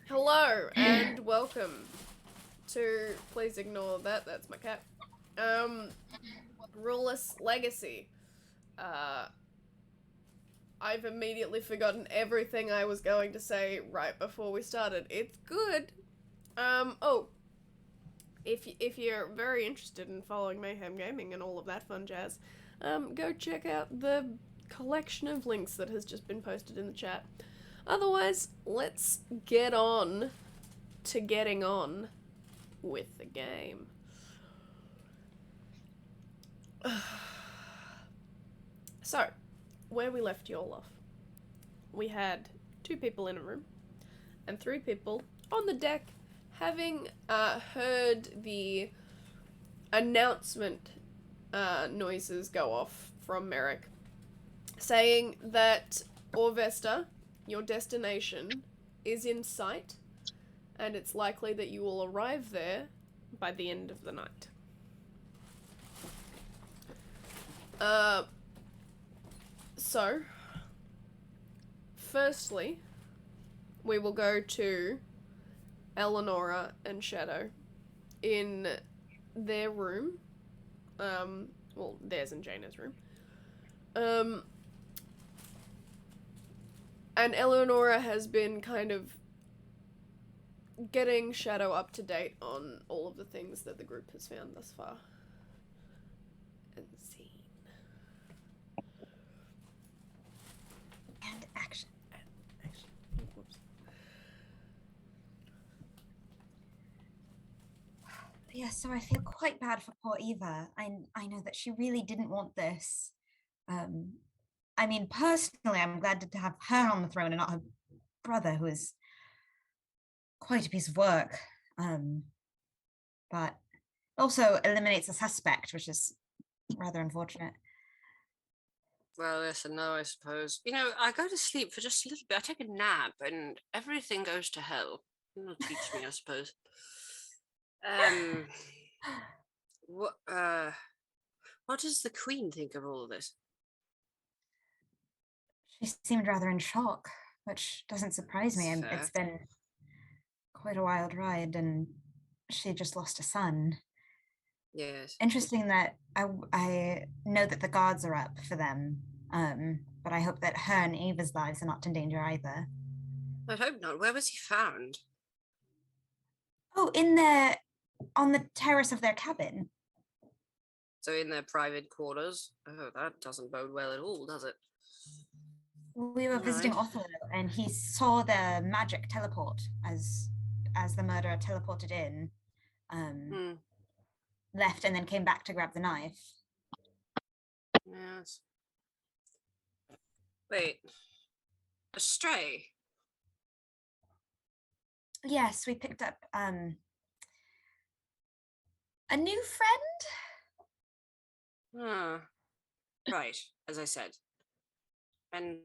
Hello and welcome to. Please ignore that. That's my cat. Rulis Legacy. Uh, I've immediately forgotten everything I was going to say right before we started. It's good. Oh, if you're very interested in following Mayhem Gaming and all of that fun jazz, go check out the collection of links that has just been posted in the chat. Otherwise, let's get on to getting on with the game. So, where we left you all off, we had 2 people in a room and 3 people on the deck, having heard the announcement noises go off from Merrick, saying that Orvesta, your destination, is in sight, and it's likely that you will arrive there by the end of the night. So, firstly, we will go to Eleonora and Shadow in their room. Well, theirs and Jaina's room. And Eleonora has been kind of getting Shadow up to date on all of the things that the group has found thus far. And seen. And action. Whoops. Yeah, so I feel quite bad for poor Eva. I know that she really didn't want this. I mean, personally, I'm glad to have her on the throne and not her brother, who is quite a piece of work. But also eliminates a suspect, which is rather unfortunate. Well, yes and no, I suppose. You know, I go to sleep for just a little bit. I take a nap, and everything goes to hell. It'll teach me, I suppose. What does the Queen think of all of this? She seemed rather in shock, which doesn't surprise me. It's been quite a wild ride, and she just lost a son. Yes. Interesting that I know that the guards are up for them, but I hope that her and Eva's lives are not in danger either. I hope not. Where was he found? Oh, on the terrace of their cabin. So in their private quarters? Oh, that doesn't bode well at all, does it? We were visiting Othello, and he saw the magic teleport as the murderer teleported in, left, and then came back to grab the knife. Yes. Wait. A stray? Yes, we picked up a new friend. Right, as I said. And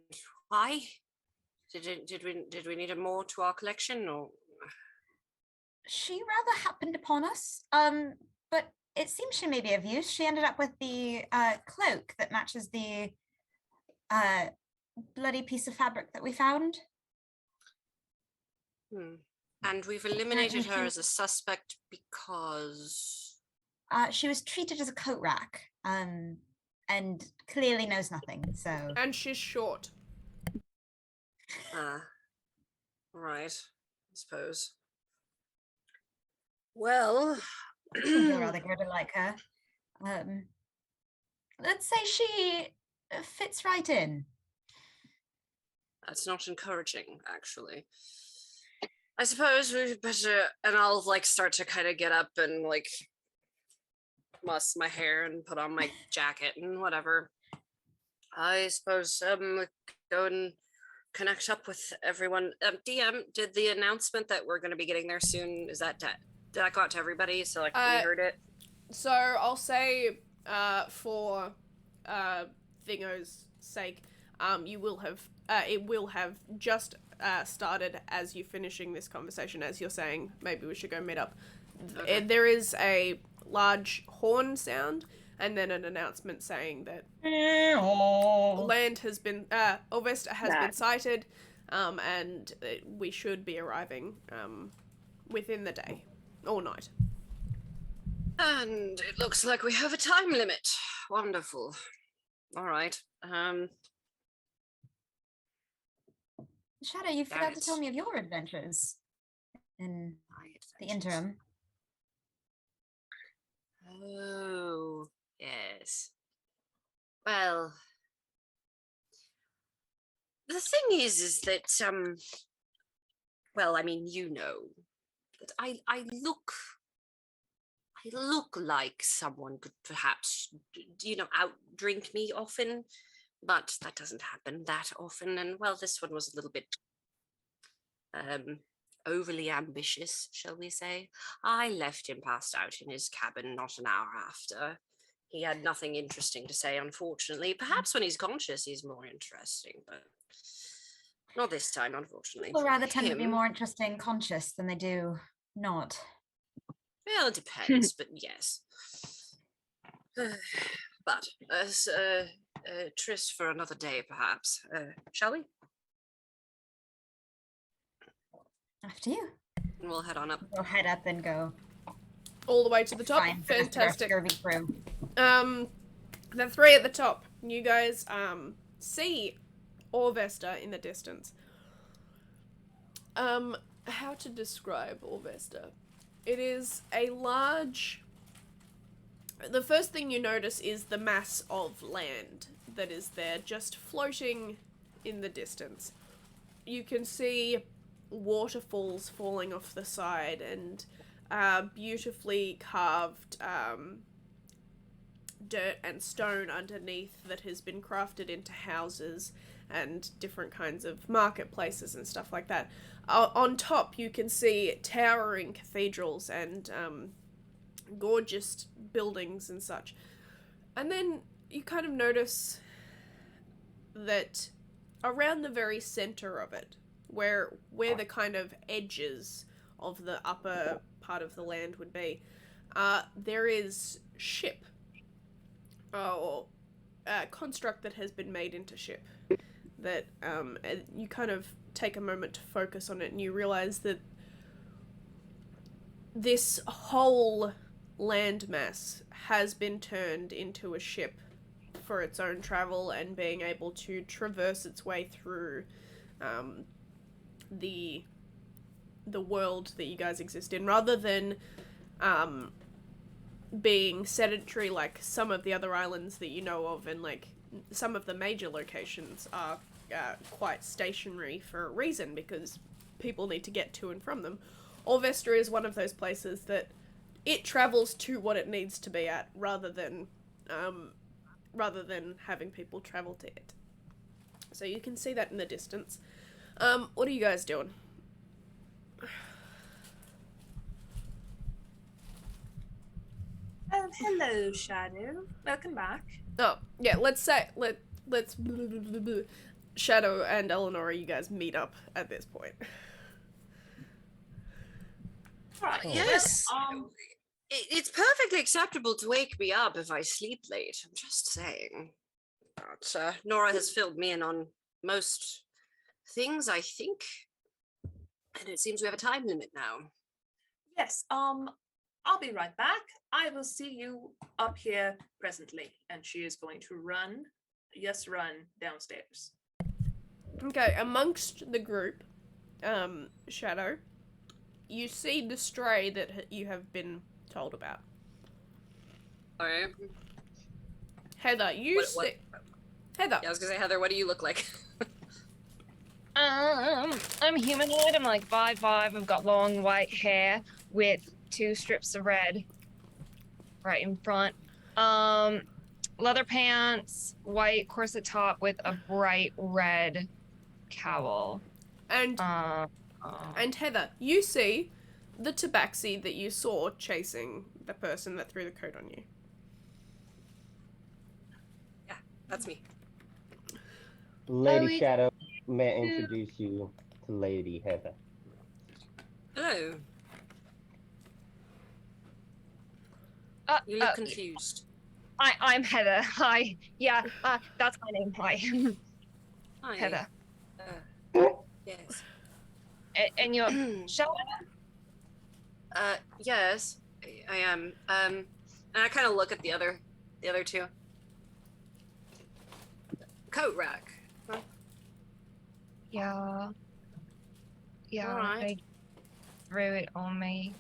why? Did we need a more to our collection, or? She rather happened upon us, but it seems she may be of use. She ended up with the cloak that matches the bloody piece of fabric that we found. And we've eliminated her as a suspect because... she was treated as a coat rack, and clearly knows nothing, so... And she's short. Right, I suppose. Well... I think you're rather good to like her. Let's say she fits right in. That's not encouraging, actually. I suppose we better... And I'll, start to kind of get up and, muss my hair and put on my jacket and whatever. I suppose go and connect up with everyone. DM, did the announcement that we're going to be getting there soon, is that... Did that go out to everybody so we heard it? So I'll say for Thingo's sake, you will have it will have just started as you're finishing this conversation, as you're saying maybe we should go meet up. Okay. There is a large horn sound and then an announcement saying that land has been Orvesta has been sighted. and we should be arriving within the day or night. And it looks like we have a time limit. Wonderful. All right. Shadow, you forgot to tell Right. me of your adventures in My the adventures. interim. Oh, yes. Well, the thing is that well, I mean, you know, that I look like someone could perhaps, outdrink me often, but that doesn't happen that often. And well, this one was a little bit overly ambitious, shall we say. I left him passed out in his cabin not an hour after. He had nothing interesting to say, unfortunately. Perhaps when he's conscious, he's more interesting, but not this time, unfortunately. People for rather tend to be him. more interesting conscious than they do not. Well, it depends, but yes. But tryst for another day, perhaps. Shall we? After you. And we'll head on up. Go head up and go. All the way to the top. Find the rest of our Fantastic. scurvy crew. The three at the top. You guys see Orvesta in the distance. How to describe Orvesta? It is a large... The first thing you notice is the mass of land that is there, just floating in the distance. You can see waterfalls falling off the side and beautifully carved dirt and stone underneath that has been crafted into houses and different kinds of marketplaces and stuff like that. On top you can see towering cathedrals and gorgeous buildings and such. And then you kind of notice that around the very center of it, where the kind of edges of the upper part of the land would be, there is ship, or a construct that has been made into ship. That you kind of take a moment to focus on it, and you realize that this whole landmass has been turned into a ship for its own travel and being able to traverse its way through the world that you guys exist in, rather than being sedentary like some of the other islands that you know of, and like some of the major locations are quite stationary for a reason, because people need to get to and from them. Orvesta is one of those places that it travels to what it needs to be at, rather than having people travel to it. So you can see that in the distance. What are you guys doing? Hello, Shadow. Welcome back. Oh, yeah, let's Shadow and Eleanor, you guys meet up at this point. Right. Yes. Well, It's perfectly acceptable to wake me up if I sleep late. I'm just saying. But Nora has filled me in on most things, I think. And it seems we have a time limit now. yes. I'll be right back. I will see you up here presently. And she is going to run. Yes, run downstairs. Okay, amongst the group, Shadow, you see the stray that you have been told about. Alright. Heather, you What- see... Heather. Yeah, I was gonna say, Heather, what do you look like? I'm humanoid. I'm like 5'5". I've got long white hair with 2 strips of red right in front. Leather pants, white corset top with a bright red cowl. And Heather, you see the tabaxi that you saw chasing the person that threw the coat on you. Yeah, that's me. Lady Shadow, may I introduce you to Lady Heather? Hello. You look confused. I'm Heather. Hi. Yeah, that's my name. Hi. Hi. Heather. Yes. And you're Shadow? Yes, I am. And I kind of look at the other two. Coat rack. Huh? Yeah. Yeah, Alright. they threw it on me.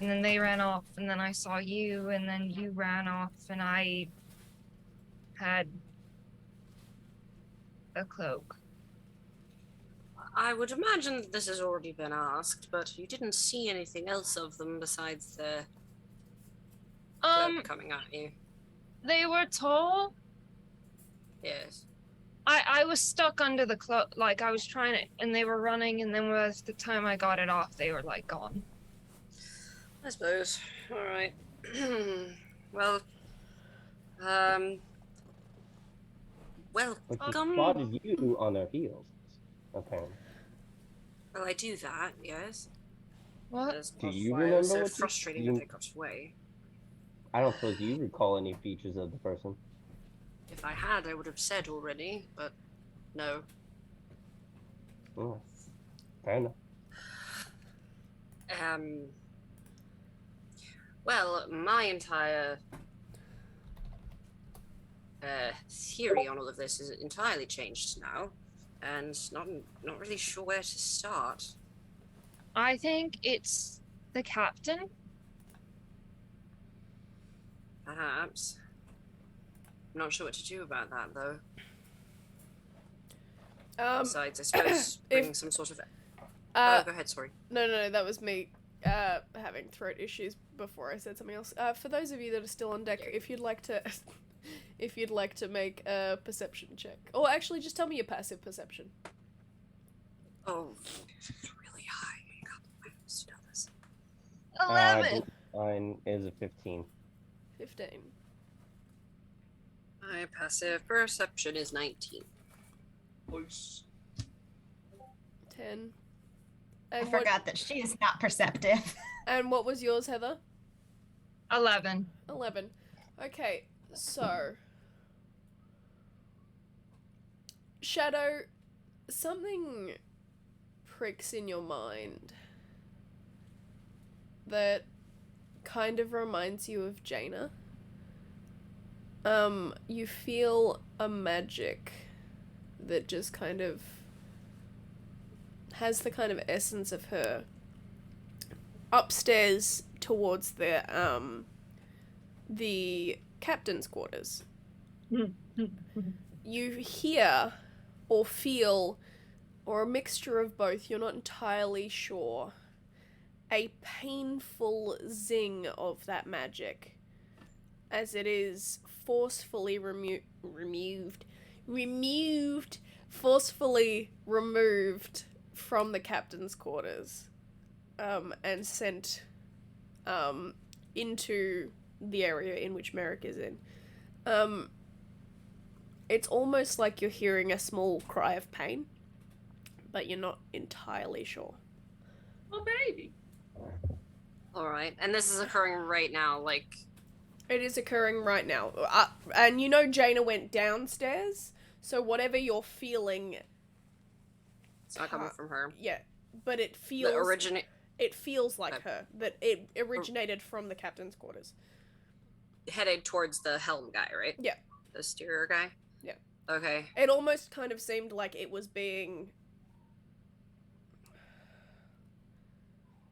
And then they ran off, and then I saw you, and then you ran off, and I had a cloak. I would imagine that this has already been asked, but you didn't see anything else of them besides the cloak coming at you. They were tall. Yes. I was stuck under the cloak, like I was trying to, and they were running, and then by the time I got it off, they were like gone. I suppose. Alright. Well, But she welcome. spotted you on her heels. Apparently. Well, I do that, yes. What? That's Do you why it was remember so what frustrating you- that they got away. I don't suppose you recall any features of the person. If I had, I would have said already, but no. Oh, fair enough. Well, my entire theory on all of this is entirely changed now, and not really sure where to start. I think it's the captain. Perhaps. I'm not sure what to do about that, though. Besides, I suppose bring some sort of. Oh, go ahead. Sorry. No, that was me having throat issues before I said something else. For those of you that are still on deck, if you'd like to, if you'd like to make a perception check, or actually just tell me your passive perception. Oh, really high. God, I must know this. 11. Mine is a 15. 15. My passive perception is 19. Nice. 10. I And forgot that she is not perceptive. And what was yours, Heather? 11. 11. Okay, so Shadow, something pricks in your mind that kind of reminds you of Jaina. You feel a magic that just kind of has the kind of essence of her upstairs towards the captain's quarters. You hear or feel, or a mixture of both, you're not entirely sure, a painful zing of that magic as it is forcefully forcefully removed from the captain's quarters and sent into the area in which Merrick is in. It's almost like you're hearing a small cry of pain, but you're not entirely sure. Oh, baby. Alright, and this is occurring right now, like... It is occurring right now. And you know Jaina went downstairs, so whatever you're feeling... It's not coming from her. Yeah, but it feels... It feels like her, that it originated from the captain's quarters. Headed towards the helm guy, right? Yeah. The steerer guy? Yeah. Okay. It almost kind of seemed like it was being...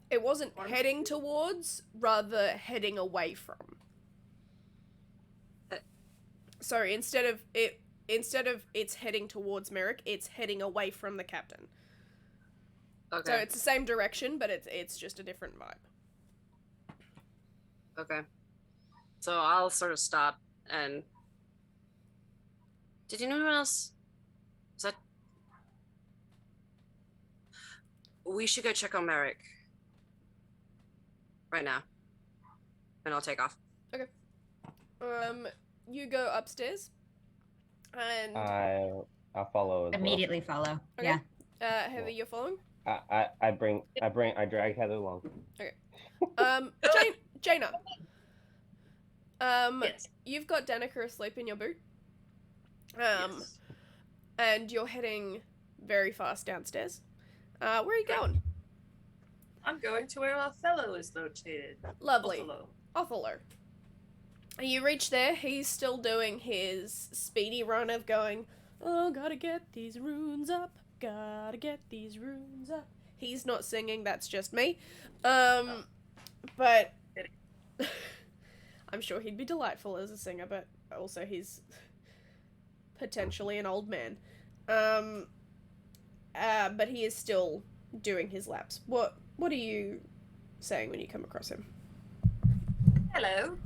It wasn't heading towards, rather heading away from. So instead of it's heading towards Merrick, it's heading away from the captain. Okay. So it's the same direction, but it's just a different vibe. Okay. So I'll sort of stop and... Did anyone else... Is that... We should go check on Merrick. Right now. And I'll take off. Okay. You go upstairs. And... I'll follow as Immediately follow. Okay. Yeah. Heather, you're following? I drag Heather along. Jaina. Yes. You've got Danica asleep in your boot. Yes. And you're heading very fast downstairs. Where are you going? I'm going to where Othello is located. Lovely. Othello. Othello. You reach there, he's still doing his speedy run of going, oh, gotta get these runes up, gotta get these runes up. He's not singing, that's just me. But I'm sure he'd be delightful as a singer, but also he's potentially an old man. But he is still doing his laps. What are you saying when you come across him? Hello.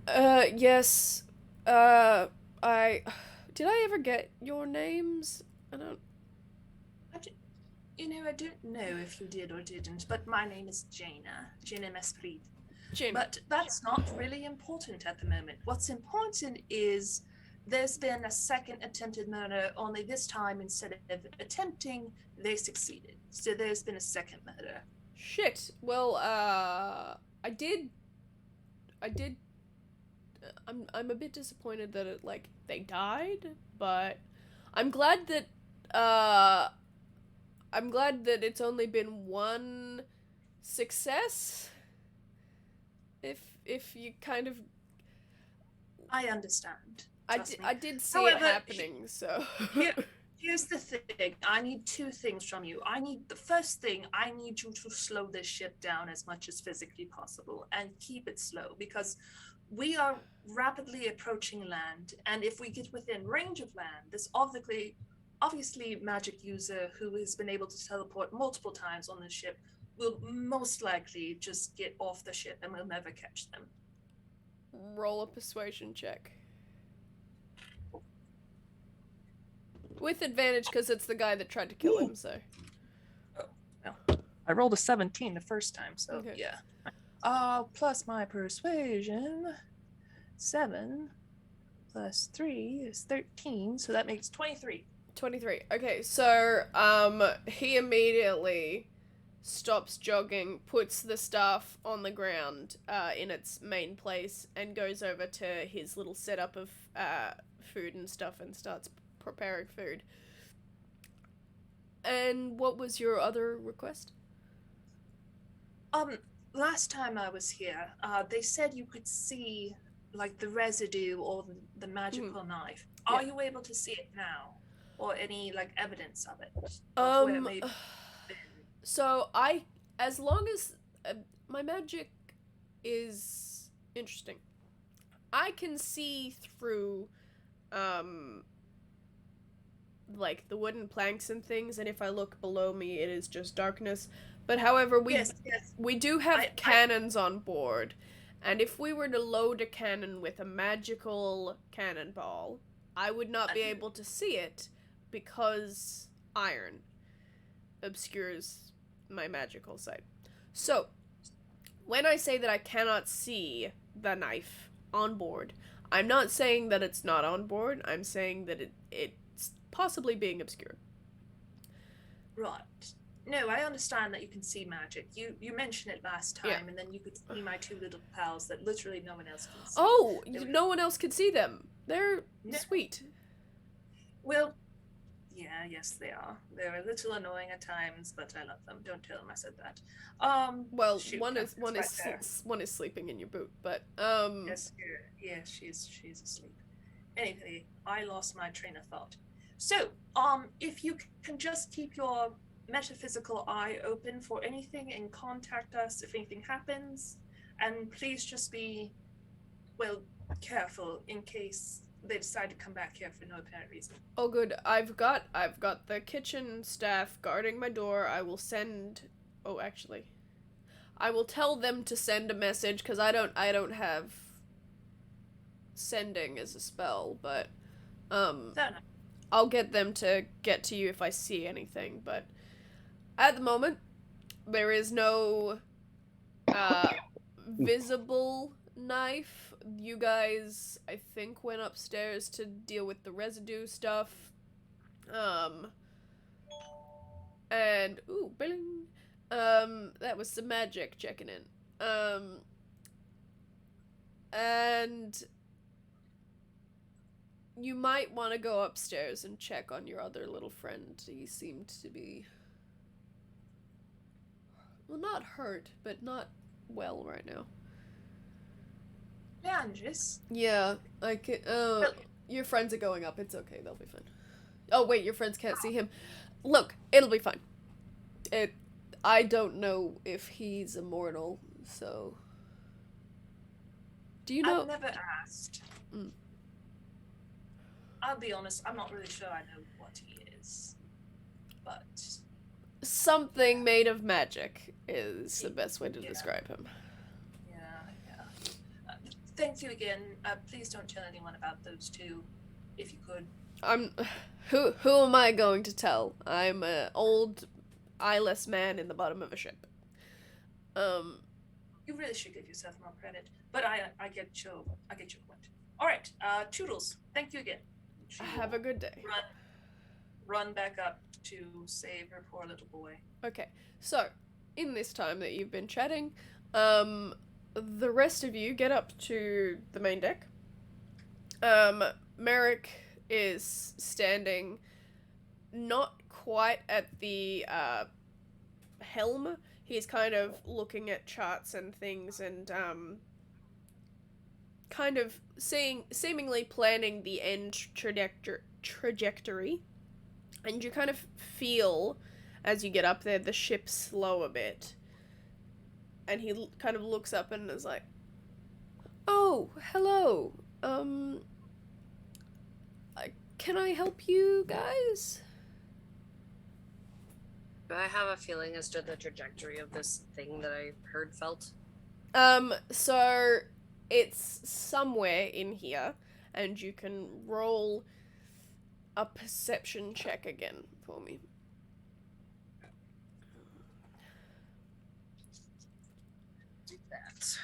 Yes. Did I ever get your names? I don't. I don't know if you did or didn't, but my name is Jaina Mesprit. Jane. But that's not really important at the moment. What's important is there's been a second attempted murder, only this time instead of attempting, they succeeded. So there's been a second murder. Shit. Well, I did. I'm a bit disappointed that they died, but I'm glad that it's only been one success. If you kind of, I understand. I Trust me. did see However, it happening, so. Here's the thing. I need two things from you. The first thing, I need you to slow this ship down as much as physically possible and keep it slow, because we are rapidly approaching land, and if we get within range of land, this obviously magic user who has been able to teleport multiple times on the ship will most likely just get off the ship and we'll never catch them. Roll a persuasion check. With advantage, because it's the guy that tried to kill him, so. Oh, well. I rolled a 17 the first time, so Okay. yeah. Plus my persuasion, 7 plus 3 is 13, so that makes 23. 23. Okay, so, he immediately stops jogging, puts the staff on the ground, in its main place, and goes over to his little setup of, food and stuff and starts preparing food. And what was your other request? Last time I was here, they said you could see, like, the residue or the magical knife. Are you able to see it now? Or any, like, evidence of it? Of where it may have been? So as long as my magic is interesting, I can see through, like the wooden planks and things, and if I look below me, it is just darkness. But however, we do have cannons on board, and if we were to load a cannon with a magical cannonball, I would not be able to see it because iron obscures my magical sight. So, when I say that I cannot see the knife on board, I'm not saying that it's not on board, I'm saying that it's possibly being obscured. Right. No, I understand that you can see magic. You mentioned it last time, and then you could see my two little pals that literally no one else can see. Oh, no one else could see them. They're sweet. Well, yeah, yes, they are. They're a little annoying at times, but I love them. Don't tell them I said that. Well, shoot, one right is sleeping in your boot, but Yes, she's asleep. Anyway, I lost my train of thought. So, if you can just keep your metaphysical eye open for anything and contact us if anything happens, and please just be, well, careful in case they decide to come back here for no apparent reason. Oh, good. I've got the kitchen staff guarding my door. I will tell them to send a message, because I don't have sending as a spell, but I'll get them to get to you if I see anything. But at the moment, there is no visible knife. You guys, I think, went upstairs to deal with the residue stuff. And ooh, bling. That was some magic checking in. And you might want to go upstairs and check on your other little friend. He seemed to be, well, not hurt, but not well right now. Leandris? Yeah, I can. Your friends are going up. It's okay. They'll be fine. Oh wait, your friends can't see him. Look, it'll be fine. I don't know if he's immortal, so. Do you know? I've never asked. Mm. I'll be honest, I'm not really sure I know what he is. But Something made of magic is the best way to Yeah. describe him. yeah. Thank you again. Please don't tell anyone about those two, if you could. Who am I going to tell? I'm an old, eyeless man in the bottom of a ship. You really should give yourself more credit. But I get your point. All right, Toodles, thank you again. She Have will a good day. run back up to save her poor little boy. Okay, so in this time that you've been chatting, the rest of you get up to the main deck. Merrick is standing not quite at the helm. He's kind of looking at charts and things and kind of seemingly planning the end trajectory. And you kind of feel, as you get up there, the ship slow a bit. And he kind of looks up and is like, "Oh, hello. Can I help you guys?" Do I have a feeling as to the trajectory of this thing that I heard felt? So it's somewhere in here, and you can roll a perception check again for me. Do that.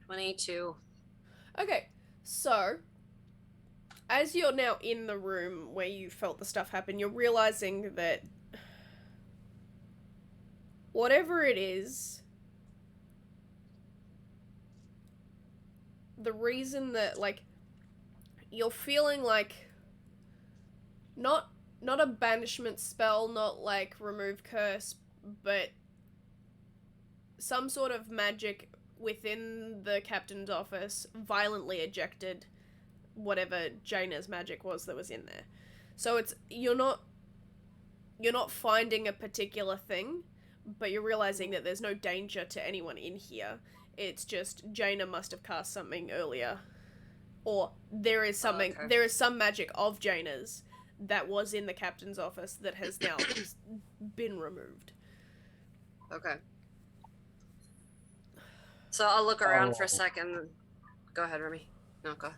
22. Okay, so as you're now in the room where you felt the stuff happen, you're realizing that whatever it is, the reason that, like, you're feeling like not a banishment spell, not like remove curse, but some sort of magic within the captain's office violently ejected whatever Jaina's magic was that was in there. So it's you're not finding a particular thing, but you're realizing that there's no danger to anyone in here. It's just Jaina must have cast something earlier, or there is something there is some magic of Jaina's that was in the captain's office that has now been removed. Okay. So I'll look around for a second. Go ahead, Remy. No, go.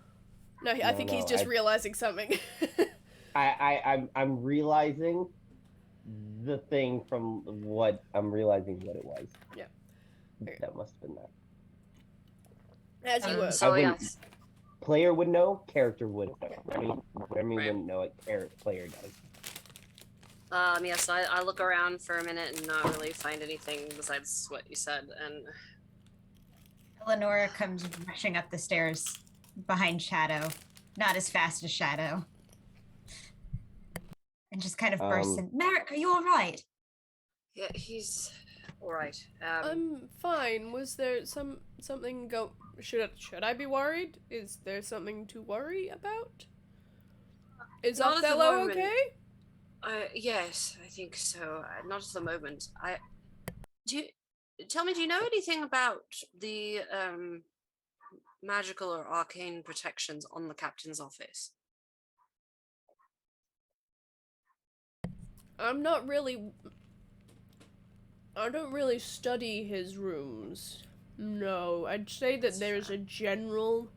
No, I think he's just realizing something. I'm realizing the thing from what I'm realizing what it was. Yeah. Okay. That must have been that. As you were. So yes. Player would know, character would know. Remy Right. wouldn't know it, player does. Yes, I look around for a minute and not really find anything besides what you said, and Eleonora comes rushing up the stairs behind Shadow, not as fast as Shadow, and just kind of bursts in. Merrick, are you all right? yeah, he's all right. I'm fine. Was there something go? Should I be worried? Is there something to worry about? Is Not at the Othello moment. okay? Yes, I think so. Not at the moment. Do you know anything about the magical or arcane protections on the captain's office? I don't really study his rooms. No, I'd say that there's a general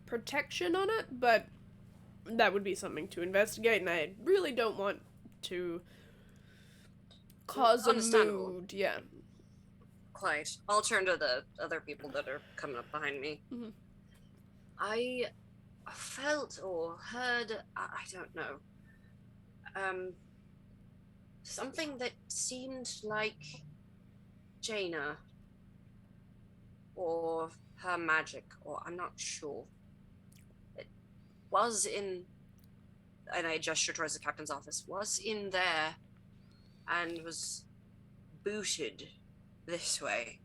protection on it, but that would be something to investigate, and I really don't want to cause a Understandable. mood. Yeah. Quite. I'll turn to the other people that are coming up behind me. Mhm. I felt or heard, I don't know, something that seemed like Jaina or her magic, or I'm not sure. It was in, and I gesture towards the captain's office, was in there and was booted this way.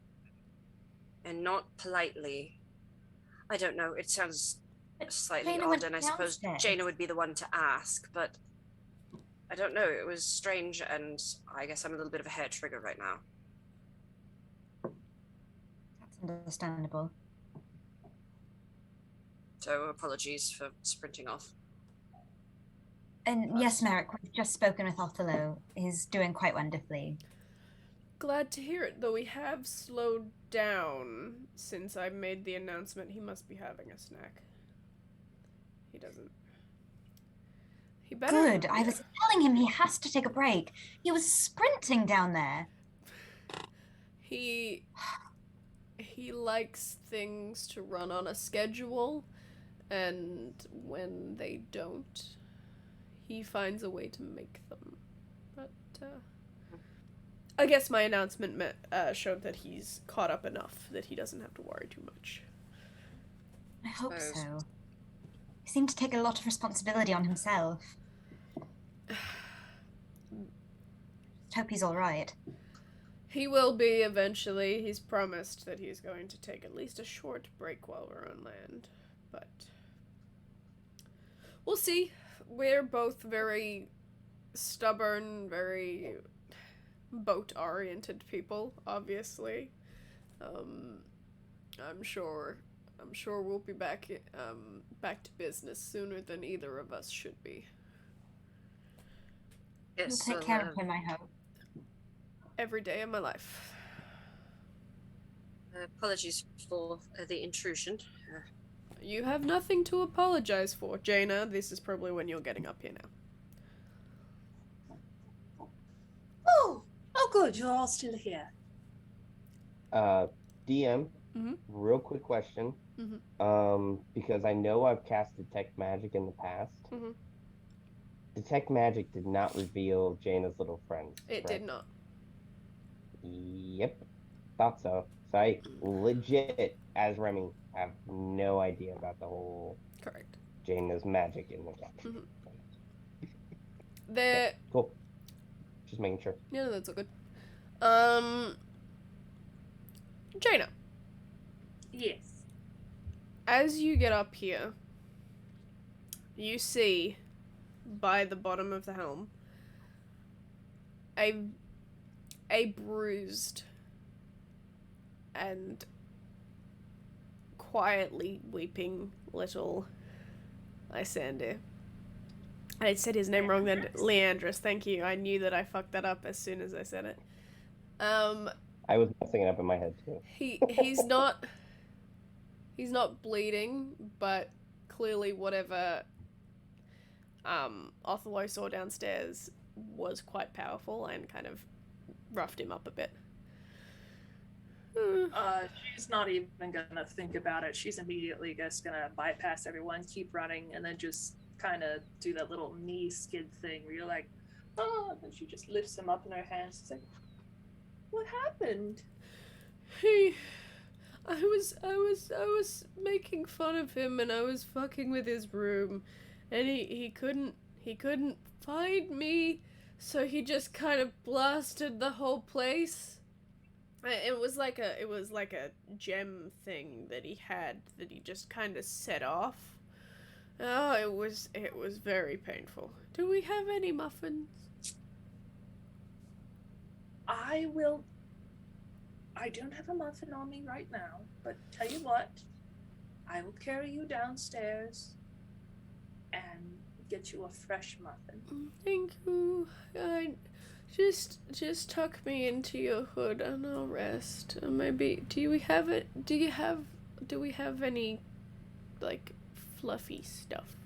And not politely. I don't know, it sounds But slightly Jaina odd, went and I suppose downstairs. Jaina would be the one to ask, but I don't know, it was strange, and I guess I'm a little bit of a hair trigger right now. That's understandable. So apologies for sprinting off. And yes, Merrick, we've just spoken with Othello. He's doing quite wonderfully. Glad to hear it, though we have slowed down since I made the announcement he must be having a snack. He doesn't. He better. Good. I was telling him he has to take a break. He was sprinting down there. He likes things to run on a schedule, and when they don't, he finds a way to make them. But I guess my announcement showed that he's caught up enough that he doesn't have to worry too much. I hope so. He seemed to take a lot of responsibility on himself. Just hope he's all right. He will be eventually. He's promised that he's going to take at least a short break while we're on land. But we'll see. We're both very stubborn, very boat-oriented people, obviously. I'm sure we'll be back to business sooner than either of us should be. Yes, You'll take care of him, I hope. Every day of my life. Apologies for the intrusion. You have nothing to apologize for, Jaina. This is probably when you're getting up here now. Oh, good. You're all still here. DM, Mhm. real quick question. Because I know I've cast Detect Magic in the past. Mhm. Detect Magic did not reveal Jaina's little friends. It did not. Yep. Thought so. So I legit, as Remy, have no idea about the whole Correct. Jaina's magic in the cat. There. Cool. Just making sure. Yeah, that's all good. Jaina, Yes. as you get up here, you see by the bottom of the helm a bruised and quietly weeping little Lysander. I said his name wrong then. Leandris, thank you. I knew that I fucked that up as soon as I said it. I was messing it up in my head too. He's not bleeding, but clearly whatever Othello saw downstairs was quite powerful and kind of roughed him up a bit. She's not even gonna think about it. She's immediately just gonna bypass everyone, keep running, and then just kind of do that little knee skid thing where you're like, oh, and then she just lifts him up in her hands. It's like, what happened? I was making fun of him, and I was fucking with his room, and he couldn't find me, so he just kind of blasted the whole place. It was like a gem thing that he had that he just kind of set off. Oh, it was very painful. Do we have any muffins? I don't have a muffin on me right now, but tell you what, I will carry you downstairs and get you a fresh muffin. Thank you. Just tuck me into your hood and I'll rest. Maybe do we have any like fluffy stuff?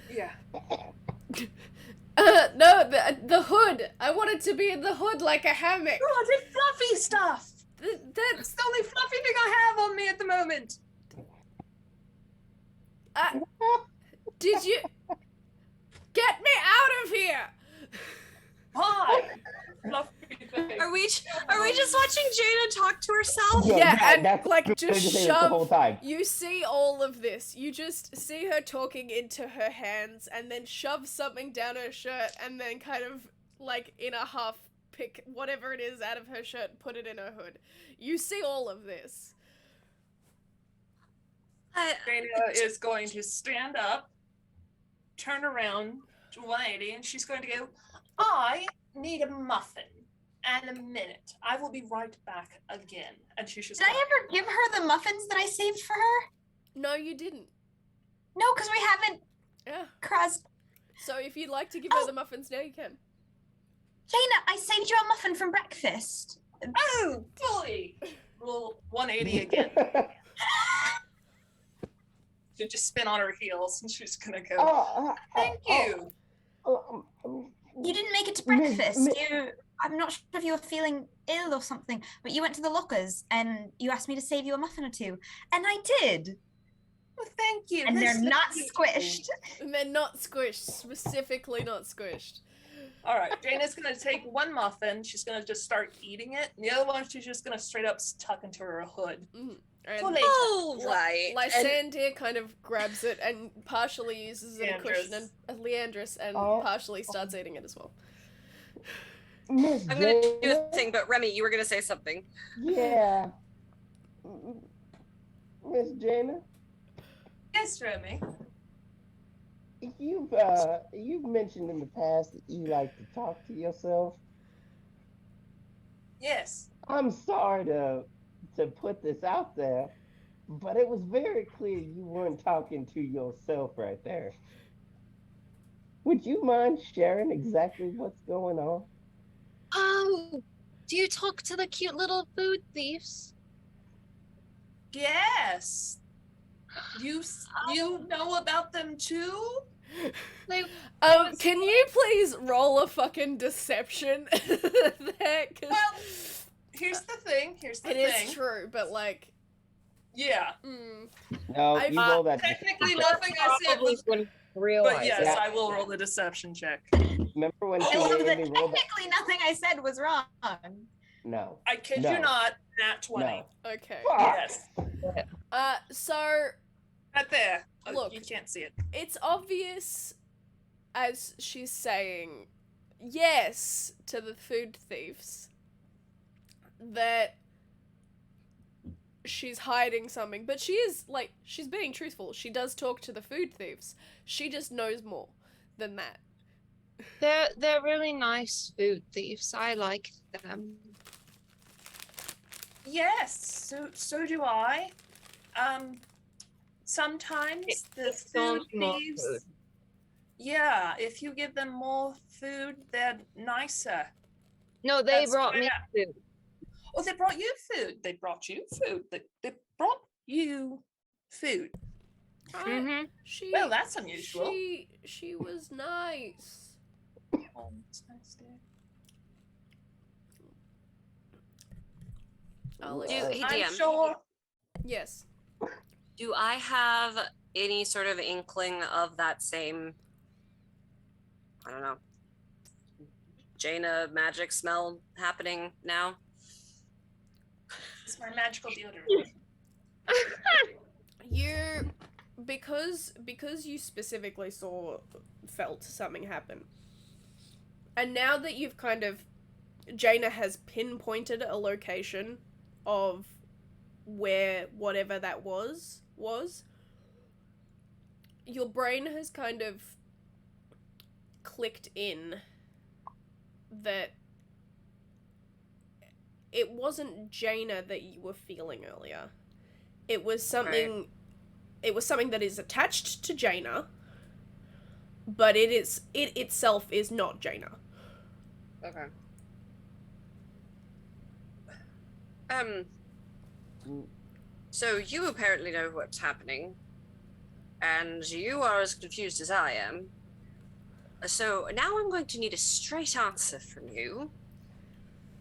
Yeah. No, the hood. I want it to be in the hood like a hammock. Oh, the fluffy stuff. That's the only fluffy thing I have on me at the moment. Did you get me out of here? Hi. Fluffy face. Are we just watching Jaina talk to herself? No, Yeah, that- and that's like what I was just saying the whole shove. time. You see all of this. You just see her talking into her hands, and then shove something down her shirt, and then kind of like in a huff pick whatever it is out of her shirt and put it in her hood. You see all of this. Jaina is going to stand up, turn around to 180, and she's going to go, I need a muffin and a minute. I will be right back again. And she's just Did I ever give her the muffins that I saved for her? No, you didn't. No, because we haven't Yeah. crossed. So if you'd like to give her the muffins now, you can. Jaina, I saved you a muffin from breakfast. Oh, bully! Roll 180 again. She'll just spin on her heels and she's gonna go, thank you. You didn't make it to Miss- breakfast. mi- I'm not sure if you were feeling ill or something, but you went to the lockers and you asked me to save you a muffin or two. And I did. Well, thank you. And That's they're not beautiful. squished. And they're not squished, specifically not squished. All right, Jaina's gonna take one muffin. She's gonna just start eating it. And the other one, she's just gonna straight up tuck into her hood. And For later. Oh, right. Lysander kind of grabs it and partially uses it as a cushion, and Leandris, and Oh. partially starts eating it as well. Miss I'm gonna do Jaina? a thing, but Remy, you were gonna say something. Yeah. Miss Jaina, Yes, Remy. you've mentioned in the past that you like to talk to yourself. Yes. I'm sorry to put this out there, but it was very clear you weren't talking to yourself right there. Would you mind sharing exactly what's going on? Oh, do you talk to the cute little food thieves? Yes. You know about them too? They, Can you please roll a fucking deception there? 'Cause Well, Here's the thing. it is true, but like, Yeah. No, I- you roll that. Technically, nothing I said probably was. wouldn't realize But yes, it. I will roll the deception check. Remember when I she love that made me roll that? technically nothing I said was wrong. No. I kid No. you not. Nat 20. No. okay. Fuck. Yes. So Right there. Look. You can't see it. it's obvious as she's saying yes to the food thieves that she's hiding something, but she is like, she's being truthful. She does talk to the food thieves. She just knows more than that. They're really nice food thieves. I like them. Yes. So do I. Sometimes the It's food so more thieves. food. Yeah, if you give them more food, they're nicer. No, they That's brought right. me food. Oh, they brought you food. They brought you food. They brought you food. Mm-hmm. She Well, that's unusual. she was nice. Oh, that's nice, dear. Alex. Hey, I'm DM. sure. Yes. Do I have any sort of inkling of that same, I don't know, Jaina magic smell happening now? It's my magical deodorant. You because you specifically felt something happen. And now that you've kind of Jaina has pinpointed a location of where whatever that was, your brain has kind of clicked in that it wasn't Jaina that you were feeling earlier. It was something it was something that is attached to Jaina, but it itself is not Jaina. Okay. So you apparently know what's happening, and you are as confused as I am. So now I'm going to need a straight answer from you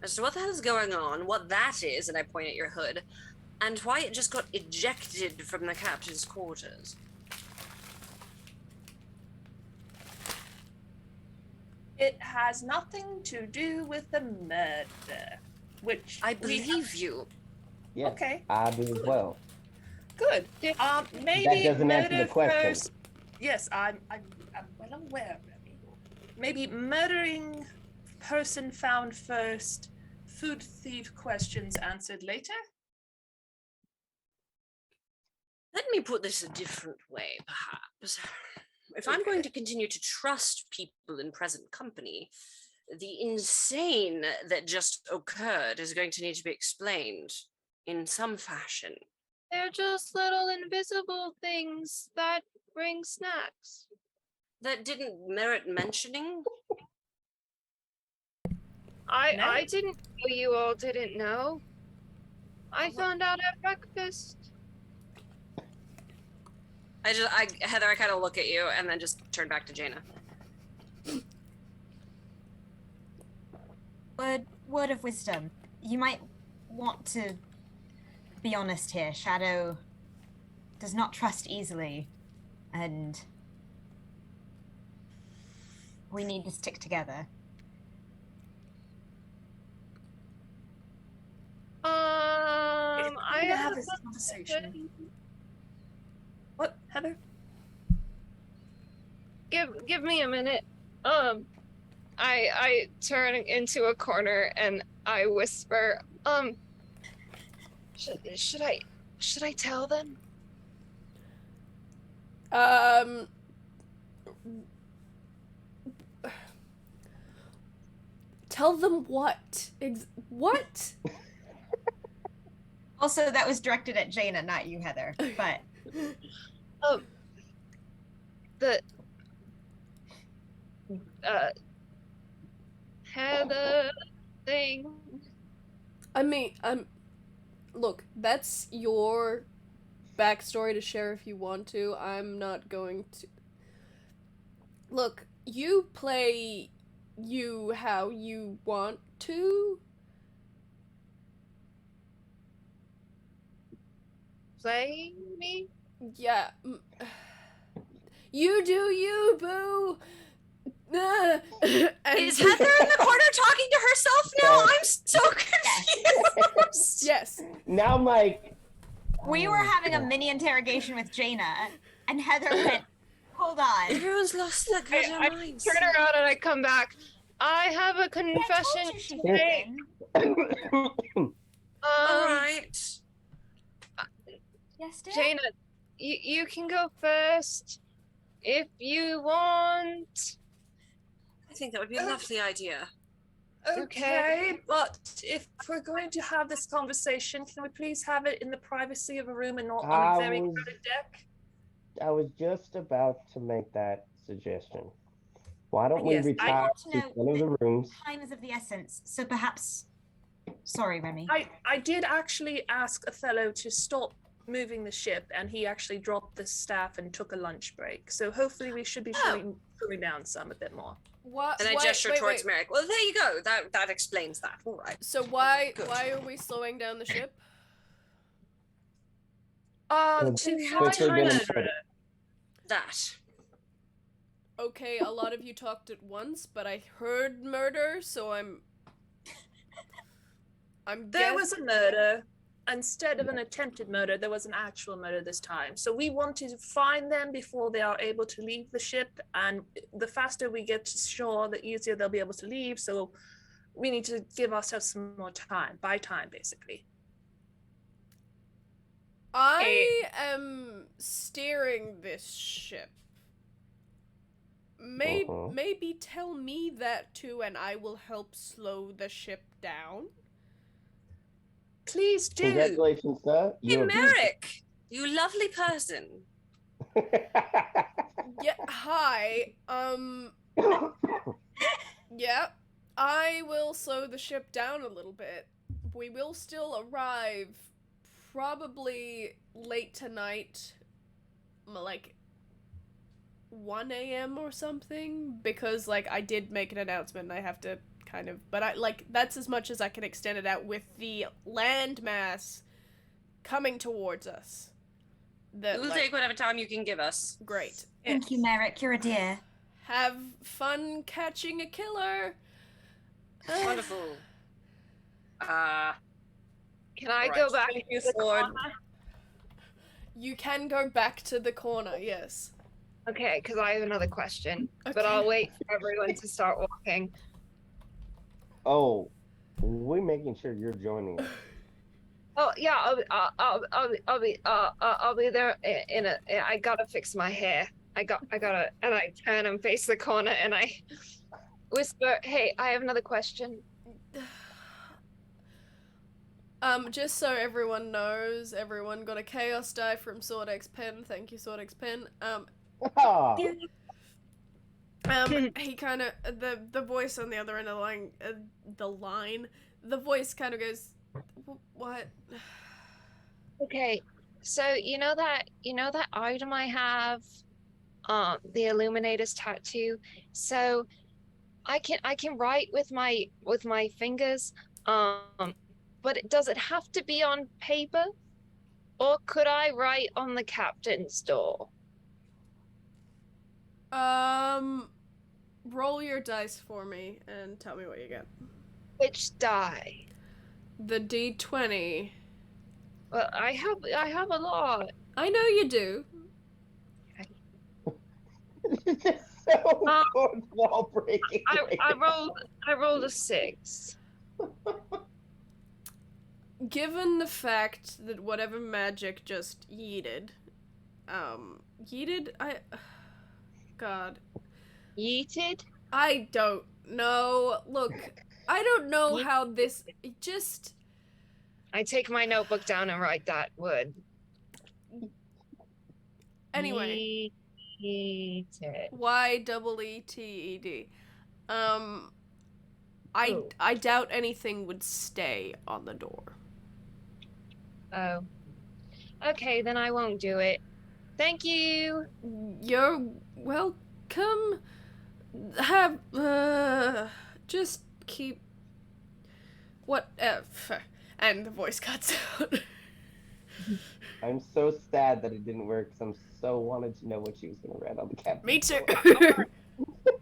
as to what the hell is going on, what that is, and I point at your hood, and why it just got ejected from the captain's quarters. It has nothing to do with the murder, which I believe you. Yes, Okay. I do as Good. well. Good. Yeah. Maybe That doesn't answer murder the question. first. Yes, I'm well aware, Remy. Maybe murdering person found first, food thief questions answered later. Let me put this a different way, perhaps. If I'm going to continue to trust people in present company, the insane that just occurred is going to need to be explained in some fashion. They're just little invisible things that bring snacks. That didn't merit mentioning. I didn't know you all didn't know. I found out at breakfast. Heather, I kind of look at you and then just turn back to Jaina. Word of wisdom. You might want to be honest here. Shadow does not trust easily, and we need to stick together. I I have have this conversation. What, Heather? Give me a minute. I turn into a corner and I whisper, should I tell them? Tell them what? What? Also, that was directed at Jaina, not you, Heather. But The Heather thing. I mean, look, that's your backstory to share if you want to. I'm not going to. Look, you play you how you want to. Play me? Yeah. You do you, boo! And- Is Heather in the corner talking to herself now? I'm so confused. Yes. Now I'm like, we were having a mini interrogation with Jaina, and Heather went, "Hold on." Everyone's lost their goddamn I minds. turn around and I come back. I have a I told confession you she to would have make. been. All right. Yes, dear. Jaina, you can go first if you want. I think that would be a lovely idea. Okay, but if we're going to have this conversation, can we please have it in the privacy of a room and not on a very crowded deck? I was just about to make that suggestion. Why don't we Yes, I retire want to to know one of the rooms? Time is of the essence, so perhaps. Sorry, Remy. I did actually ask Othello to stop moving the ship, and he actually dropped the staff and took a lunch break. So hopefully we should be slowing down some a bit more. What? And I gesture towards Merrick. Well, there you go. That explains that. All right. So why Good. are we slowing down the ship? To Quickly time getting murderer. started. That. Okay, a lot of you talked at once, but I heard murder, so I'm There was a murder. Instead of an attempted murder, there was an actual murder this time. So we want to find them before they are able to leave the ship. And the faster we get to shore, the easier they'll be able to leave. So we need to give ourselves some more time, buy time, basically. I am steering this ship. Maybe tell me that too, and I will help slow the ship down. Please do. Congratulations, sir. Hey, Merrick, you lovely person. Yeah, hi. Yeah, I will slow the ship down a little bit. We will still arrive probably late tonight, like 1 a.m. or something, because like I did make an announcement and I have to kind of, but I like that's as much as I can extend it out with the landmass coming towards us. We'll take whatever time you can give us. Great. Thank you, Merrick. You're a dear. have fun catching a killer. Wonderful. Can I Right. go back Thank you, to the Sword. corner? You can go back to the corner, yes. Okay, because I have another question, but Okay. I'll wait for everyone to start walking. Oh, we're making sure you're joining us. Oh yeah, I'll be there in a. I gotta fix my hair. I gotta, and I turn and face the corner, and I whisper, "Hey, I have another question." Just so everyone knows, everyone got a chaos die from Sword X Pen. Thank you, Sword X Pen. Ah, He kind of the voice on the other end of the the voice kind of goes, "What?" Okay, so you know that item I have, the Illuminator's tattoo. So I can write with my fingers, but does it have to be on paper, or could I write on the captain's door? Roll your dice for me and tell me what you get. Which die? The D20. Well, I have a lot. I know you do. this is so Um, fourth wall breaking. I rolled a 6. Given the fact that whatever magic just God. Yeeted? I don't know. Look, I don't know how this just. I take my notebook down and write that word. Anyway. Yeeted. YEETED. I doubt anything would stay on the door. Oh. Okay, then I won't do it. Thank you. You're welcome. Have just keep what and the voice cuts out. I'm so sad that it didn't work because I'm so wanted to know what she was going to read on the captain. Me too.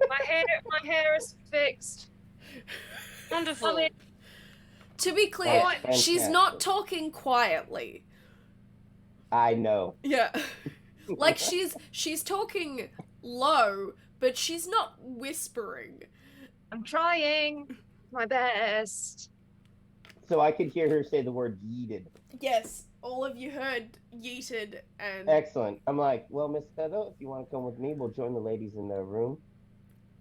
My hair is fixed. Wonderful. To be clear, That's she's fantastic. not talking quietly. I know. Yeah. Like she's talking low, but she's not whispering. I'm trying my best. So I could hear her say the word yeeted. Yes, all of you heard yeeted and Excellent. I'm like, well, Miss Feather, if you want to come with me, we'll join the ladies in their room.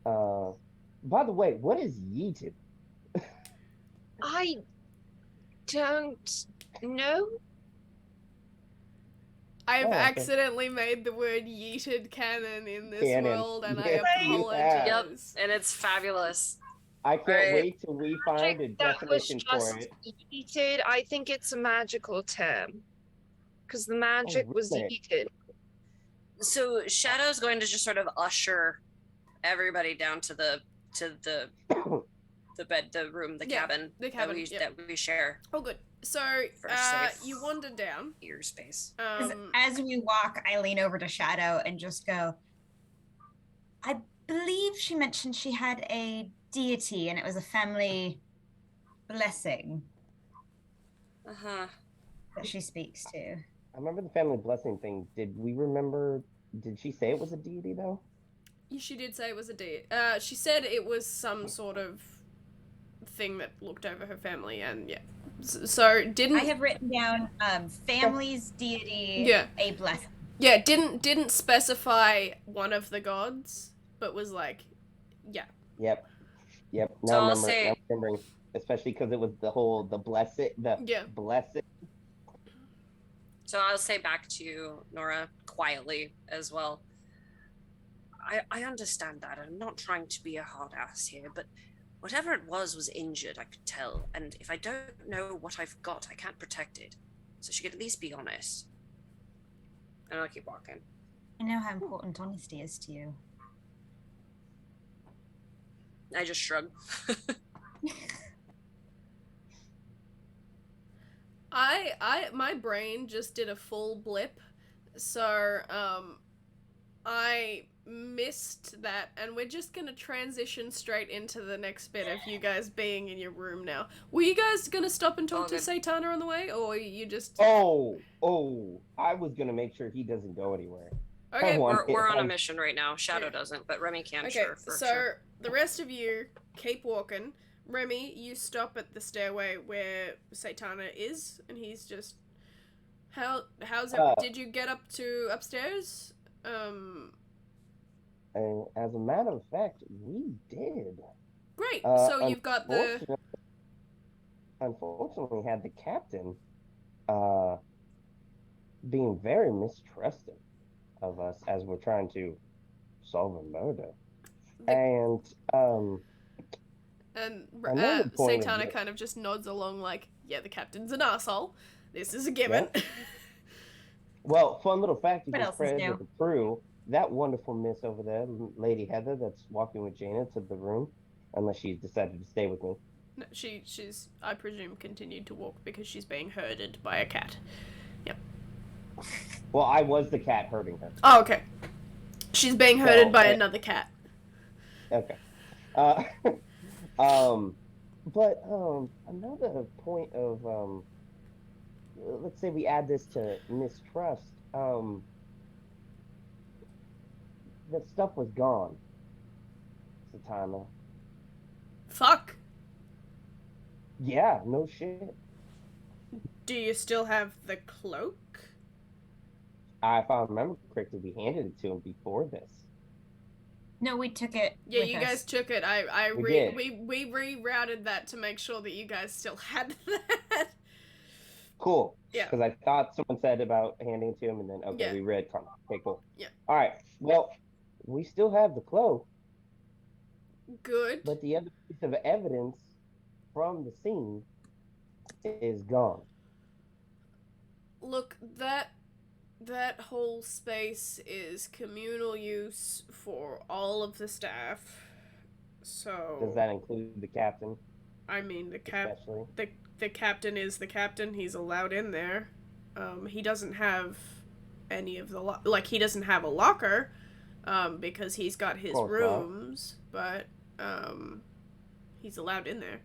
By the way, what is yeeted? I don't know. I've Oh, okay. accidentally made the word yeeted canon in this Canon. world, and Yes, I you apologize. And it's fabulous. I can't Right. wait till we find a That was definition just for it. yeeted. I think it's a magical term. Because the magic was really? yeeted. So Shadow's going to just sort of usher everybody down to the room, the Yeah, cabin, the cabin, that we share. Oh, good. So, For safe you wander down. ear space. As we walk, I lean over to Shadow and just go, I believe she mentioned she had a deity and it was a family blessing Uh-huh. that she speaks to. I remember the family blessing thing. Did she say it was a deity though? She did say it was a deity. She said it was some sort of thing that looked over her family, and yeah. So didn't I have written down family's deity, Yeah. a blessing. Yeah, didn't specify one of the gods, but was like, yeah. Yep. So Now I'll I'm say- remembering, especially because it was the blessed. So I'll say back to Nora quietly as well. I understand that. I'm not trying to be a hard ass here, but whatever it was injured, I could tell. And if I don't know what I've got, I can't protect it. So she could at least be honest. And I'll keep walking. I know how important honesty is to you. I just shrug. My brain just did a full blip, so I missed that, and we're just gonna transition straight into the next bit of you guys being in your room now. Were you guys gonna stop and talk All to good. Satana on the way, or you just... Oh, I was gonna make sure he doesn't go anywhere. Okay, We're on a mission right now. Shadow doesn't, but Remy can. okay, Sure, for so sure. the rest of you keep walking. Remy, you stop at the stairway where Satana is, and he's just... How's it? Did you get up to upstairs? And as a matter of fact, we did. Great. So you've got the... Unfortunately, had the captain being very mistrusting of us as we're trying to solve a murder. And another point Satana is- kind of just nods along like, yeah, the captain's an asshole. This is a given. Well, fun little fact you What can else is spread new? with the crew. That wonderful miss over there, Lady Heather, that's walking with Jaina to the room, unless she decided to stay with me. No, she's, I presume, continued to walk because she's being herded by a cat. Yep. Well, I was the cat herding her. Oh, okay. She's being herded So, by another cat. Okay. But another point of let's say we add this to mistrust. That stuff was gone. Satana. Fuck. Yeah, no shit. Do you still have the cloak? If I remember correctly, we handed it to him before this. No, we took it. Yeah, with you us. guys took it. We did. We rerouted that to make sure that you guys still had that. Cool. Yeah. Because I thought someone said about handing it to him, and then okay, Yeah. we read comment. Okay, cool. Yeah. All right. Well, we still have the cloak, Good. but the other piece of evidence from the scene is gone. Look, that whole space is communal use for all of the staff. So Does that include the captain, I mean, the especially? captain is the captain. He's allowed in there. He doesn't have any of the he doesn't have a locker, because he's got his Course not. rooms, but he's allowed in there.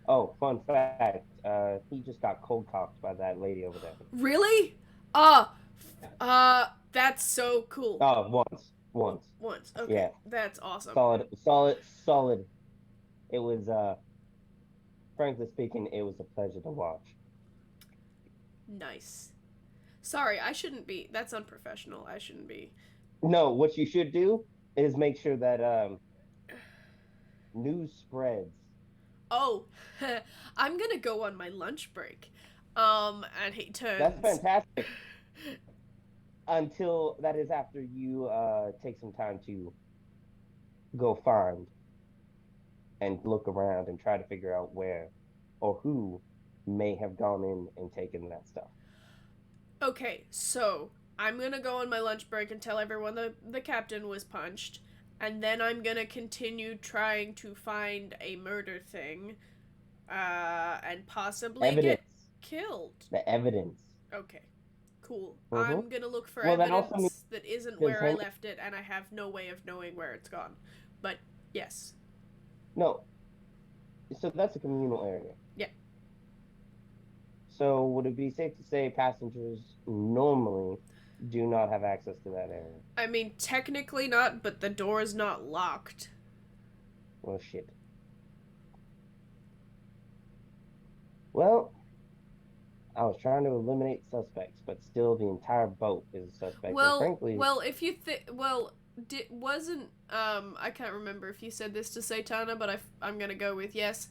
Oh, fun fact. He just got cold cocked by that lady over there. Really? That's so cool. Oh, once. Once. Okay. Yeah. That's awesome. Solid. It was, frankly speaking, it was a pleasure to watch. Nice. Sorry, I shouldn't be. That's unprofessional. I shouldn't be. No, what you should do is make sure that news spreads. Oh, I'm gonna go on my lunch break. And he turns. That's fantastic. Until that is after you take some time to go find and look around and try to figure out where or who may have gone in and taken that stuff. Okay, so I'm gonna go on my lunch break and tell everyone the captain was punched, and then I'm gonna continue trying to find a murder thing, and possibly Evidence. get killed. The evidence. Okay, cool. Mhm. I'm gonna look for Well, that also evidence that isn't there's where I one- left it, and I have no way of knowing where it's gone. But yes. No. So that's a communal area. Yeah. So would it be safe to say passengers normally do not have access to that area? I mean, technically not, but the door is not locked. Well, shit. Well, I was trying to eliminate suspects, but still the entire boat is a suspect. And Well, frankly, if you wasn't I can't remember if you said this to Satana, but I'm gonna go with yes.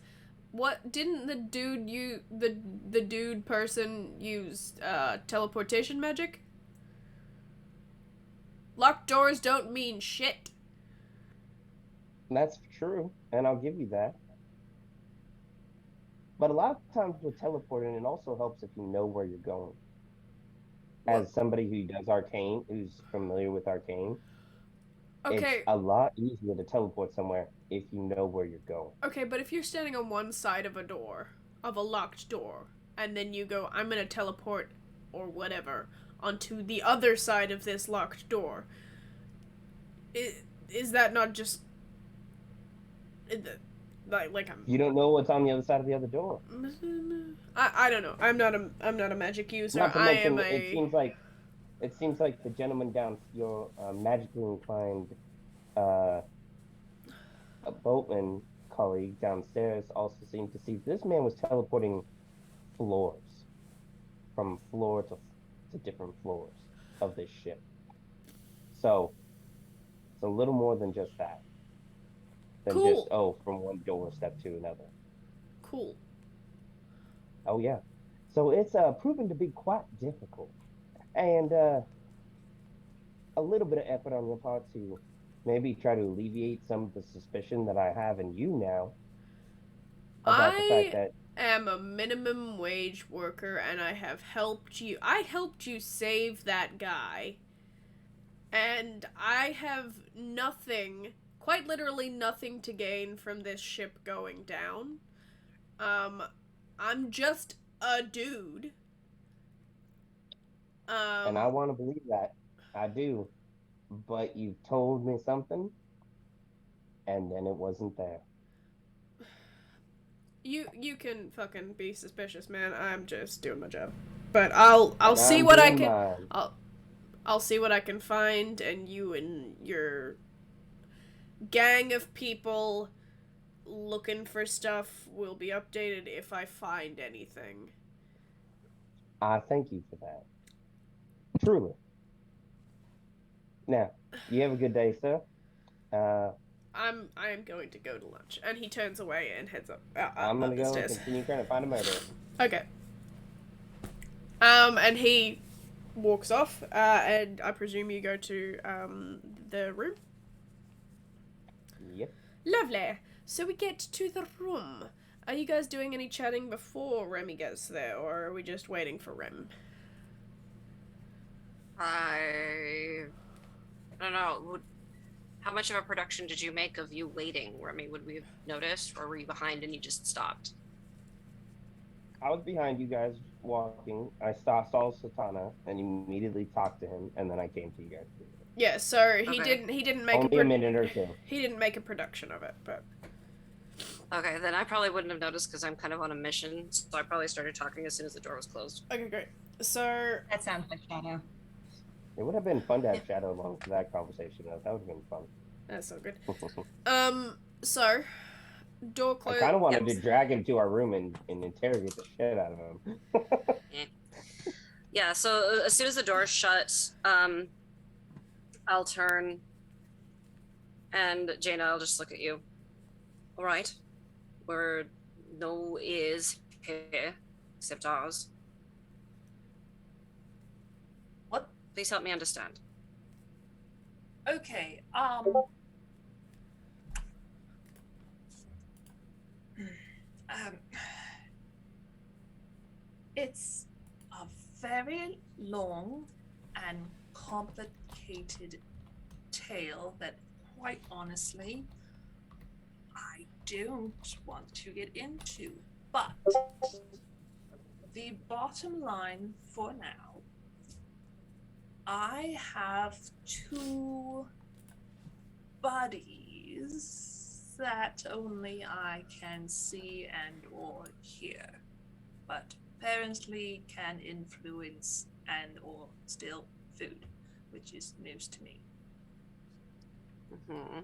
What didn't the dude person use teleportation magic? Locked doors don't mean shit. that's true, and I'll give you that. But a lot of times with teleporting, it also helps if you know where you're going. As somebody who does arcane, who's familiar with arcane, Okay. it's a lot easier to teleport somewhere if you know where you're going. Okay, but if you're standing on one side of a locked door, and then you go, I'm gonna teleport or whatever onto the other side of this locked door, Is that not just like I'm? You don't know what's on the other side of the other door. I don't know. I'm not a magic user. Not to I am mention, a. it seems like the gentleman down your magically inclined a boatman colleague downstairs also seemed to see this man was teleporting floors from floor to different floors of this ship. So it's a little more than just that. Than just Cool. from one doorstep to another. Cool. Oh yeah. So it's proven to be quite difficult. And a little bit of effort on your part to maybe try to alleviate some of the suspicion that I have in you now about the fact I that am a minimum wage worker, and I have helped you. I helped you save that guy, and I have nothing, quite literally nothing, to gain from this ship going down. I'm just a dude. and I want to believe that. I do. But you told me something and then it wasn't there. You can fucking be suspicious, man. I'm just doing my job. But I'll And see I'm what I doing can. mine. I'll see what I can find, and you and your gang of people looking for stuff will be updated if I find anything. I thank you for that. Truly. Now, you have a good day, sir. I am going to go to lunch, and he turns away and heads up I'm up gonna the go and stairs. continue trying to find a murderer. Okay. And he walks off, and I presume you go to the room. Yep. Lovely. So we get to the room. Are you guys doing any chatting before Remy gets there, or are we just waiting for Rem? I don't know. How much of a production did you make of you waiting? Remy, would we have noticed, or were you behind and you just stopped? I was behind you guys walking. I saw Sultana and immediately talked to him, and then I came to you guys. Yeah, so he Okay. didn't make Only a minute or two. he didn't make a production of it, but Okay, then I probably wouldn't have noticed because I'm kind of on a mission, so I probably started talking as soon as the door was closed. okay, great. So That sounds like Shadow. It would have been fun to have Shadow along for that conversation. That would have been fun. that's so good. So door I closed. kind of wanted to drag him to our room and interrogate the shit out of him. Yeah, so as soon as the door shuts, I'll turn, and Jaina, I'll just look at you. All right, we're no ears here except ours. What? Please help me understand. Okay. It's a very long and complicated tale that, quite honestly, I don't want to get into. But the bottom line for now, I have two buddies that only I can see and or hear, but apparently can influence and or steal food, which is news to me. Mm-hmm.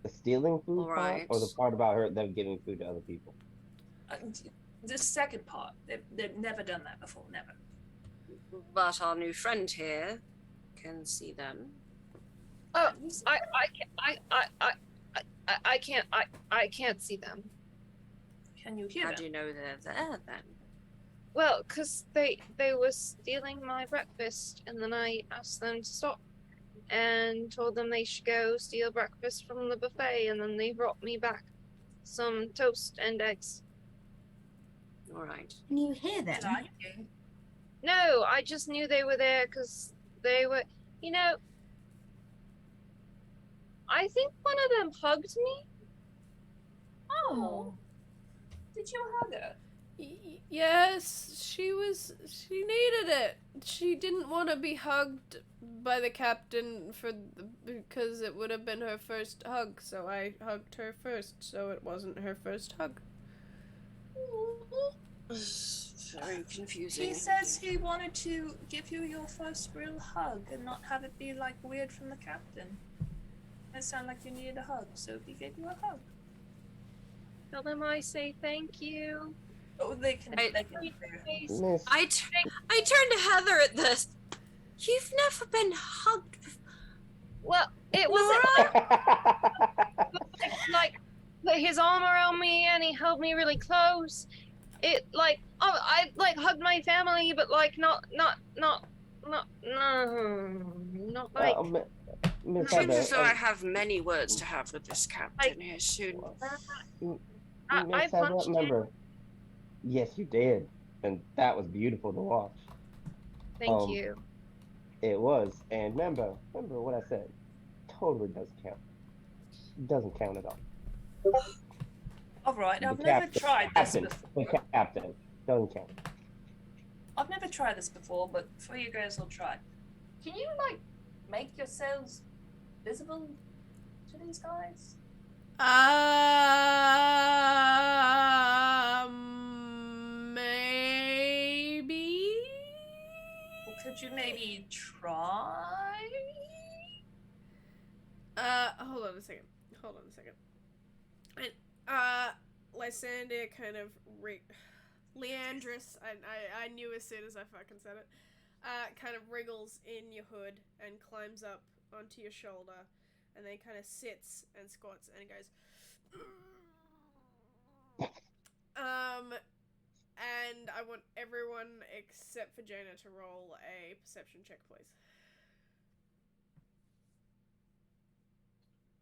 The stealing food All part, right. or the part about them giving food to other people? The second part, they've never done that before, never. But our new friend here can see them. Oh, I can't see them. Can you hear How them? do you know they're there then? Well, because they were stealing my breakfast, and then I asked them to stop and told them they should go steal breakfast from the buffet, and then they brought me back some toast and eggs. All right. Can you hear them? Did I hear? No, I just knew they were there because they were, you know, I think one of them hugged me. Oh. Did you hug her? Yes, she needed it. She didn't want to be hugged by the captain because it would have been her first hug, so I hugged her first, so it wasn't her first hug. Very confusing. He says he wanted to give you your first real hug and not have it be like weird from the captain. It sounded like you needed a hug, so he gave you a hug. Tell them I say thank you. Oh, they can hear. Miss, I turned to Heather at this. You've never been hugged. Well, it wasn't like put his arm around me and he held me really close. It like I like hugged my family, but like not like Miss Chances Heather, are I have many words to have with this captain here soon. I Miss Heather, punched him. remember? Yes, you did, and that was beautiful to watch. Thank you. It was, and remember what I said. Totally doesn't count. Doesn't count at all. All right, The I've never captain- tried this captain, before. The captain doesn't count. I've never tried this before, but for you guys, I'll try. Can you like make yourselves visible to these guys? Maybe. Or could you maybe try? Hold on a second. And, Lysander kind of Leandris, I knew as soon as I fucking said it, kind of wriggles in your hood and climbs up onto your shoulder, and then kind of sits and squats and goes, and I want everyone except for Jaina to roll a perception check, please.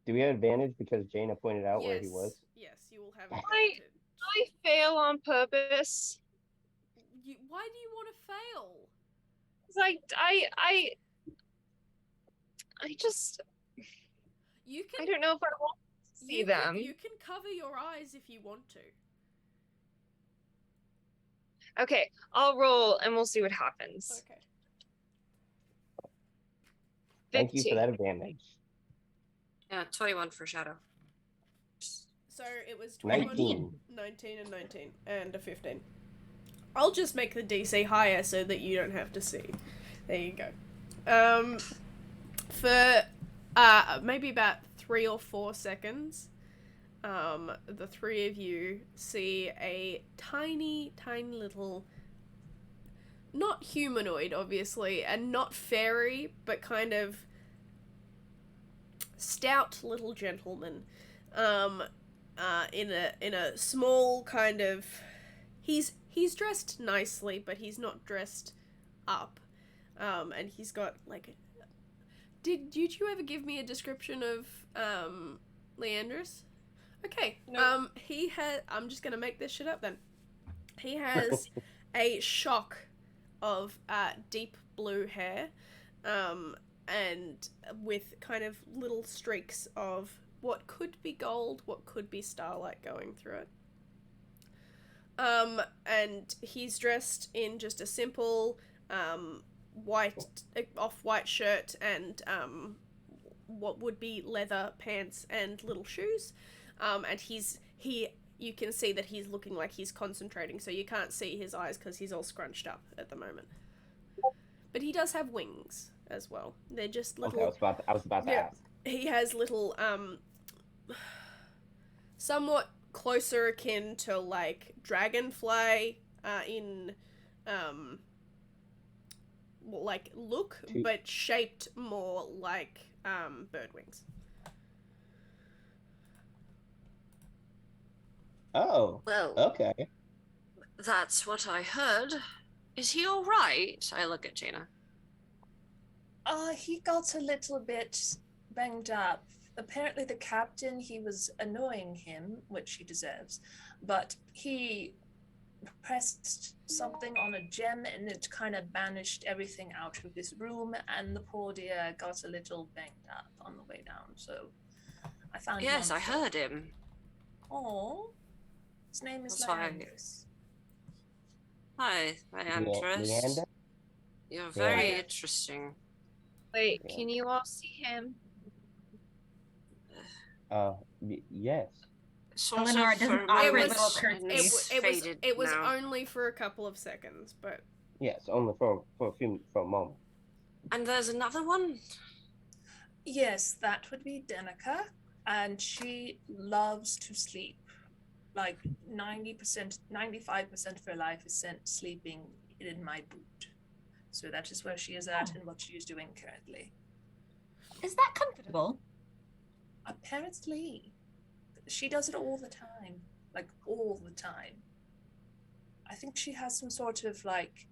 Do we have advantage because Jaina pointed out where he was? Yes, you will have advantage. I fail on purpose. Why do you want to fail? Like I just You can. I don't know if I want to see them. You can cover your eyes if you want to. Okay, I'll roll and we'll see what happens. Okay. Thank you 50. for that advantage. Yeah, 21 for Shadow. So it was 21, 19 and 19, and a 15. I'll just make the DC higher so that you don't have to see. There you go. For maybe about 3 or 4 seconds, the three of you see a tiny little, not humanoid, obviously, and not fairy, but kind of stout little gentleman, in a small kind of, he's dressed nicely, but he's not dressed up, and he's got like, did you ever give me a description of Leandris? Okay. No. He had, I'm just gonna make this shit up then. He has a shock of deep blue hair, and with kind of little streaks of what could be gold, what could be starlight going through it. And he's dressed in just a simple off-white shirt and what would be leather pants and little shoes. And you can see that he's looking like he's concentrating, so you can't see his eyes because he's all scrunched up at the moment. But he does have wings as well. They're just little. Okay, I was about to ask. He has little, somewhat closer akin to like dragonfly, in, like look, but shaped more like bird wings. Oh. Well, Okay. that's what I heard. Is he all right? I look at Jaina. He got a little bit banged up. Apparently the captain, he was annoying him, which he deserves, but he pressed something on a gem and it kind of banished everything out of this room, and the poor dear got a little banged up on the way down, so I found Yes, him. I heard him. Oh, his name is That's why Leandris. Hi, Andres. Leander? You're very Yeah. interesting. Wait, Yeah. can you all see him? Yes. Sort Eleanor of does an for a It awkward moment, little was and curtsy. it's faded it was now. only for a couple of seconds, but Yes, only for a moment. And there's another one? Yes, that would be Denica, and she loves to sleep. Like 90%, 95% of her life is spent sleeping in my boot. So that is where she is at and what she is doing currently. Is that comfortable? Apparently, she does it all the time. Like, all the time. I think she has some sort of, like,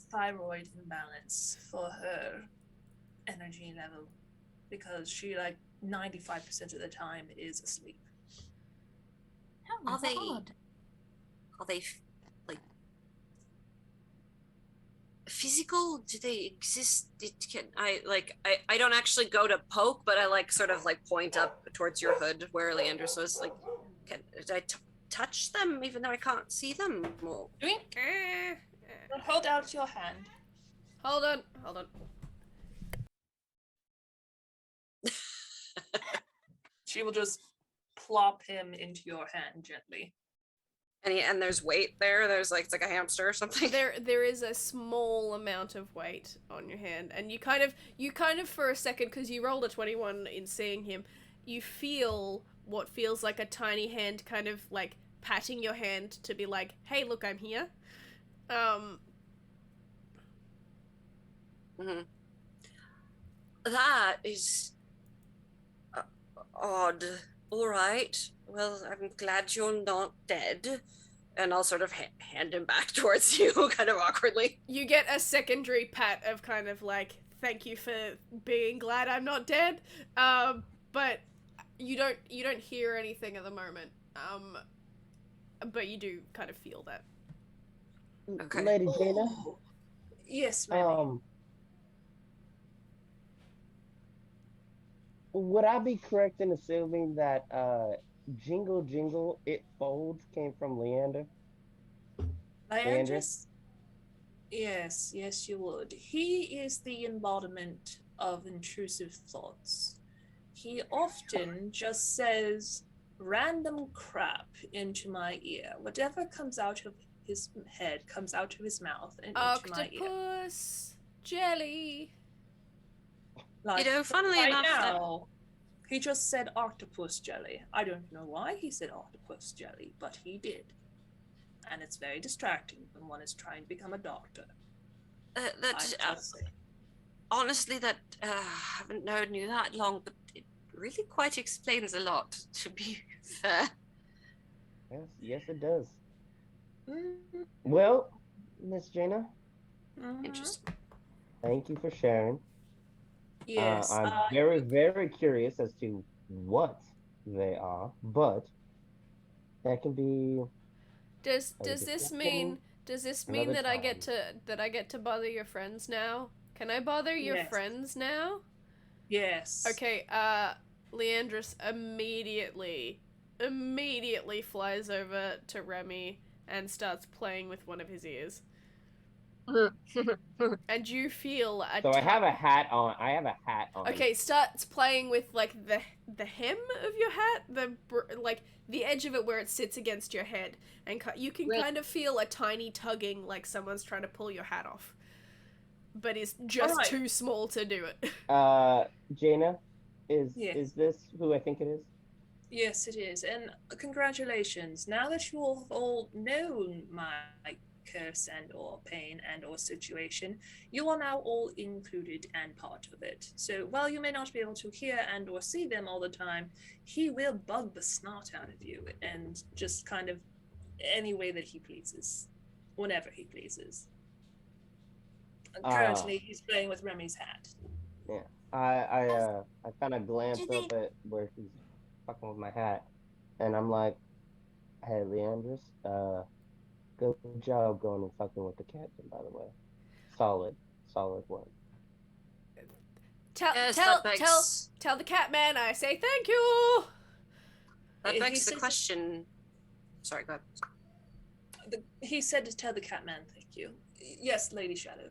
thyroid imbalance for her energy level. Because she, like, 95% of the time is asleep. Oh, Are that's they- odd. Are they like physical? Do they exist? I don't actually go to poke, but I like sort of like point up towards your hood where Leandros was. Like, did I touch them even though I can't see them? Well, Doink! eh, Hold out your hand. hold on. She will just plop him into your hand gently. and there's weight there. There's like it's like a hamster or something. There is a small amount of weight on your hand, and you kind of for a second, because you rolled a 21 in seeing him, you feel what feels like a tiny hand kind of like patting your hand to be like, hey, look, I'm here. Mm-hmm. That is odd. All right. Well, I'm glad you're not dead. And I'll sort of hand him back towards you, kind of awkwardly. You get a secondary pat of kind of like, thank you for being glad I'm not dead. But you don't hear anything at the moment. But you do kind of feel that. Okay. Lady Jaina, Yes, ma'am. would I be correct in assuming that Jingle Jingle It Folds came from Leander? Leandris? Yes, you would. He is the embodiment of intrusive thoughts. He often just says random crap into my ear. Whatever comes out of his head comes out of his mouth and into my ear. Octopus jelly. Like, You know, funnily enough, now, he just said octopus jelly. I don't know why he said octopus jelly, but he did. And it's very distracting when one is trying to become a doctor. Honestly, that I haven't known you that long, but it really quite explains a lot, to be fair. Yes, it does. Mhm. Well, Miss Jaina, Interesting. thank you for sharing. Yes. I'm very, very curious as to what they are, but that can be. Does this mean another that time. I get to bother your friends now? Can I bother your Yes. friends now? Yes. Okay, Leandris immediately flies over to Remy and starts playing with one of his ears. And you feel a So I have a hat on. Okay, starts playing with like the hem of your hat, like the edge of it where it sits against your head, and you can Wait. kind of feel a tiny tugging, like someone's trying to pull your hat off, but it's just Alright. too small to do it. Jaina, is Yes. this who I think it is? Yes, it is. And congratulations. Now that you have all known my curse and or pain and or situation, you are now all included and part of it. So while you may not be able to hear and or see them all the time, he will bug the snot out of you and just kind of any way that he pleases, whenever he pleases. Currently, he's playing with Remy's hat. Yeah. I kind of glance Do up at where he's fucking with my hat, and I'm like, "Hey, Leandris, good job going and fucking with the captain, by the way. Solid work." Tell Yes, tell that tell begs- tell the cat man I say thank you. That He begs the says- question. Sorry, go ahead. He said to tell the Catman, thank you. Yes, Lady Shadow.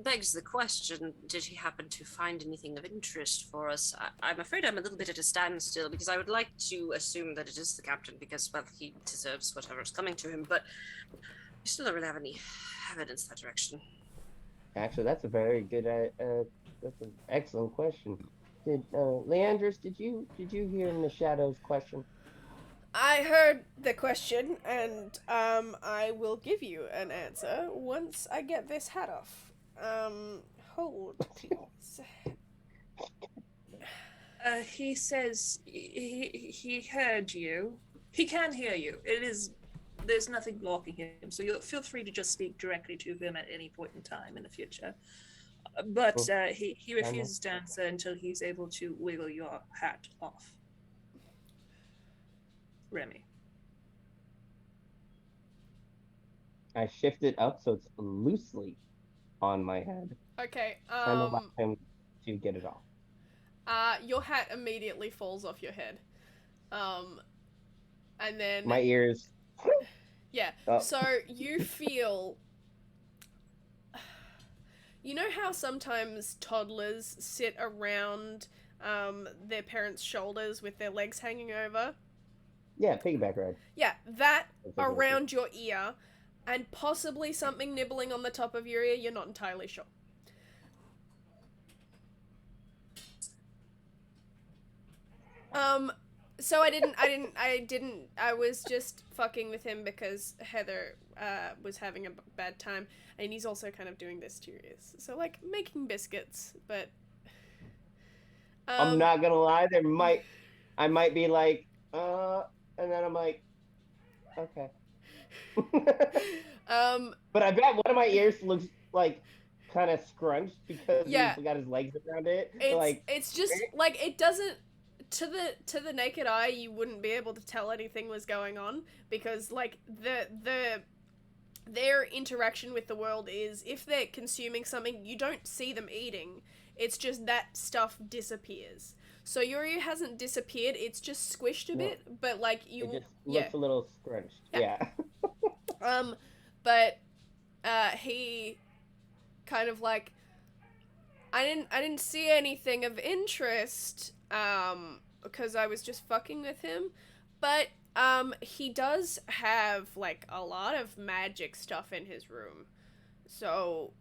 Begs the question, did he happen to find anything of interest for us? I'm afraid I'm a little bit at a standstill because I would like to assume that it is the captain because, well, he deserves whatever's coming to him, but we still don't really have any evidence that direction. Actually, that's a very good, that's an excellent question. Did, Leandris, did you hear Miss Shadow's question? I heard the question, and I will give you an answer once I get this hat off. Hold, please. He says he heard you. He can hear you. There's nothing blocking him, so you'll feel free to just speak directly to him at any point in time in the future. But he refuses to answer until he's able to wiggle your hat off. Remy. I shift it up so it's loosely on my head Okay, and allow him to get it off. your hat immediately falls off your head. And then... My ears. Yeah, Oh. so you feel... You know how sometimes toddlers sit around their parents' shoulders with their legs hanging over? Yeah, piggyback ride. Yeah, that around your ear, and possibly something nibbling on the top of your ear, you're not entirely sure. So I was just fucking with him because Heather was having a bad time, and he's also kind of doing this to your ears. So, like, making biscuits, but... I'm not gonna lie, I might be like, and then I'm like, okay. But I bet one of my ears looks like kind of scrunched because he's got his legs around it. It's just like it doesn't to the naked eye you wouldn't be able to tell anything was going on because like their interaction with the world is if they're consuming something you don't see them eating. It's just that stuff disappears. So your ear hasn't disappeared, it's just squished a bit, but like you it just looks a little scrunched. Yeah. But he kind of like I didn't see anything of interest because I was just fucking with him, but he does have like a lot of magic stuff in his room. So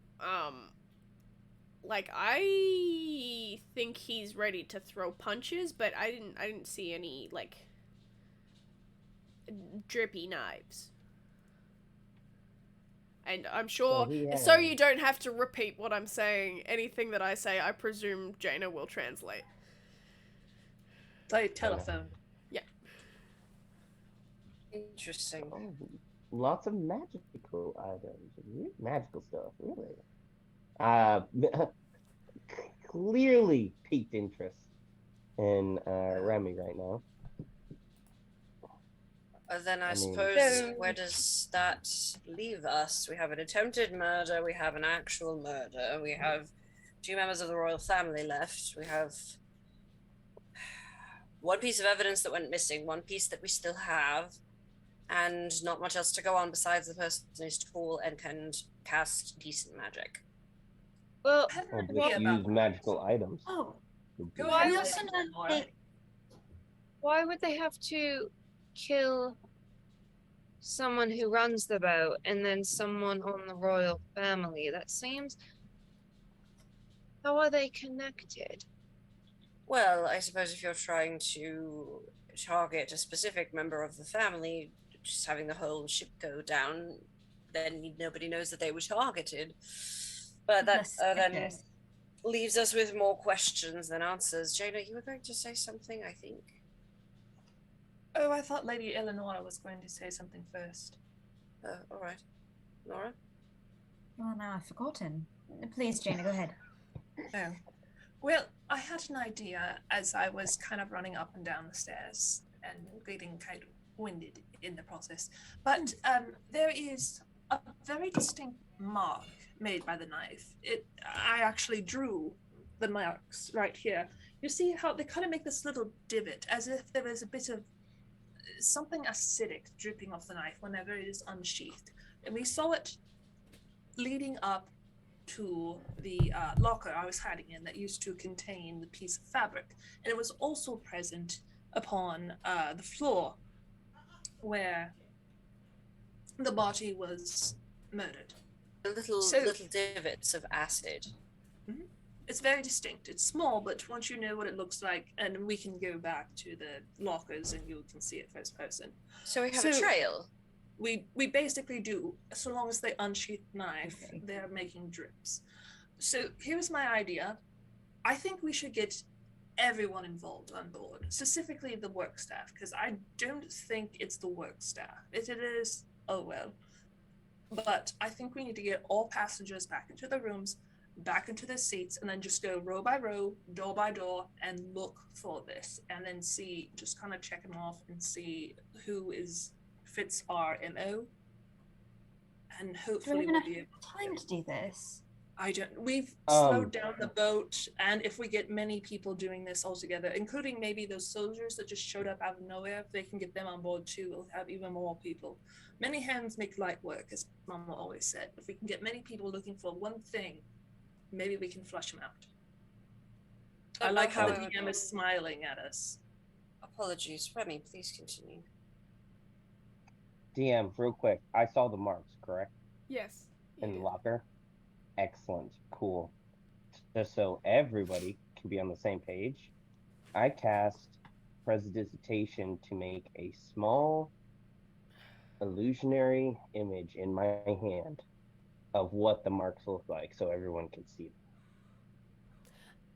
like I think he's ready to throw punches, but I didn't see any like drippy knives. And I'm sure, so you don't have to repeat what I'm saying. Anything that I say, I presume Jaina will translate. Like telephone. Yeah. Interesting. Oh, lots of magical items. Magical stuff, really. Clearly piqued interest in Remy right now. Then I suppose, where does that leave us? We have an attempted murder, we have an actual murder, we have 2 members of the royal family left, we have one piece of evidence that went missing, one piece that we still have, and not much else to go on besides the person who's tall and can cast decent magic. Well, just use magical items. Oh, why would they have to kill someone who runs the boat and then someone on the royal family? That seems... How are they connected? Well, I suppose if you're trying to target a specific member of the family, just having the whole ship go down, then nobody knows that they were targeted. But that then leaves us with more questions than answers. Jaina, you were going to say something, I think. Oh, I thought Lady Eleanor was going to say something first. All right. Nora? Well, now I've forgotten. Please, Jaina, go ahead. Oh. Well, I had an idea as I was kind of running up and down the stairs and getting kind of winded in the process. But there is a very distinct mark made by the knife. I actually drew the marks right here. You see how they kind of make this little divot, as if there was a bit of something acidic dripping off the knife whenever it is unsheathed. And we saw it leading up to the locker I was hiding in that used to contain the piece of fabric. And it was also present upon the floor where the body was murdered. Little So- little divots of acid. It's very distinct. It's small, but once you know what it looks like, and we can go back to the lockers and you can see it first person. So we have a So- trail. We basically do, so long as they unsheath the knife, Okay. they're making drips. So here's my idea. I think we should get everyone involved on board, specifically the work staff, because I don't think it's the work staff. If it is, oh well. But I think we need to get all passengers back into the rooms, back into their seats, and then just go row by row, door by door, and look for this, and then see, just kind of check them off and see who fits our MO, and Do we hopefully even we'll have be able. time to do this? We've slowed down the boat, and if we get many people doing this all together, including maybe those soldiers that just showed up out of nowhere, if they can get them on board too, we'll have even more people. Many hands make light work, as Mama always said. If we can get many people looking for one thing, maybe we can flush them out. I like how the DM is smiling at us. Apologies, Remy, please continue. DM, real quick. I saw the marks, correct? Yes. In the you locker. Excellent. Cool. Just so everybody can be on the same page, I cast Prestidigitation to make a small illusionary image in my hand of what the marks look like, so everyone can see them.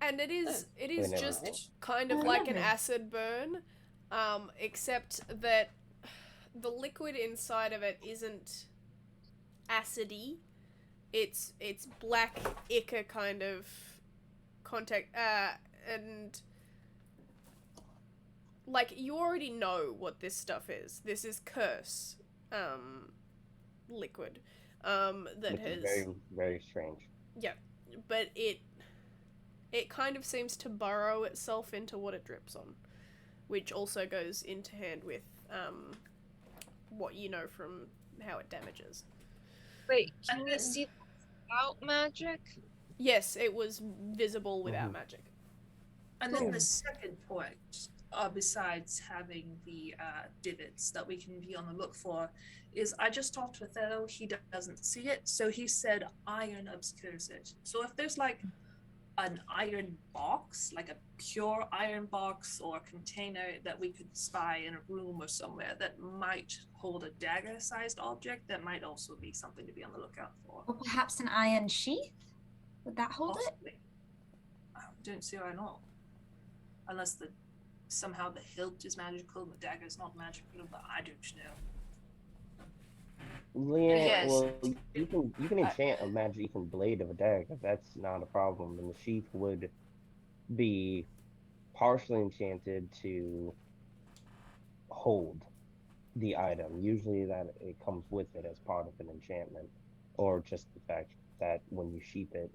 And it is never just mind. kind of Oh, like an lovely. acid burn, except that the liquid inside of it isn't acidy. It's black ichor kind of contact, and like you already know what this stuff is. This is curse, liquid, that Which has is very, very strange. yeah, but it kind of seems to burrow itself into what it drips on, which also goes into hand with what you know from how it damages. Wait, can And we then- see without magic? Yes, it was visible without Mhm. magic. And then Cool. the second point, besides having the divots that we can be on the look for, is I just talked to Othello. He doesn't see it, so he said iron obscures it. So if there's like an iron box, like a pure iron box or container that we could spy in a room or somewhere that might hold a dagger-sized object, that might also be something to be on the lookout for. Or perhaps an iron sheath? Would that hold it? Possibly. I don't see why not. Unless somehow the hilt is magical and the dagger is not magical, but I don't know. Leanne, Yes. well, you can enchant a magic blade of a dagger. That's not a problem, and the sheath would be partially enchanted to hold the item. Usually, that it comes with it as part of an enchantment, or just the fact that when you sheath it,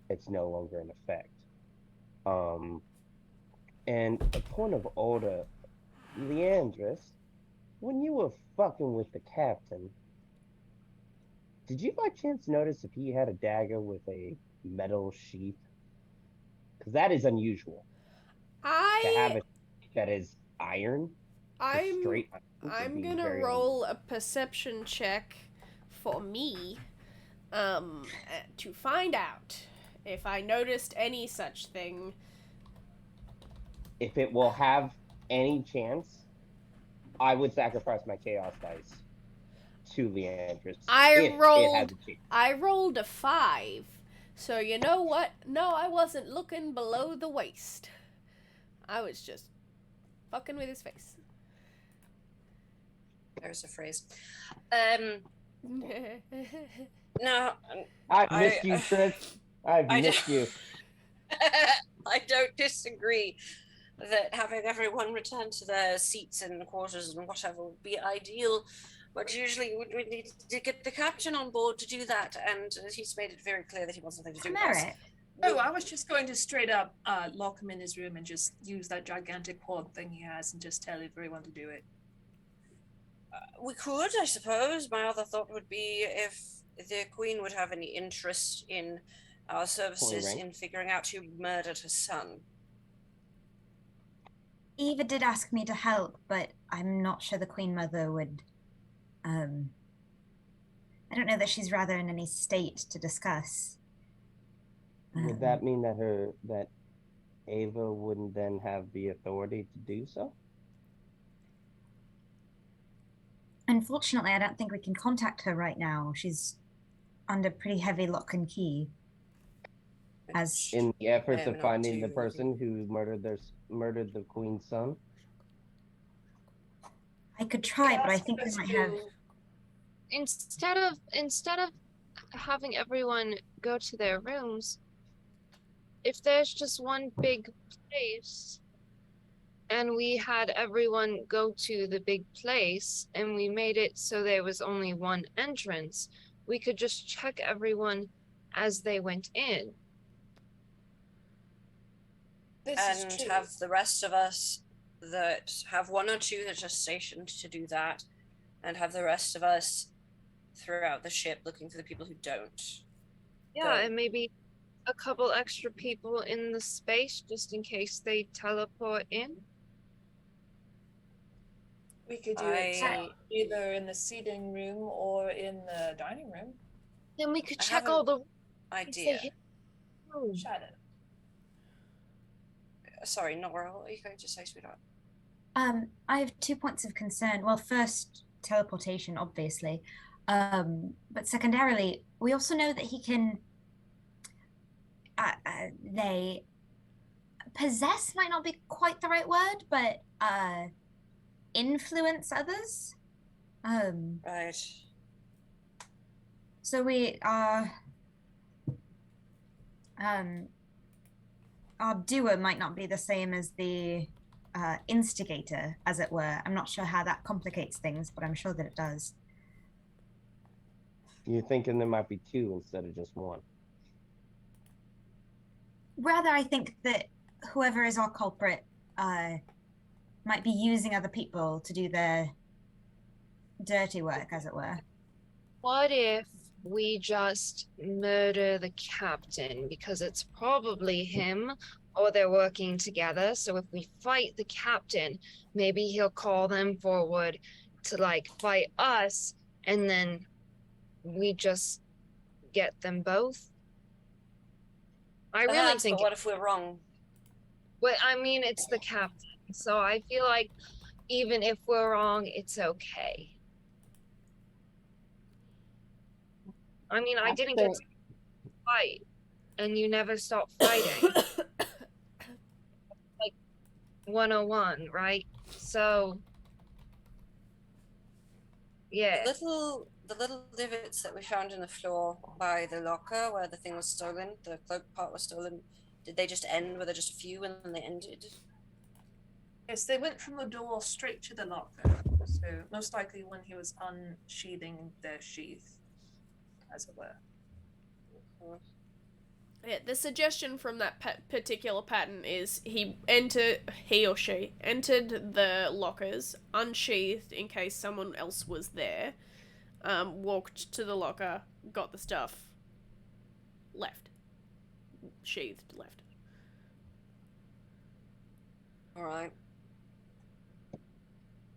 it's no longer in effect. And a point of order, Leandris, when you were fucking with the captain, did you by chance notice if he had a dagger with a metal sheath? Because that is unusual to have I it that is iron. I'm Straight iron would I'm be gonna very roll a perception check for me, to find out if I noticed any such thing. If it will have any chance, I would sacrifice my chaos dice to Leandris. I if it rolled- has a chance. I rolled a 5, so you know what? No, I wasn't looking below the waist. I was just fucking with his face. There's a phrase. No, I've I- missed you, Tris. I've I missed you. I don't disagree that having everyone return to their seats and quarters and whatever would be ideal, but usually we need to get the captain on board to do that, and he's made it very clear that he wants nothing to do with us. Merit. Oh, I was just going to straight up lock him in his room and just use that gigantic horn thing he has and just tell everyone to do it. We could, I suppose. My other thought would be if the Queen would have any interest in our services right. in figuring out who murdered her son. Eva did ask me to help, but I'm not sure the Queen Mother would. I don't know that she's rather in any state to discuss. Would that mean that Ava wouldn't then have the authority to do so? Unfortunately, I don't think we can contact her right now. She's under pretty heavy lock and key. As in the efforts am of not finding the too- person who murdered the Queen's son? I could try, but I Ask think we us might to- have. Instead of having everyone go to their rooms, if there's just one big place and we had everyone go to the big place and we made it so there was only one entrance, we could just check everyone as they went in. This And is true. have the rest of us that have one or two that are stationed to do that, and have the rest of us throughout the ship looking for the people who don't. Yeah, Go. and maybe a couple extra people in the space just in case they teleport in. We could do it either in the seating room or in the dining room. Then we could I check have all an the idea. Shadow. Sorry, Nora, what are you going to say, sweetheart? I have 2 points of concern. Well, first, teleportation, obviously. But secondarily, we also know that he can. They possess might not be quite the right word, but influence others. Right. So we are. Our doer might not be the same as the instigator, as it were. I'm not sure how that complicates things, but I'm sure that it does. You're thinking there might be two instead of just one. Rather, I think that whoever is our culprit might be using other people to do their dirty work, as it were. What if we just murder the captain because it's probably him or they're working together. So if we fight the captain, maybe he'll call them forward to like fight us and then we just get them both. I really Perhaps, think but what if we're wrong? But I mean, it's the captain. So I feel like even if we're wrong, it's okay. I mean, I didn't get to fight, and you never stop fighting. Like 101, right? So, yeah. The little divots that we found in the floor by the locker where the thing was stolen, the cloak part was stolen, did they just end? Were there just a few and then they ended? Yes, they went from the door straight to the locker. So most likely when he was unsheathing the sheath, as it were. Yeah, the suggestion from that particular pattern is he or she entered the lockers, unsheathed in case someone else was there, walked to the locker, got the stuff, left. Sheathed, left. Alright.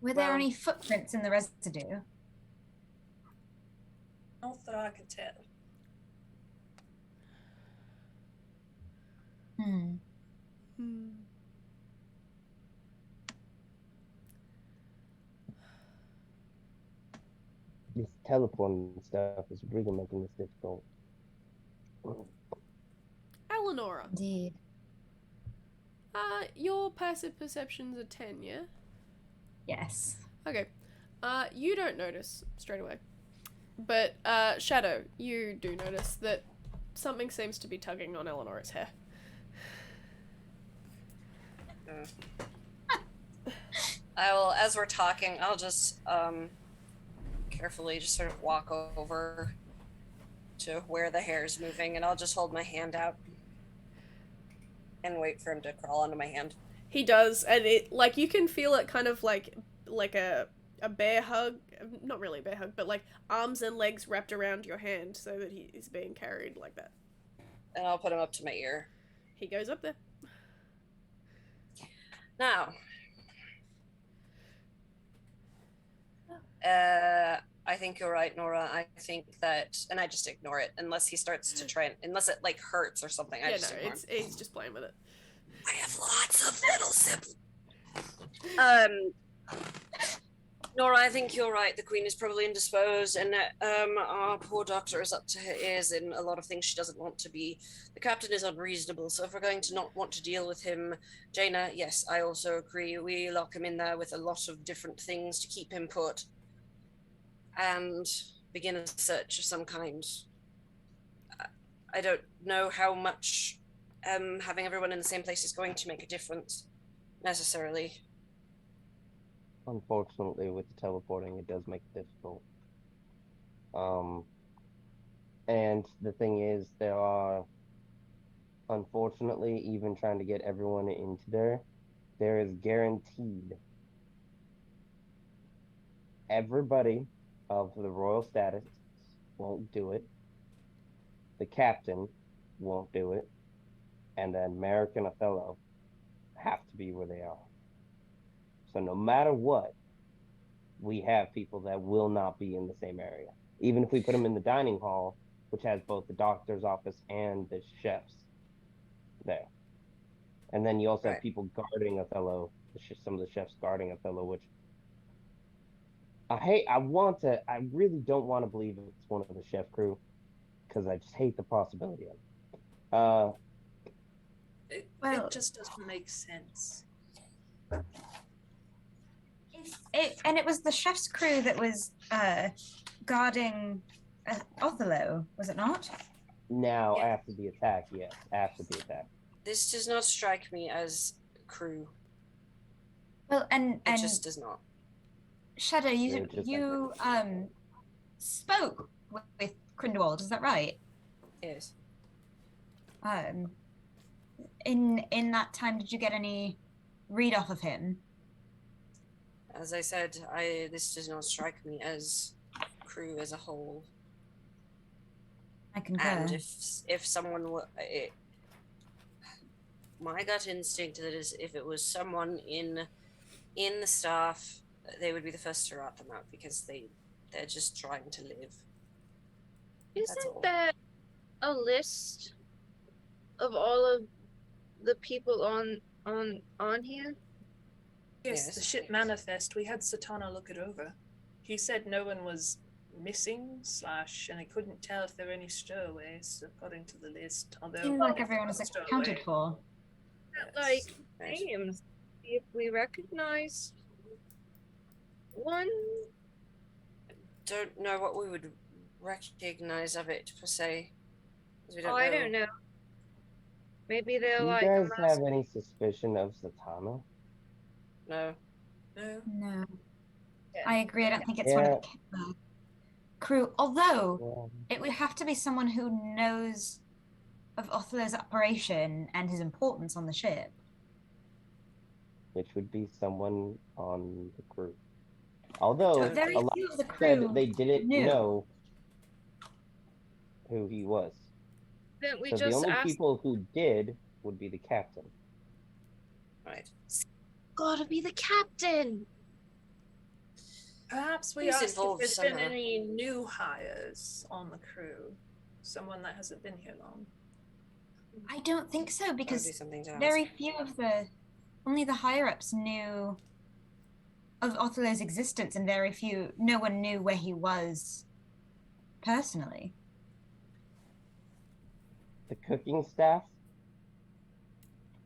Were there Well- any footprints in the residue? Not that I could tell. This teleporting stuff is really making this difficult. Eleonora, Indeed. your passive perception's a 10, yeah? Yes. Okay. You don't notice straight away. But, Shadow, you do notice that something seems to be tugging on Eleanor's hair. I will, as we're talking, I'll just carefully just sort of walk over to where the hair is moving and I'll just hold my hand out. and wait for him to crawl onto my hand. He does, and it like you can feel it kind of like a bear hug, not really a bear hug, but like arms and legs wrapped around your hand so that he is being carried like that. And I'll put him up to my ear. He goes up there. Now, I think you're right, Nora. I think that, and I just ignore it unless he starts to try and, unless it like hurts or something. I just ignore him. He's just playing with it. I have lots of little siblings. Nora, I think you're right. The Queen is probably indisposed, and our poor doctor is up to her ears in a lot of things she doesn't want to be. The captain is unreasonable, so if we're going to not want to deal with him, Jaina, yes, I also agree. We lock him in there with a lot of different things to keep him put, and begin a search of some kind. I don't know how much having everyone in the same place is going to make a difference, necessarily. Unfortunately, with the teleporting, it does make it difficult. And the thing is, there are, unfortunately, even trying to get everyone into there is guaranteed everybody of the royal status won't do it. The captain won't do it. And then Merrick and Othello have to be where they are. So no matter what, we have people that will not be in the same area. Even if we put them in the dining hall, which has both the doctor's office and the chef's there. And then you also have people guarding Othello, some of the chefs guarding Othello, which I really don't want to believe it's one of the chef crew, because I just hate the possibility of it. It just doesn't make sense. And it was the chef's crew that was guarding Othello, was it not? Now, after the attack, yes, after the attack. This does not strike me as crew. Well, and it just does not. Shadow, you spoke with Grindelwald, is that right? Yes. In that time, did you get any read off of him? As I said, this does not strike me as crew as a whole. I concur. And if someone were, my gut instinct that is, if it was someone in the staff, they would be the first to rat them out because they're just trying to live. Isn't there a list of all of the people on here? Yes, the ship manifest. We had Satana look it over. He said no one was missing / and I couldn't tell if there were any stowaways according to the list. Although seems like everyone is accounted for. Like names, if we recognize one. Don't know what we would recognize of it per se. I don't know. Maybe they're Do you like. guys have any suspicion of Satana? No. No. I agree. I don't think it's one of the crew. Although it would have to be someone who knows of Othello's operation and his importance on the ship. Which would be someone on the crew. Although very a lot few of the crew said they didn't know who he was. Then we so just the only asked... people who did would be the captain. Right. Gotta be the captain. Perhaps we asked if there's been any new hires on the crew. Someone that hasn't been here long. I don't think so, because very few of only the higher-ups knew of Othello's existence, and no one knew where he was personally. The cooking staff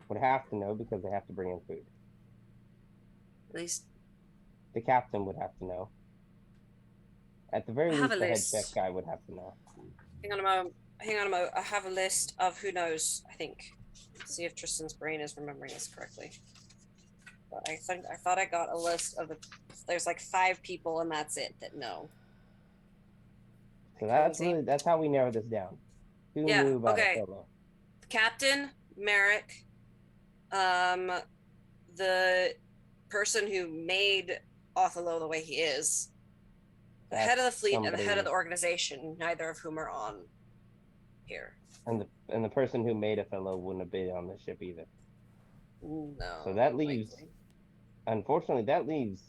would have to know because they have to bring in food. At least the captain would have to know. At the very least, the head chef guy would have to know. Hang on a moment. I have a list of who knows, I think. Let's see if Tristan's brain is remembering this correctly. But I thought I got a list of there's like 5 people and that's it that know. So that's how we narrow this down. Who knew about Othello? Captain, Merrick, The person who made Othello the way he is, the head of the fleet and the head of the organization, neither of whom are on here. And the person who made Othello wouldn't have been on the ship either. No. So that leaves, likely. unfortunately, that leaves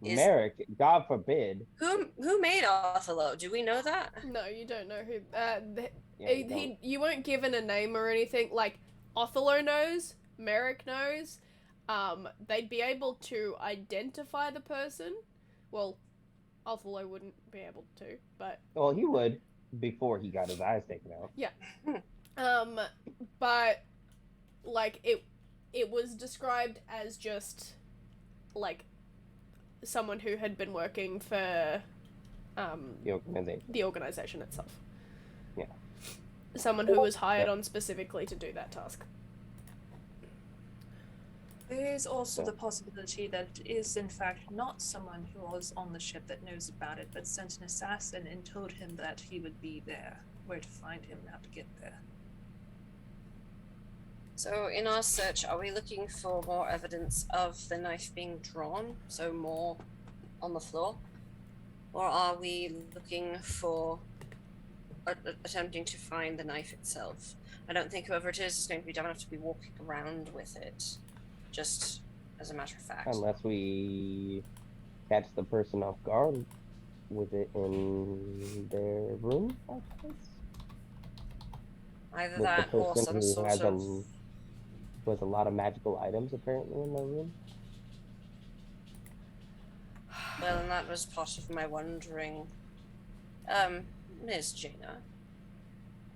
Merrick. God forbid. Who made Othello? Do we know that? No, you don't know who. Yeah, You weren't given a name or anything. Like, Othello knows, Merrick knows. They'd be able to identify the person. Well, Othello wouldn't be able to, but well, he would before he got his eyes taken out. yeah. But like it was described as just like someone who had been working for the organization itself. Yeah. Someone who was hired on specifically to do that task. There is also the possibility that it is in fact not someone who was on the ship that knows about it, but sent an assassin and told him that he would be there, where to find him, how to get there. So in our search, are we looking for more evidence of the knife being drawn? So more on the floor? Or are we looking for attempting to find the knife itself? I don't think whoever it is going to be dumb enough to be walking around with it, just as a matter of fact. Unless we catch the person off guard with it in their room, I guess. Either With that the or person some who sort has of... with a lot of magical items apparently in their room. Well, and that was part of my wondering. Miss Jaina,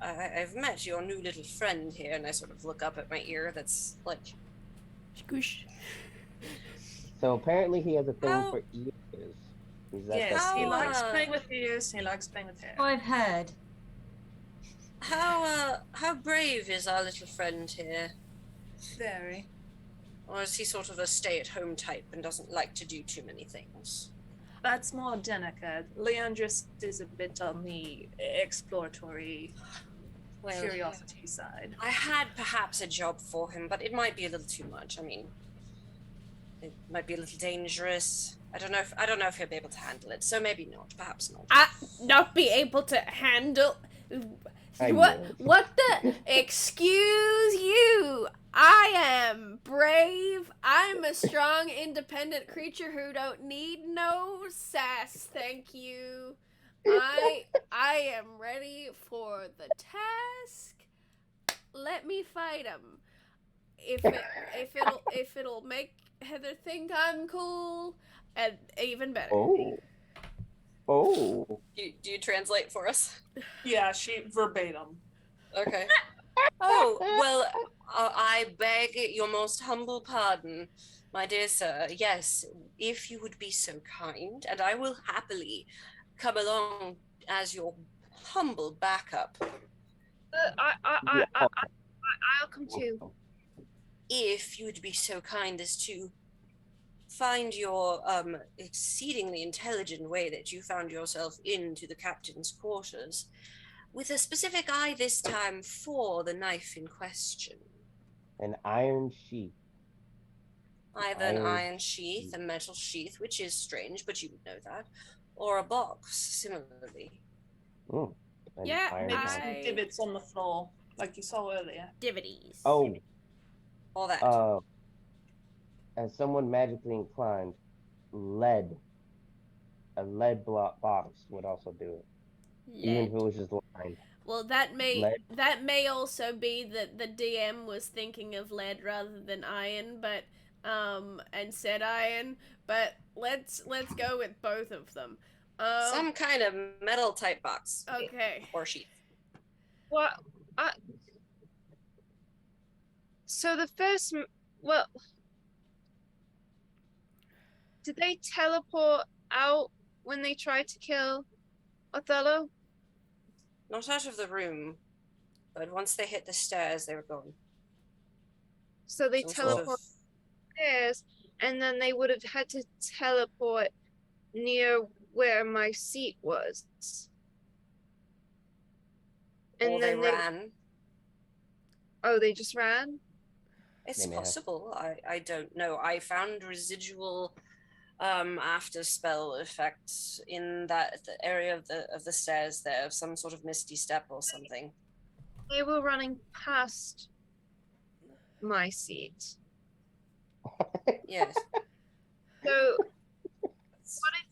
I've met your new little friend here, and I sort of look up at my ear that's like... Squish. So apparently he has a thing How- for ears. Is that Yes, he How, likes uh, playing with ears, he likes playing with hair. Oh, I've heard. How brave is our little friend here? Very. Or is he sort of a stay-at-home type and doesn't like to do too many things? That's more Denica. Leandris is a bit on the exploratory Well, curiosity side. I had perhaps a job for him, but it might be a little too much. I mean, it might be a little dangerous. I don't know if he'll be able to handle it. So maybe not. Perhaps not. Not be able to handle. I What? know. What the? Excuse you. I am brave. I'm a strong, independent creature who don't need no sass. Thank you. I am ready for the task. Let me fight him. If it'll make Heather think I'm cool, and even better. Oh. Do you translate for us? Yeah, she verbatim. Okay. Oh, well, I beg your most humble pardon, my dear sir. Yes, if you would be so kind, and I will happily come along as your humble backup. I'll come too. If you would be so kind as to find your exceedingly intelligent way that you found yourself into the captain's quarters, with a specific eye this time for the knife in question. An iron sheath. Either an iron sheath, a metal sheath, which is strange, but you would know that, or a box, similarly. An Yeah, iron Maybe box. some divots on the floor, like you saw earlier. Divities. Oh, All that. as someone magically inclined, a lead block box would also do it. Even if it was just lined. Well, that may Lead. also be that the DM was thinking of lead rather than iron, but and said iron. But let's go with both of them. Some kind of metal type box. Okay. Or sheath. What? So the first, did they teleport out when they tried to kill Othello? Not out of the room, but once they hit the stairs, they were gone. So they Some sort of- teleport stairs, and then they would have had to teleport near where my seat was. And or then they ran. Oh, they just ran? It's They may have. possible. I don't know. I found residual after spell effects in the area of the stairs there, of some sort of misty step or something. They were running past my seat. Yes. So what if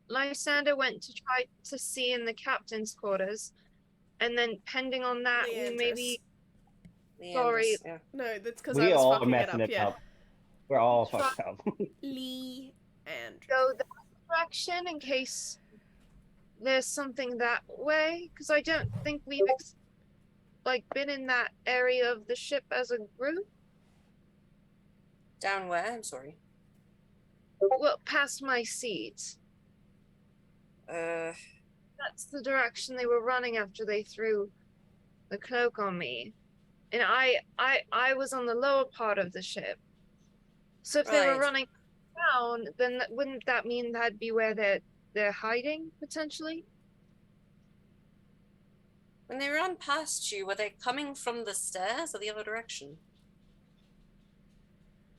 Lysander went to try to see in the captain's quarters, and then pending on that, we maybe Sorry. Yeah. No, that's because I We was all are fucking it messing up. it Yeah. up. We're all Try- fucked up. Lee and go that direction in case there's something that way, because I don't think we've been in that area of the ship as a group. Down where? I'm sorry. Well, past my seat. That's the direction they were running after they threw the cloak on me. And I was on the lower part of the ship. So if they were Right. running down, then wouldn't that mean that'd be where they're hiding, potentially? When they ran past you, were they coming from the stairs or the other direction?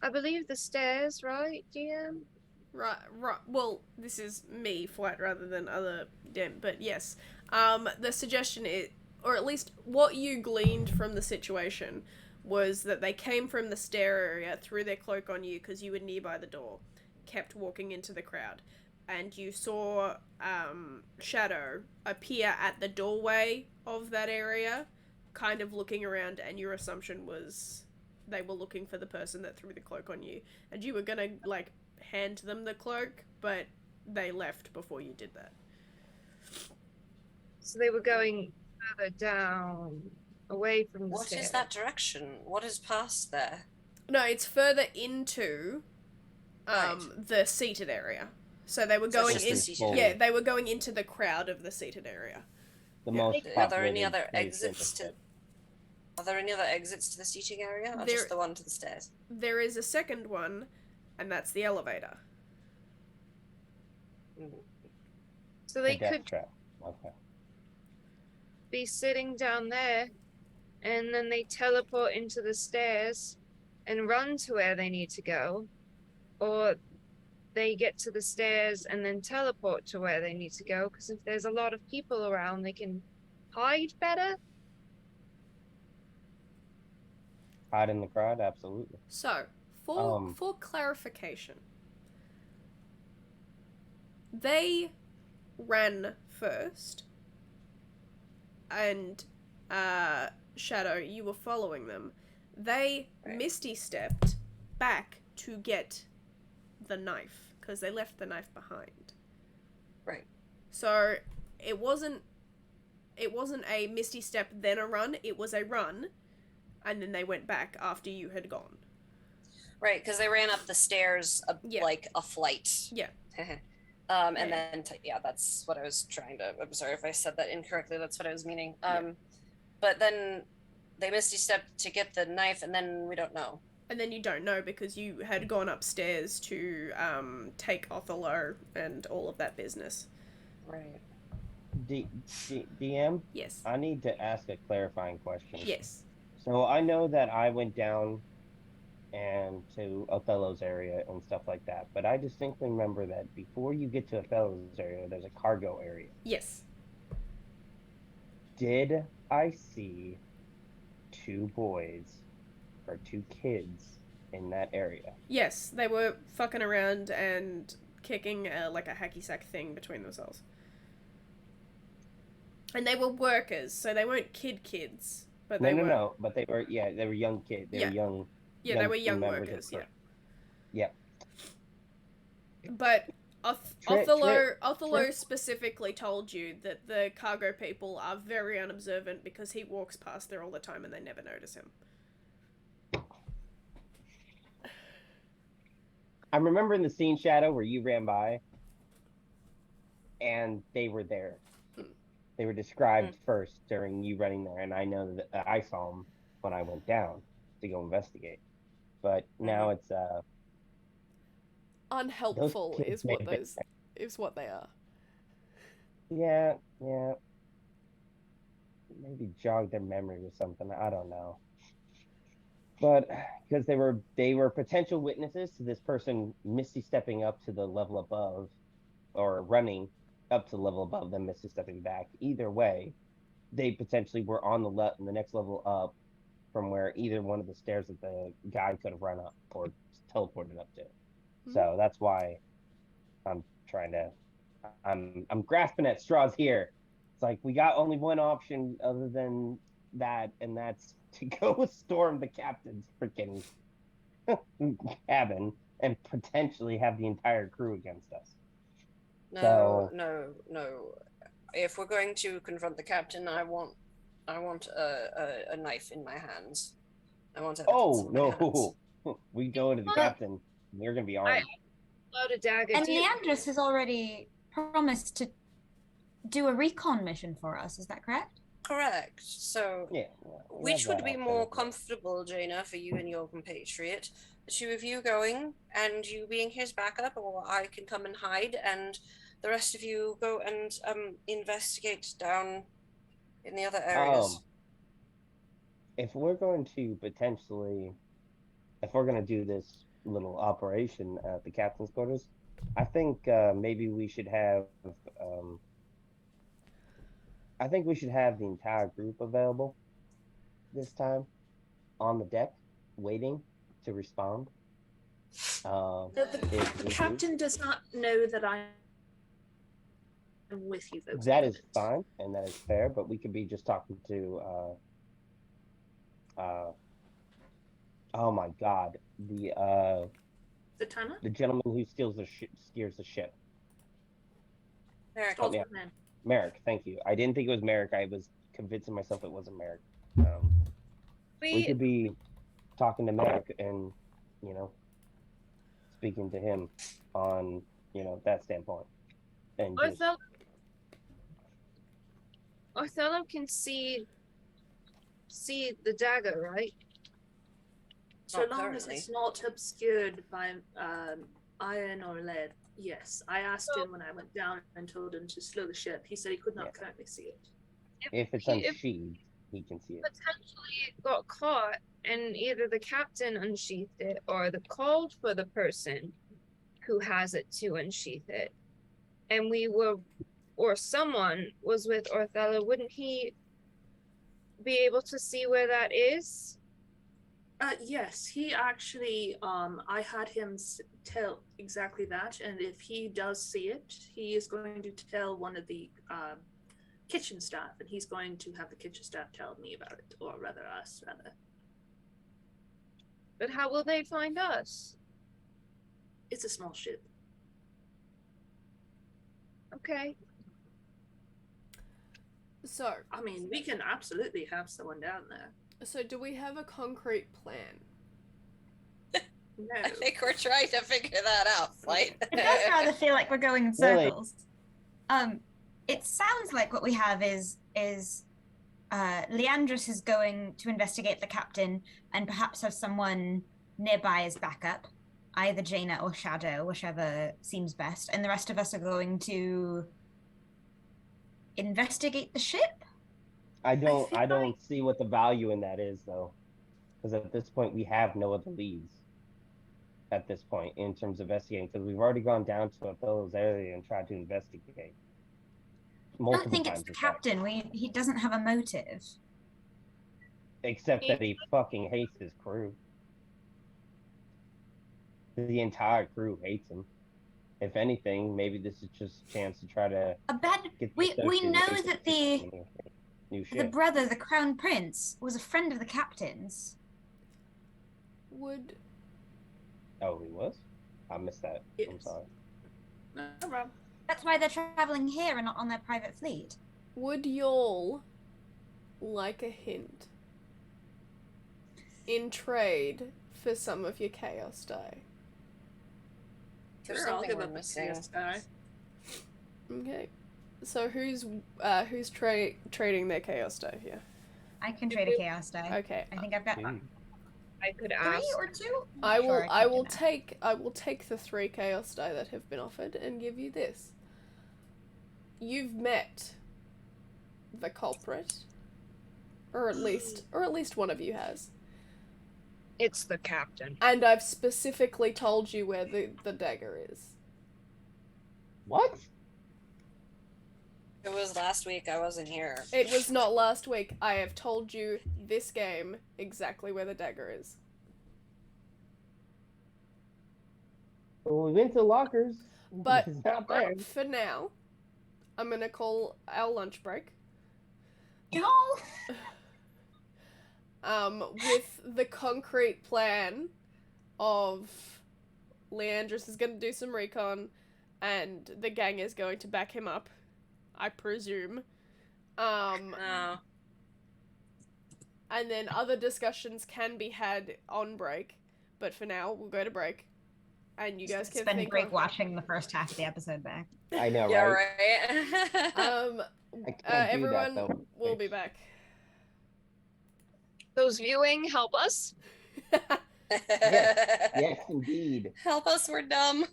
I believe the stairs, right, DM? right. Well, this is me flat rather than other dem, but yes. The suggestion is, or at least what you gleaned from the situation, was that they came from the stair area, threw their cloak on you because you were nearby the door, kept walking into the crowd, and you saw Shadow appear at the doorway of that area, kind of looking around, and your assumption was they were looking for the person that threw the cloak on you, and you were gonna hand them the cloak, but they left before you did that. So they were going further down, away from the What stairs. is that direction? What is past there? No, it's further into Right. the seated area. So they were So it's going just in. the seated Yeah, area. they were going into the crowd of the seated area. The Yeah. most Are there any populated other place exits to? interested. Are there any other exits to the seating area, or There- just the one to the stairs? There is a second one, and that's the elevator. Mhm. So The they death could trap. Okay. be sitting down there, and then they teleport into the stairs and run to where they need to go, or they get to the stairs and then teleport to where they need to go, because if there's a lot of people around, they can hide better. Hide in the crowd, absolutely. So, for clarification, they ran first, and Shadow, you were following them. They Right. misty stepped back to get the knife because they left the knife behind. Right. So it wasn't a misty step then a run. It was a run, and then they went back after you had gone. Right, because they ran up the stairs Yeah. like a flight. Yeah. And Yeah. then that's what I was trying to. I'm sorry if I said that incorrectly. That's what I was meaning. Yeah. But then they misty stepped to get the knife, and then we don't know. And then you don't know because you had gone upstairs to take Othello and all of that business. Right. DM, Yes. I need to ask a clarifying question. Yes. So I know that I went down and to Othello's area and stuff like that, but I distinctly remember that before you get to Othello's area, there's a cargo area. Yes. Did I see two boys or two kids in that area? Yes. They were fucking around and kicking a hacky sack thing between themselves. And they were workers, so they weren't kids, but they were. No, but they were young kids. They Yeah. were young. Yeah, they were young members of workers. the Yeah. crew. Yep. But Othello Trip. specifically told you that the cargo people are very unobservant because he walks past there all the time and they never notice him. I'm remembering the scene, Shadow, where you ran by, and they were there. They were described first during you running there, and I know that I saw them when I went down to go investigate. But now it's Unhelpful kids is may what have been those is what they are. yeah. Maybe jog their memory with something. I don't know. But because they were potential witnesses to this person misty stepping up to the level above, or running up to the level above, then misty stepping back. Either way, they potentially were on the next level up from where either one of the stairs that the guy could have run up or teleported up to. So that's why I'm trying to I'm grasping at straws here. It's like we got only one option other than that, and that's to go storm the captain's freaking cabin and potentially have the entire crew against us. No, no. If we're going to confront the captain, I want a knife in my hands. I want evidence Oh in my hands. no, we go to the captain. We're gonna be armed. Load a dagger. And Leandris has already promised to do a recon mission for us. Is that correct? Correct. So, Yeah. which would be more comfortable, Jaina, for you and your compatriot? The two of you going and you being his backup, or I can come and hide and the rest of you go and investigate down in the other areas. If we're going to do this little operation at the captain's quarters, I think maybe we should have the entire group available this time on the deck, waiting to respond. The captain does not know that I am with you, folks. That is fine, and that is fair, but we could be just talking to oh my god, the Tana? the gentleman who steers the ship. Merrick. Help me out. Merrick, thank you. I didn't think it was Merrick. I was convincing myself it wasn't Merrick. We could be talking to Merrick and, speaking to him on, that standpoint. And just... Othello can see the dagger, right? So long as it's not obscured by iron or lead. Yes, I asked him when I went down and told him to slow the ship. He said he could not currently see it. If it's unsheathed, he can see it. Potentially got caught, and either the captain unsheathed it or the called for the person who has it to unsheath it, and someone was with Othello. Wouldn't he be able to see where that is? Yes, he actually, I had him tell exactly that, and if he does see it, he is going to tell one of the kitchen staff, and he's going to have the kitchen staff tell me about it, or rather us, rather. But how will they find us? It's a small ship. Okay. So, I mean, we can absolutely have someone down there. So do we have a concrete plan? No. I think we're trying to figure that out, Flight. It does rather feel like we're going in circles. It sounds like what we have is Leandris is going to investigate the captain and perhaps have someone nearby as backup, either Jaina or Shadow, whichever seems best, and the rest of us are going to investigate the ship. I don't see what the value in that is, though, because at this point we have no other leads. At this point, in terms of investigating, because we've already gone down to Othello's area and tried to investigate. I don't think it's the captain. He doesn't have a motive. Except that he fucking hates his crew. The entire crew hates him. If anything, maybe this is just a chance to try to. We know that the brother, the crown prince, was a friend of the captain's. Oh, he was? I missed that. Yes. I'm sorry. No problem. That's why they're traveling here and not on their private fleet. Would y'all like a hint in trade for some of your chaos die? Sure, I'll give up a chaos die. Okay. So who's trading their chaos die here? I can trade a chaos die. Okay. I think I've got. I could ask 3 or 2. I will take the 3 chaos die that have been offered and give you this. You've met the culprit, or at least one of you has. It's the captain. And I've specifically told you where the dagger is. What? It was last week. I wasn't here. It was not last week. I have told you this game exactly where the dagger is. Well, we went to lockers. But It's not there. for now, I'm gonna call our lunch break. No. With the concrete plan of Leandris is gonna do some recon, and the gang is going to back him up, I presume. Oh. And then other discussions can be had on break, but for now we'll go to break, and you guys can spend think break on... watching the first half of the episode back. I know, Yeah, right? right. I can't do everyone that, though. will be back. Those viewing help us. Yes, indeed. Help us, we're dumb.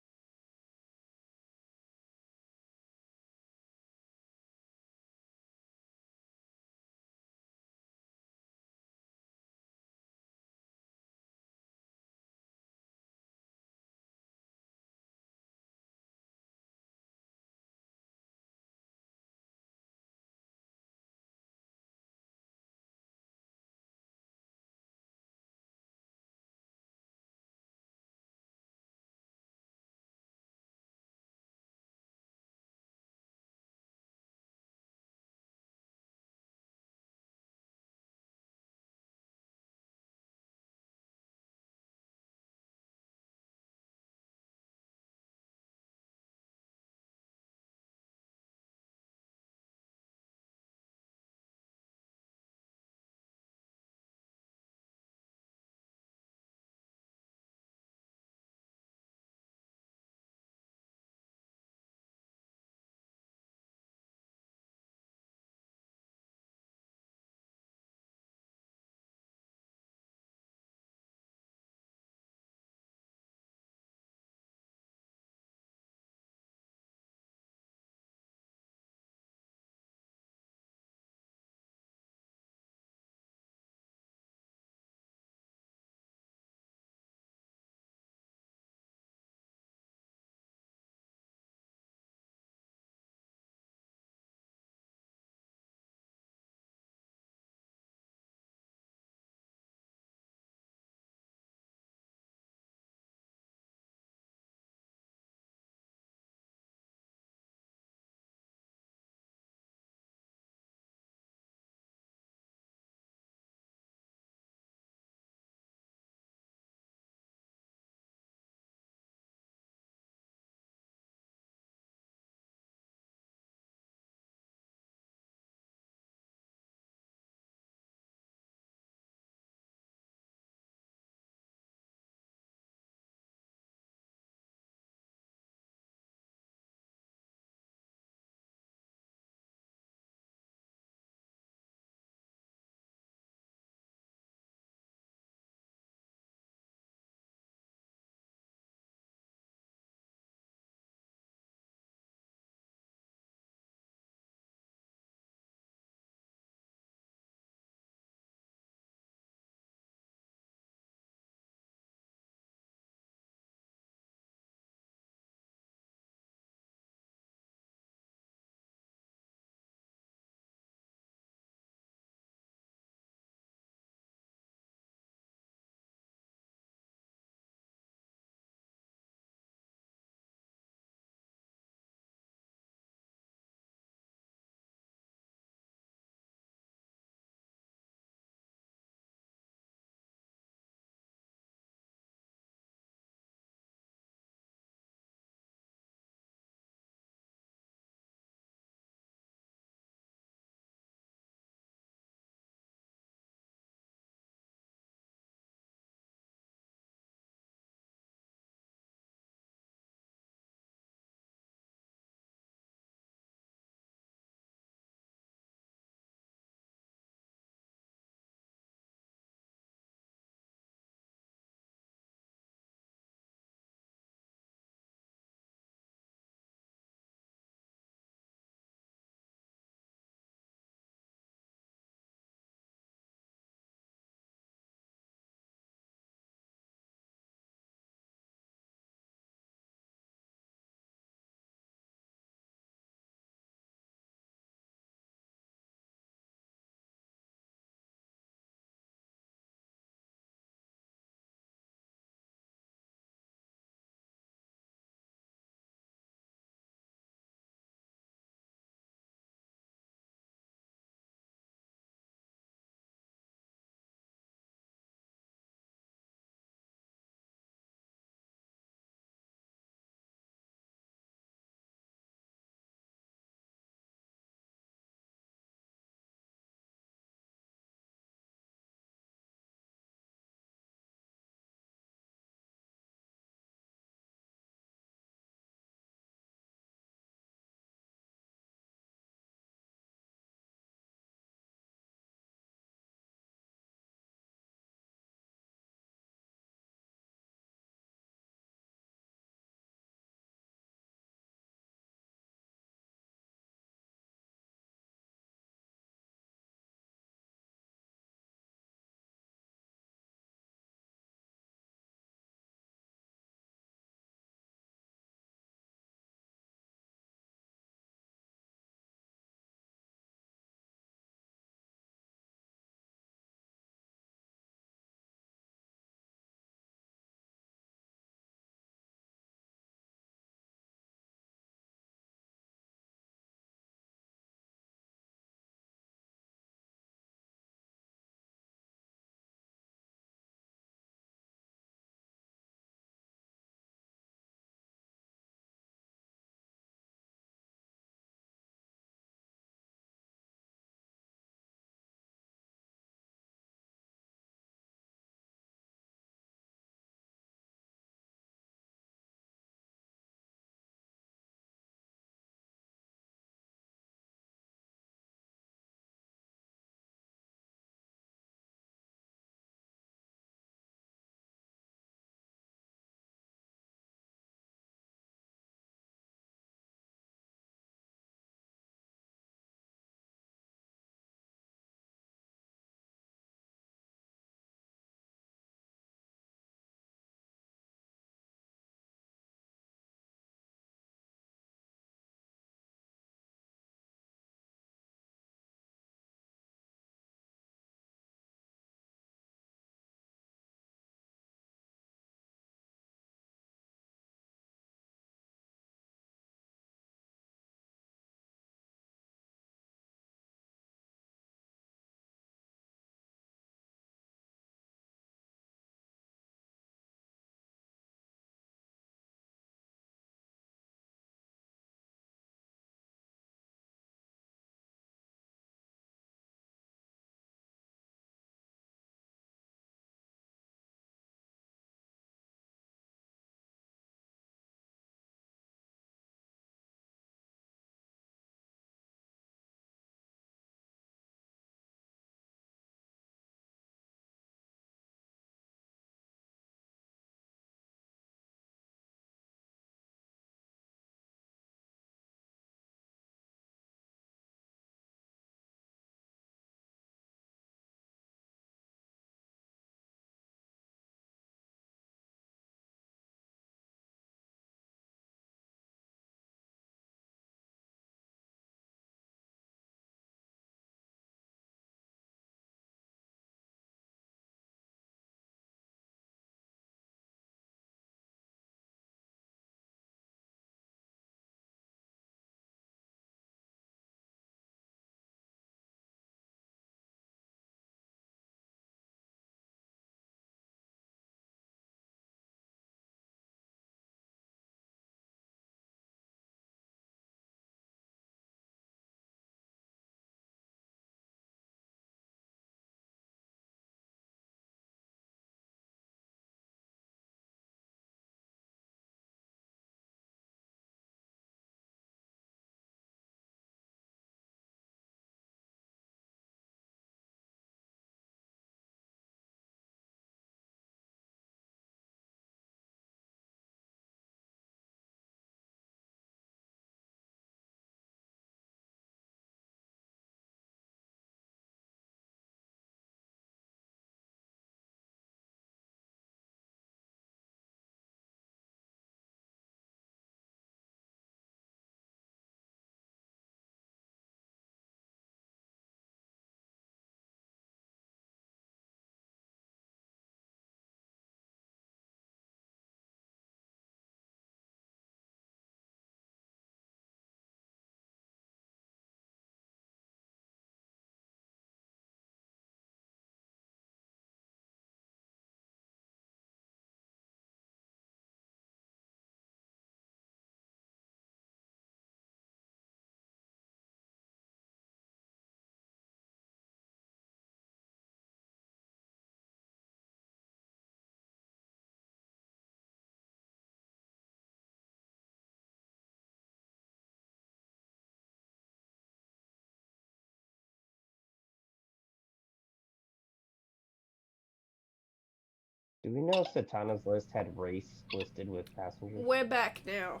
Do we know if Satana's list had race listed with passengers? We're back now.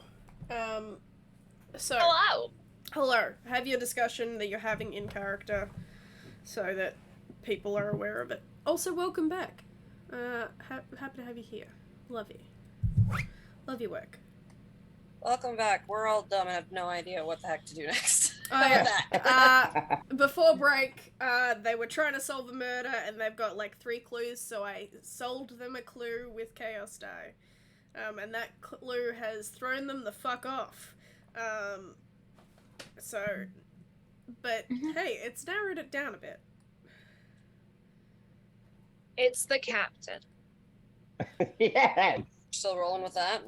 So Hello. hello. Have your discussion that you're having in character, so that people are aware of it. Also, welcome back. Happy to have you here. Love you. Love your work. Welcome back. We're all dumb and have no idea what the heck to do next. Oh, How yeah. about that? Before break, they were trying to solve a murder, and they've got like 3 clues, so I sold them a clue with Chaos Die. And that clue has thrown them the fuck off. But hey, it's narrowed it down a bit. It's the captain. Yes. Still rolling with that?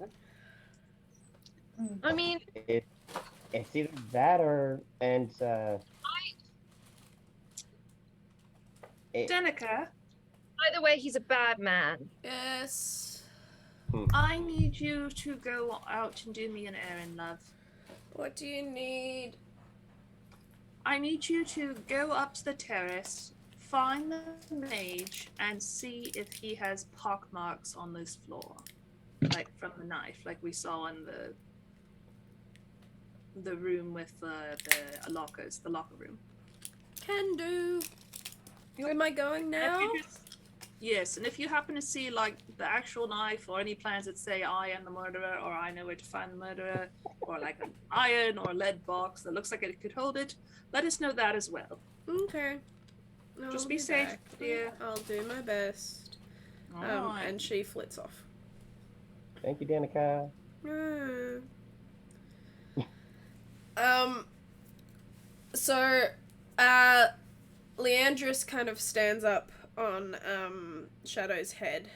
I mean, It's either that or Danica, either way, he's a bad man. Yes. I need you to go out and do me an errand, love. What do you need? I need you to go up to the terrace, find the mage, and see if he has pock marks on this floor. Like from the knife, like we saw in the room with the lockers, the locker room. Can do. Am I going And if now? you yes, and if you happen to see like the actual knife or any plans that say I am the murderer or I know where to find the murderer or like an iron or lead box that looks like it could hold it, let us know that as well. Okay. Just I'll be safe, back. dear. I'll do my best. Alright. And she flits off. Thank you, Danica. So, Leandris kind of stands up on Shadow's head,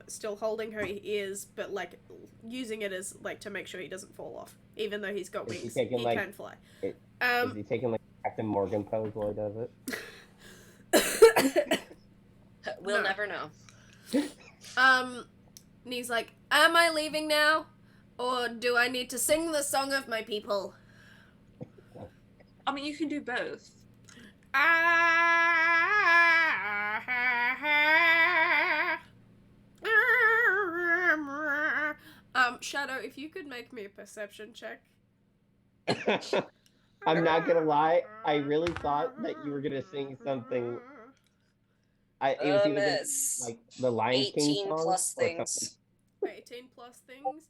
still holding her ears, but like using it as like to make sure he doesn't fall off. Even though he's got Is he wings, taking, he like, can fly. Is he taking like Captain Morgan pose while he does it? We'll No. never know. And he's like, am I leaving now? Or do I need to sing the song of my people? I mean, you can do both. Shadow, if you could make me a perception check. I'm not gonna lie, I really thought that you were gonna sing something. It was either gonna be, It's like the Lion King 18 song plus or something. things. 18 plus things.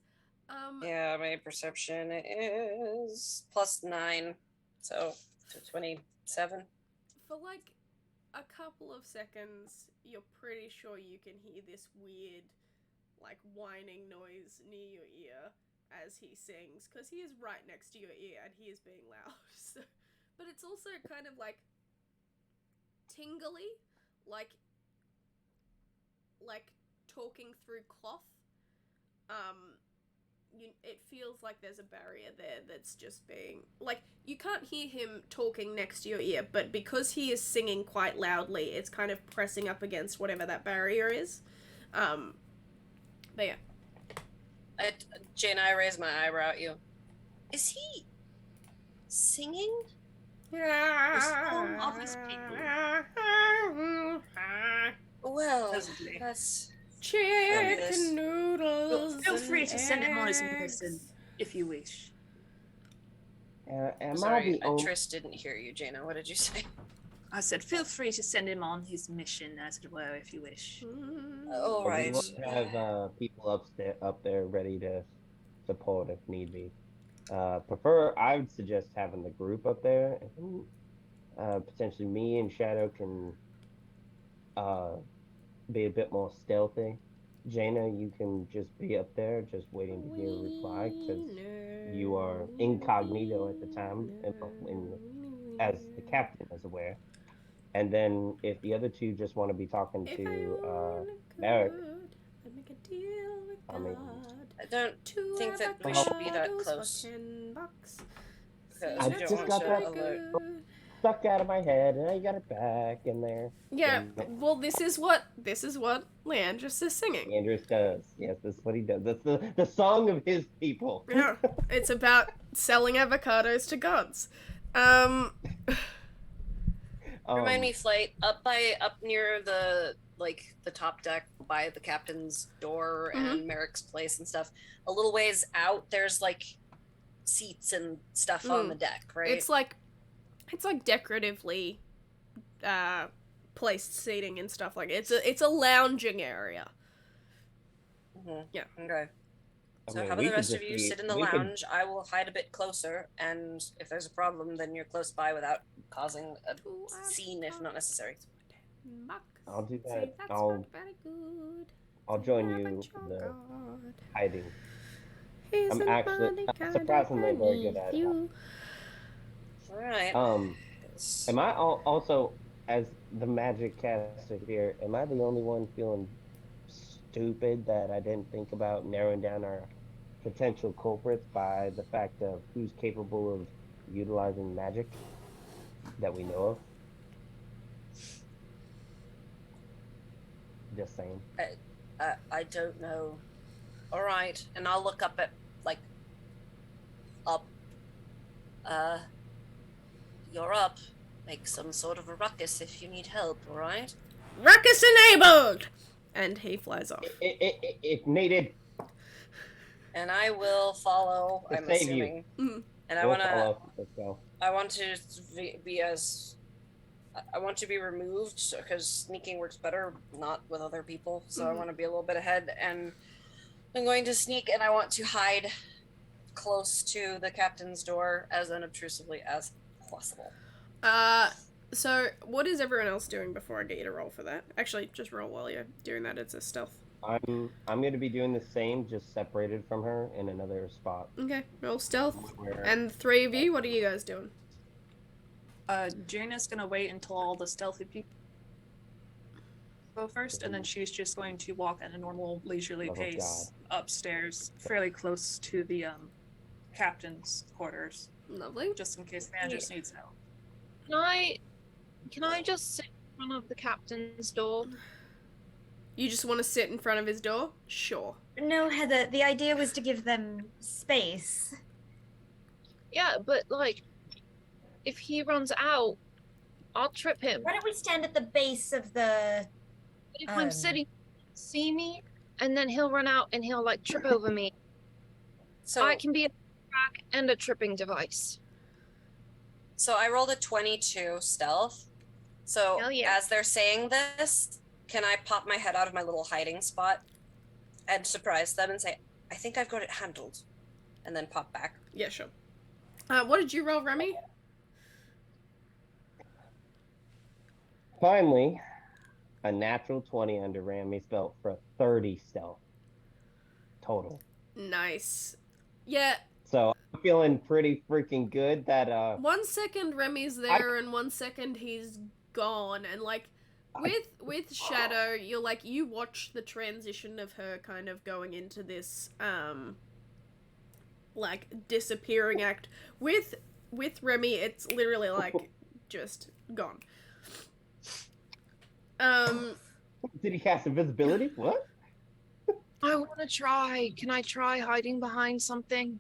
Yeah, my perception is +9, so 27. For like a couple of seconds, you're pretty sure you can hear this weird, like, whining noise near your ear as he sings, because he is right next to your ear and he is being loud. So, but it's also kind of like tingly, like talking through cloth. It feels like there's a barrier there that's just being like, you can't hear him talking next to your ear, but because he is singing quite loudly, it's kind of pressing up against whatever that barrier is. But yeah. Jane, I raise my eyebrow at you. Is he singing? The song of his people. Well, Supposedly. that's Chicken Fabulous. noodles. Feel free to send him on his and medicine eggs. if you wish. Am sorry. I the only? Tris didn't hear you, Jaina. What did you say? I said, feel free to send him on his mission, as it were, if you wish. Oh, We right. will have people up there ready to support if need be. I would suggest having the group up there. Potentially me and Shadow can be a bit more stealthy. Jaina, you can just be up there, just waiting to hear a reply, because you are incognito at the time, as the captain is aware. And then if the other two just want to be talking to Eric, I'd make a deal with I mean, God. I don't Two think that we should be that avocados for close. $10. Because I we just don't got want that- to alert. stuck out of my head, and I got it back in there. Yeah, And well, this is what Leandris is singing. Andrews does. Yes, that's what he does. That's the song of his people. Yeah, it's about selling avocados to gods. Remind me, Flight, up near the top deck by the captain's door and Merrick's place and stuff. A little ways out, there's like seats and stuff on the deck, right? It's like decoratively placed seating and stuff like it. It's a lounging area. Yeah. Okay. So mean, how about we the could rest of just you be- sit in the we could- lounge? I will hide a bit closer, and if there's a problem, then you're close by without causing a scene if not necessary. I'll do Say that. that's I'll not very good. I'll join Yeah, you but in you're the God. hiding. Isn't I'm actually money kinda surprisingly very good beneath at it. you? All right. Am I also, as the magic caster here, am I the only one feeling stupid that I didn't think about narrowing down our potential culprits by the fact of who's capable of utilizing magic that we know of? Just saying. I don't know. All right, and I'll look up at up. You're up. Make some sort of a ruckus if you need help. All right. Ruckus enabled! And he flies off. If needed. And I will follow. To I'm save you. assuming. Mhm. And We'll follow. Let's go. I want to be as. I want to be removed because sneaking works better not with other people. So I want to be a little bit ahead, and I'm going to sneak, and I want to hide close to the captain's door as unobtrusively as possible. So what is everyone else doing before I get you to roll for that? Actually, just roll while you're doing that. It's a stealth. I'm going to be doing the same, just separated from her in another spot. Okay, roll stealth. Where- And the three of you, what are you guys doing? Jaina's gonna wait until all the stealthy people go first, and then she's just going to walk at a normal leisurely Oh, pace upstairs, fairly close to the captain's quarters, Lovely. just in case Andrews needs help. Can I just sit in front of the captain's door? You just want to sit in front of his door? Sure. No, Heather, the idea was to give them space. Yeah, but like, if he runs out, I'll trip him. Why don't we stand at the base of the... If I'm sitting, see me, and then he'll run out and he'll like trip over me. So I can be a track and a tripping device. So I rolled a 22 stealth. So Hell yeah. as they're saying this, can I pop my head out of my little hiding spot and surprise them and say, I think I've got it handled, and then pop back? Yeah, sure. What did you roll, Remy? Finally, a natural 20 under Ramy's belt for a 30 stealth total. Nice. Yeah, So I'm feeling pretty freaking good that 1 second Remy's there and 1 second he's gone, and like with Shadow, you're like, you watch the transition of her kind of going into this like disappearing act. With Remy, it's literally like just gone. did he cast invisibility? What? I want to try. Can I try hiding behind something?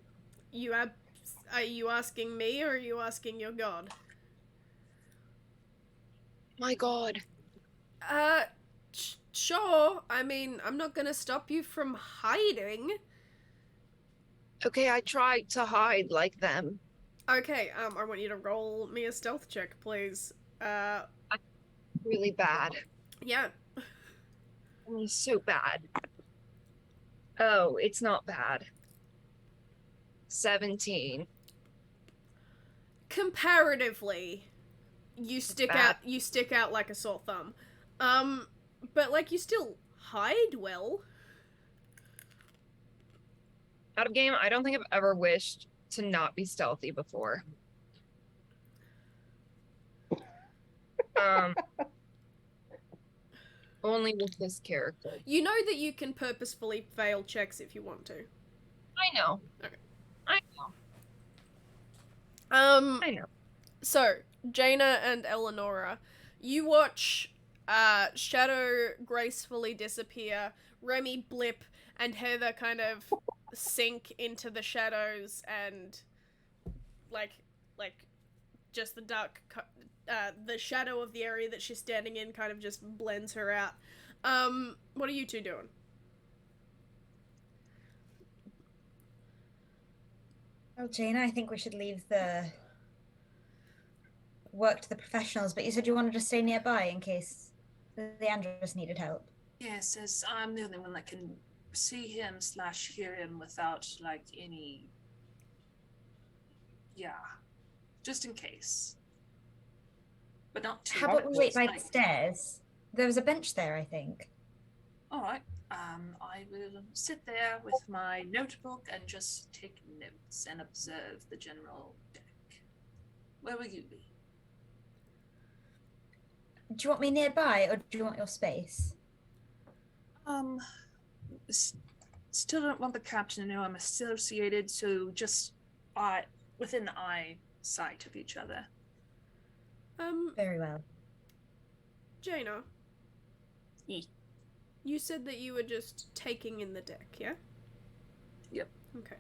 Are you asking me or are you asking your god? My God. Sure. I mean, I'm not gonna stop you from hiding. Okay, I tried to hide like them. Okay, I want you to roll me a stealth check, please. Really bad. Yeah. I mean, so bad. Oh, it's not bad. 17. Comparatively, you stick out. bad. You stick out like a sore thumb. But like you still hide well. Out of game, I don't think I've ever wished to not be stealthy before. Only with this character. You know that you can purposefully fail checks if you want to. I know. Okay. I know. I know. So, Jaina and Eleonora, you watch Shadow gracefully disappear, Remy blip, and Heather kind of sink into the shadows and like just the the shadow of the area that she's standing in kind of just blends her out. What are you two doing? Well, Jaina, I think we should leave the work to the professionals, but you said you wanted to stay nearby in case Leandros needed help. Yes, as I'm the only one that can see him / hear him without like any. Yeah, just in case. But not too. How about we wait by like, the stairs? There was a bench there, I think. All right. I will sit there with my notebook and just take notes and observe the general deck. Where will you be? Do you want me nearby, or do you want your space? Still don't want the captain to know I'm associated, so just within eyesight of each other. Very well. Jaina. E. You said that you were just taking in the deck, yeah? Yep. Okay.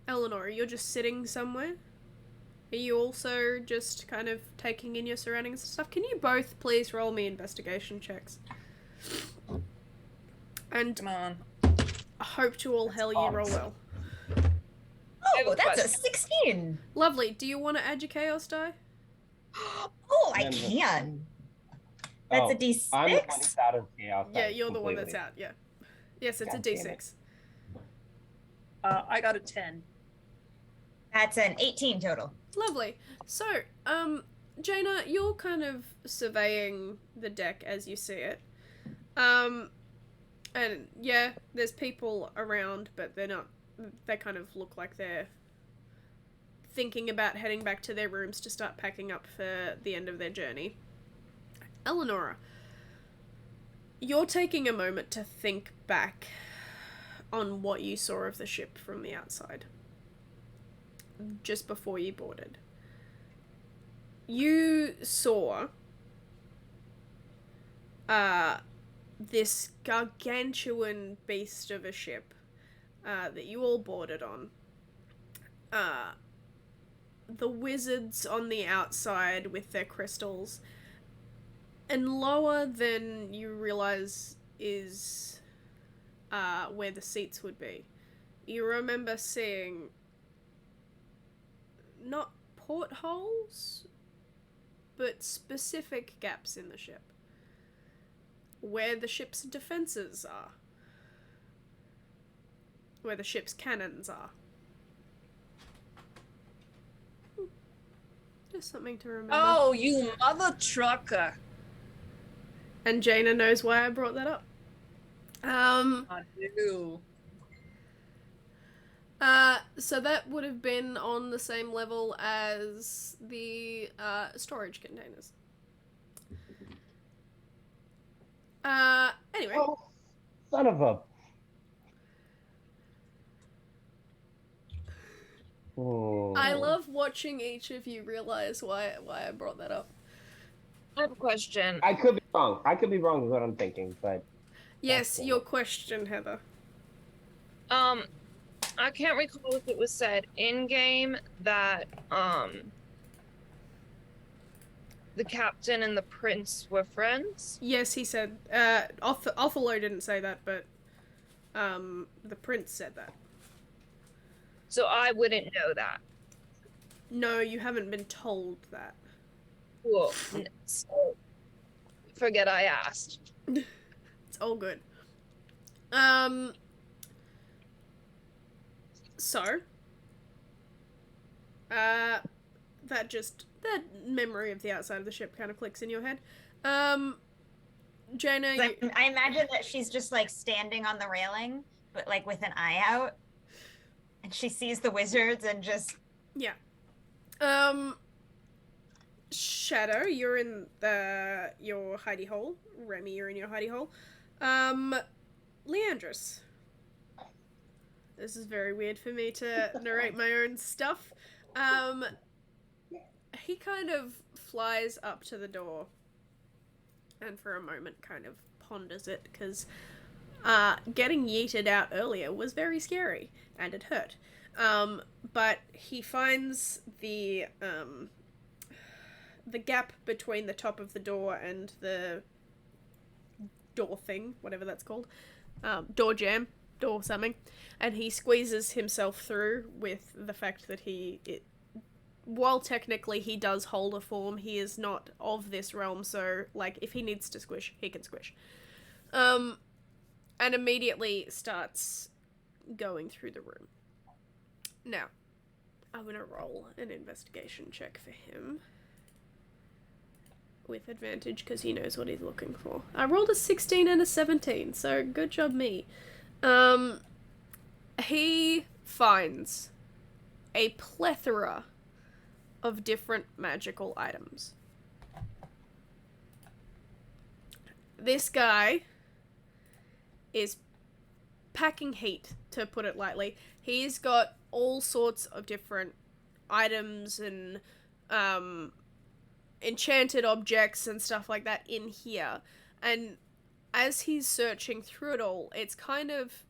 Eleanor, you're just sitting somewhere? Are you also just kind of taking in your surroundings and stuff? Can you both please roll me investigation checks? And Come on. I hope to all hell you roll well. Oh, that's a 16! Lovely. Do you want to add your chaos die? Oh, I can! That's a D6? I'm the one who's out of chaos. Yeah, you're the one that's out, yeah. Yes, it's a God damn D6. I got a 10. That's an 18 total. Lovely. So, Jaina, you're kind of surveying the deck as you see it. And yeah, there's people around, but they're not, they kind of look like they're thinking about heading back to their rooms to start packing up for the end of their journey. Eleonora, you're taking a moment to think back on what you saw of the ship from the outside, just before you boarded. You saw this gargantuan beast of a ship that you all boarded on. The wizards on the outside with their crystals, and lower than you realize is where the seats would be. You remember seeing not portholes, but specific gaps in the ship where the ship's defenses are, where the ship's cannons are. Just something to remember. Oh, you mother trucker! And Jaina knows why I brought that up. I do. So that would have been on the same level as the storage containers. Anyway. Oh, son of a. Oh. I love watching each of you realize why I brought that up. I have a question. I could be wrong. I could be wrong with what I'm thinking, but Yes, your question, Heather. I can't recall if it was said in game that the captain and the prince were friends. Yes, he said. Othello didn't say that, but the prince said that. So I wouldn't know that. No, you haven't been told that. Cool. So forget I asked. It's all good. So, that memory of the outside of the ship kind of clicks in your head. Jaina, I imagine that she's just like standing on the railing, but like with an eye out, and she sees the wizards and just yeah. Shadow, you're in your hidey hole. Remy, you're in your hidey hole. Leandros. This is very weird for me to narrate my own stuff. He kind of flies up to the door and for a moment kind of ponders it, because getting yeeted out earlier was very scary and it hurt. But he finds the the gap between the top of the door and the door thing, whatever that's called, door jamb, door something, and he squeezes himself through with the fact that while technically he does hold a form, he is not of this realm, so, like, if he needs to squish, he can squish. And immediately starts going through the room. Now, I'm gonna roll an investigation check for him. With advantage, because he knows what he's looking for. I rolled a 16 and a 17, so good job me. He finds a plethora of different magical items. This guy is packing heat, to put it lightly. He's got all sorts of different items and enchanted objects and stuff like that in here. And as he's searching through it all, it's kind of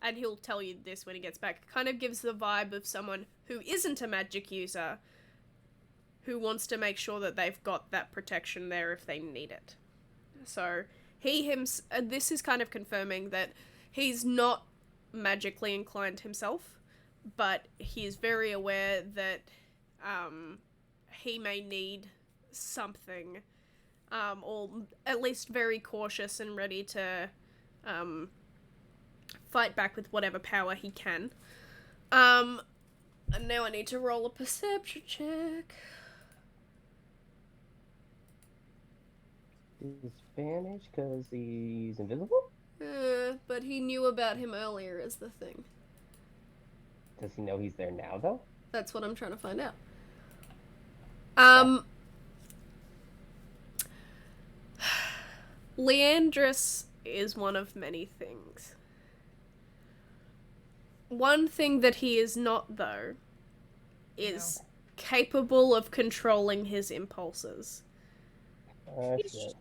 and he'll tell you this when he gets back, kind of gives the vibe of someone who isn't a magic user, who wants to make sure that they've got that protection there if they need it. So this is kind of confirming that he's not magically inclined himself, but he is very aware that he may need something, or at least very cautious and ready to fight back with whatever power he can. And now I need to roll a perception check. Disadvantage because he's invisible? But he knew about him earlier is the thing. Does he know he's there now, though? That's what I'm trying to find out. Leandris is one of many things. One thing that he is not, though, is capable of controlling his impulses. Shit.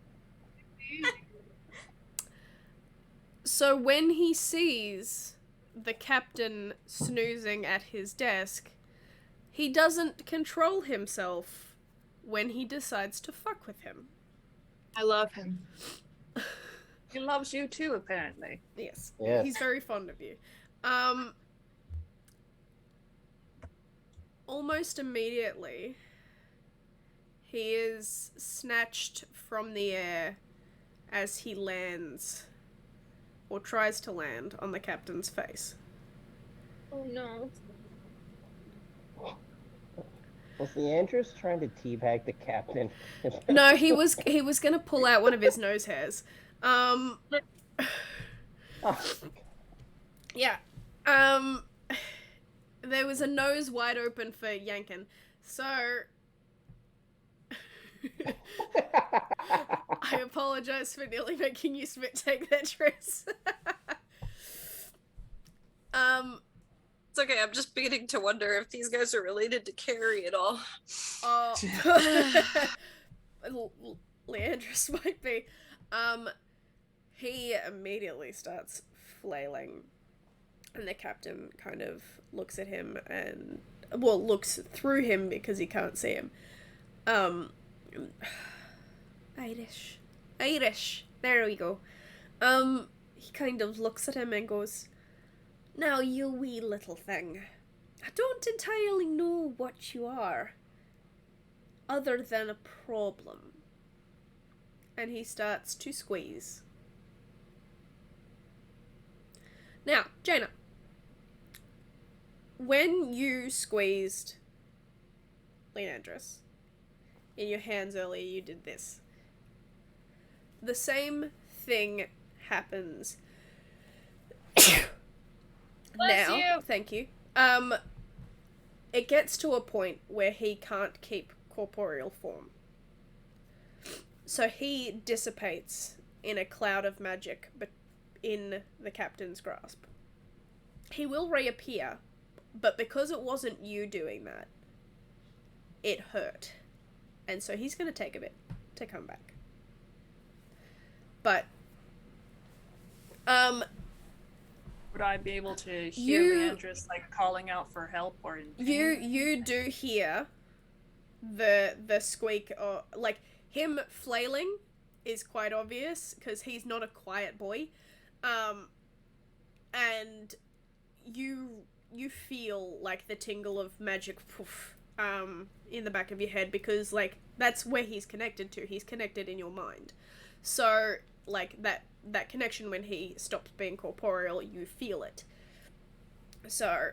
So when he sees the captain snoozing at his desk, he doesn't control himself when he decides to fuck with him. I love him. He loves you too, apparently. Yes. Yes. He's very fond of you. Almost immediately, he is snatched from the air as he lands, or tries to land, on the captain's face. Oh no. Was Leandris trying to teabag the captain? No, he was gonna pull out one of his nose hairs. Oh, Yeah. There was a nose wide open for Yankin, so I apologize for nearly making you spit take that, Tris. It's okay, I'm just beginning to wonder if these guys are related to Carrie at all. Leandris might be. He immediately starts flailing, and the captain kind of looks at him and, well, looks through him because he can't see him. Irish, there we go. He kind of looks at him and goes, "Now, you wee little thing, I don't entirely know what you are, other than a problem." And he starts to squeeze. Now, Jaina, when you squeezed Leandris in your hands earlier, you did this. The same thing happens now. you. Thank you. It gets to a point where he can't keep corporeal form. So he dissipates in a cloud of magic in the captain's grasp. He will reappear, but because it wasn't you doing that, it hurt. And so he's going to take a bit to come back. But, Would I be able to hear Leandris, like, calling out for help or in pain? you do hear the squeak, or like him flailing is quite obvious because he's not a quiet boy. And you feel like the tingle of magic poof, in the back of your head, because like that's where he's connected to. He's connected in your mind. So like that connection, when he stops being corporeal, you feel it. So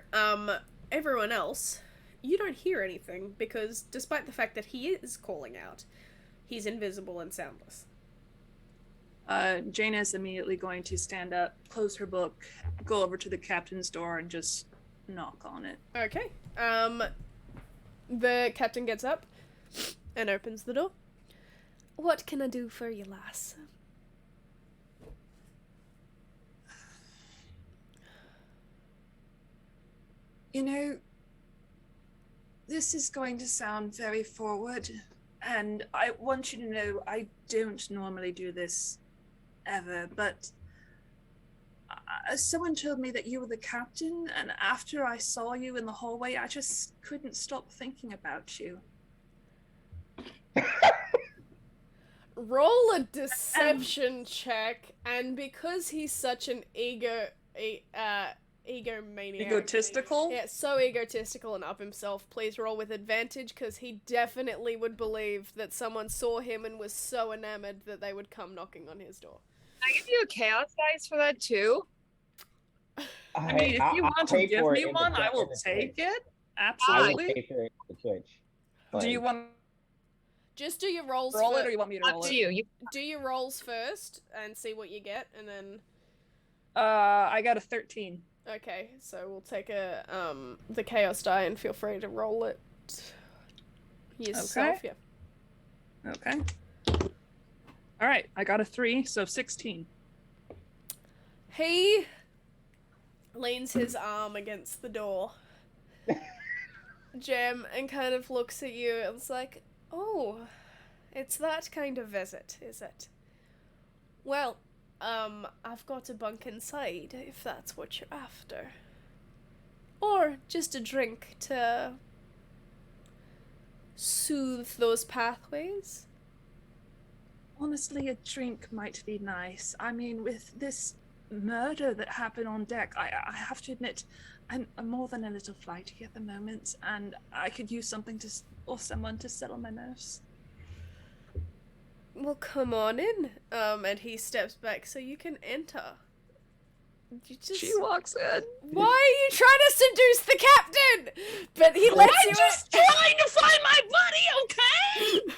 everyone else, you don't hear anything, because despite the fact that he is calling out, he's invisible and soundless. Jaina is immediately going to stand up, close her book, go over to the captain's door, and just knock on it. Okay. The captain gets up and opens the door. What can I do for you, lass? You know, this is going to sound very forward, and I want you to know I don't normally do this ever, but someone told me that you were the captain, and after I saw you in the hallway, I just couldn't stop thinking about you. Roll a deception check, and because he's such an egomaniac, Egotistical? yeah, so egotistical and up himself, please roll with advantage, because he definitely would believe that someone saw him and was so enamored that they would come knocking on his door. Can I give you a chaos dice for that too? I mean, if you want to give me one, I will take it. I will Absolutely. pay for it in the Twitch. Do you want Just do your rolls. to roll it, or you want me to Up roll to it? you. Do your rolls first and see what you get, and then I got a 13. okay. So we'll take the chaos die, and feel free to roll it yourself. Okay. Yeah. Okay. All right, I got a 3, so 16. He leans his arm against the door, Jem, and kind of looks at you and is like, "Oh, it's that kind of visit, is it? Well, I've got a bunk inside, if that's what you're after. Or just a drink to soothe those pathways." Honestly, a drink might be nice. I mean, with this murder that happened on deck, I have to admit, I'm more than a little flighty at the moment, and I could use something or someone to settle my nerves. Well, come on in. And he steps back so you can enter. You just... She walks in. Why are you trying to seduce the captain? But he lets you I'm just trying to find my buddy, okay?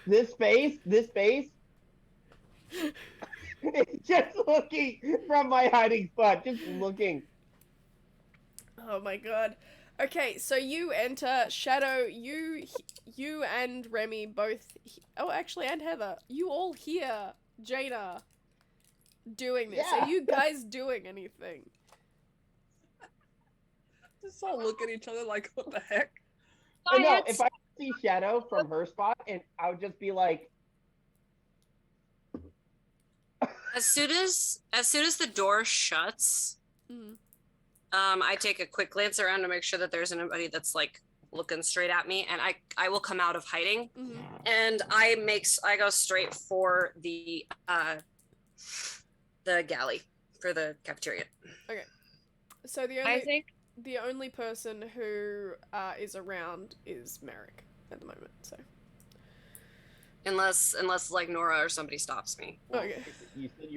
This face, it's just looking from my hiding spot, just looking. Oh my god. Okay, so you enter. Shadow, you and Remy both... Oh, actually, and Heather. You all hear Jaina doing this. Yeah. Are you guys doing anything? Just all look at each other like, what the heck? Oh, no, if I see Shadow from her spot, and I would just be like, As soon as the door shuts, Mhm. I take a quick glance around to make sure that there's anybody that's like looking straight at me, and I will come out of hiding, and I go straight for the galley for the cafeteria. So I think the only person who is around is Merrick at the moment, so... Unless like Nora or somebody stops me. Okay. you said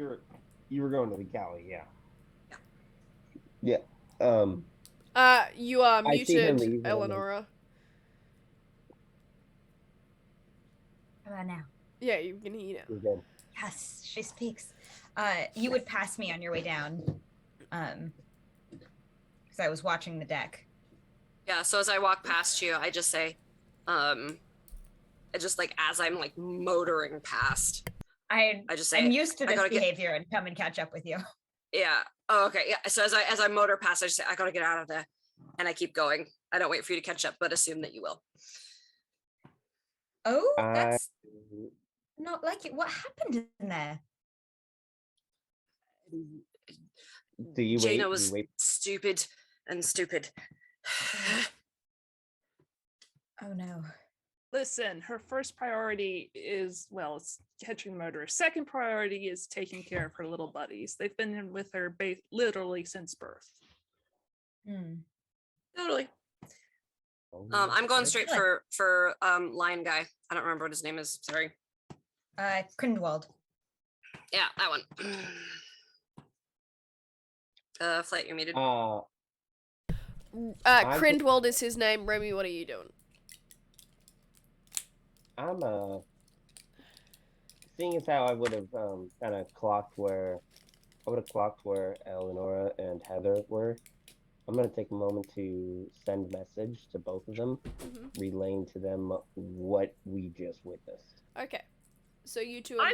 you were going to the galley, yeah. Yeah. Yeah. You are I see her muted, leave, Eleonora. How about now? Yeah, you can hear now. You're good. Yes, she speaks. You would pass me on your way down, because I was watching the deck. Yeah, so as I walk past you, I just say, I just like as I'm like motoring past, I just say, I'm used to I this gotta get- behavior and come and catch up with you. yeah. Oh, okay. Yeah. So as I motor past, I just say, I gotta get out of there, and I keep going. I don't wait for you to catch up, but assume that you will. Oh, that's not like it. What happened in there? Do you wait? Jaina Do was you wait? stupid and stupid. Oh no. Listen, her first priority is, well, it's catching the murderer. Second priority is taking care of her little buddies. They've been with her literally since birth. Totally. Oh, I'm going okay. straight Good. for lion guy. I don't remember what his name is. Sorry. Grindelwald. Yeah, that one. Flight, you're muted. Crindwald is his name. Remy, what are you doing? I'm seeing as how I would have kind of clocked where Eleonora and Heather were. I'm gonna take a moment to send a message to both of them, relaying to them what we just witnessed. Okay. So you two are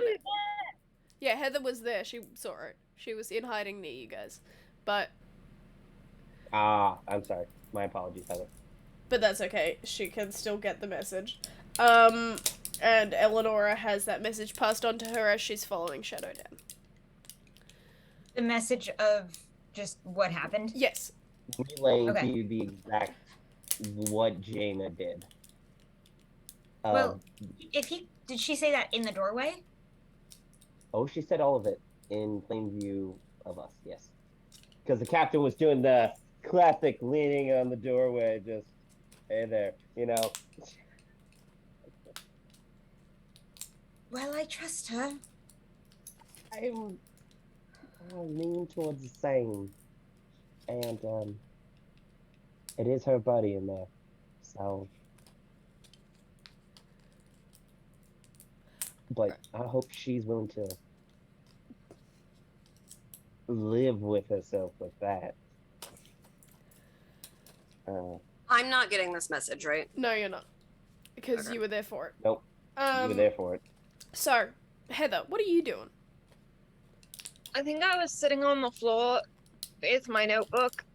Yeah, Heather was there. She saw it. She was in hiding near you guys. But I'm sorry. My apologies, Heather. that's okay. She can still get the message. And Eleonora has that message passed on to her as she's following Shadow down. The message of just what happened? Yes. Relaying to you the exact what Jaina did. Well, did she say that in the doorway? Oh, she said all of it in plain view of us, yes. Because the captain was doing the classic leaning on the doorway, just, hey there, you know. Well, I trust her. I lean towards the same. And, it is her buddy in there, so. But I hope she's willing to live with herself with that. I'm not getting this message, right? No, you're not. Because Okay. you were there for it. Nope. You were there for it. So, Heather, what are you doing? I think I was sitting on the floor with my notebook.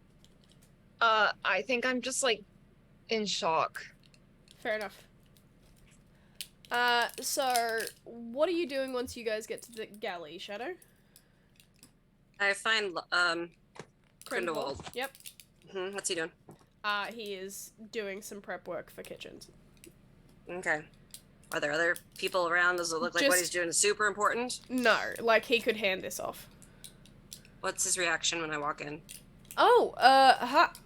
I think I'm just like in shock. Fair enough. So, what are you doing once you guys get to the galley, Shadow? I find Grindelwald. Yep. What's he doing? He is doing some prep work for kitchens. Okay. Are there other people around? Does it look like what Just- he's doing is super important? No, like he could hand this off. What's his reaction when I walk in? Oh, hi.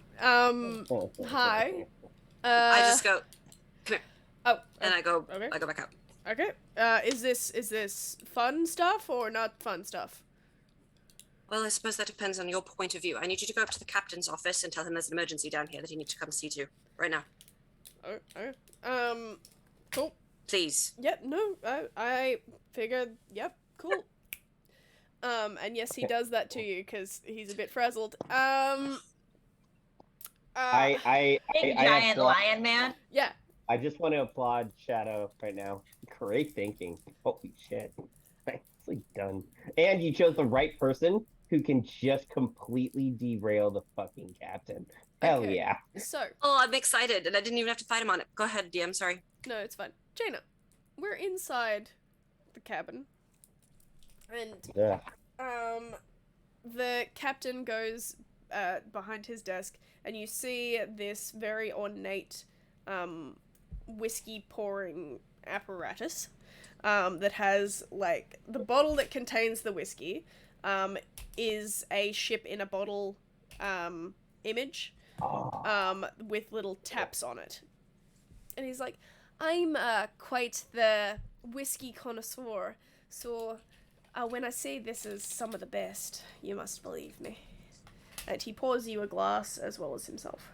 Hi. I just go, come here, Oh, and I go okay. back out. Okay. Is this fun stuff or not fun stuff? Well, I suppose that depends on your point of view. I need you to go up to the captain's office and tell him there's an emergency down here that you need to come see to right now. Cool. Please. Yep. No. I figured. Yep. Cool. And yes, he does that to you because he's a bit frazzled. I Giant applaud- lion man. Yeah. I just want to applaud Shadow right now. Great thinking. Holy shit. Nicely done. And you chose the right person who can just completely derail the fucking captain. Hell Okay. yeah. So, Oh, I'm excited, and I didn't even have to fight him on it. Go ahead, DM. Sorry. no, it's fine. Jaina, we're inside the cabin. And, Ugh. the captain goes, behind his desk, and you see this very ornate, whiskey pouring apparatus, that has, like, the bottle that contains the whiskey, is a ship in a bottle, image, with little taps on it. And he's like, I'm, quite the whiskey connoisseur, so, when I say this is some of the best, you must believe me. And he pours you a glass as well as himself.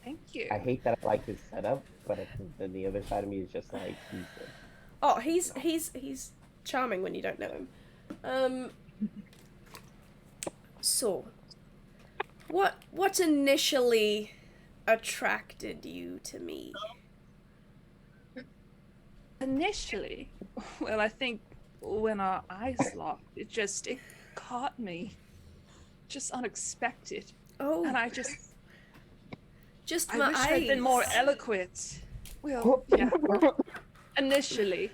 Thank you. I hate that I like his setup, but then the other side of me is just like, Oh, he's charming when you don't know him. So, what initially attracted you to me? Initially, well, I think when our eyes locked, it caught me. Just unexpected. Oh, And I my wish eyes. I'd been more eloquent. Well, yeah. Initially.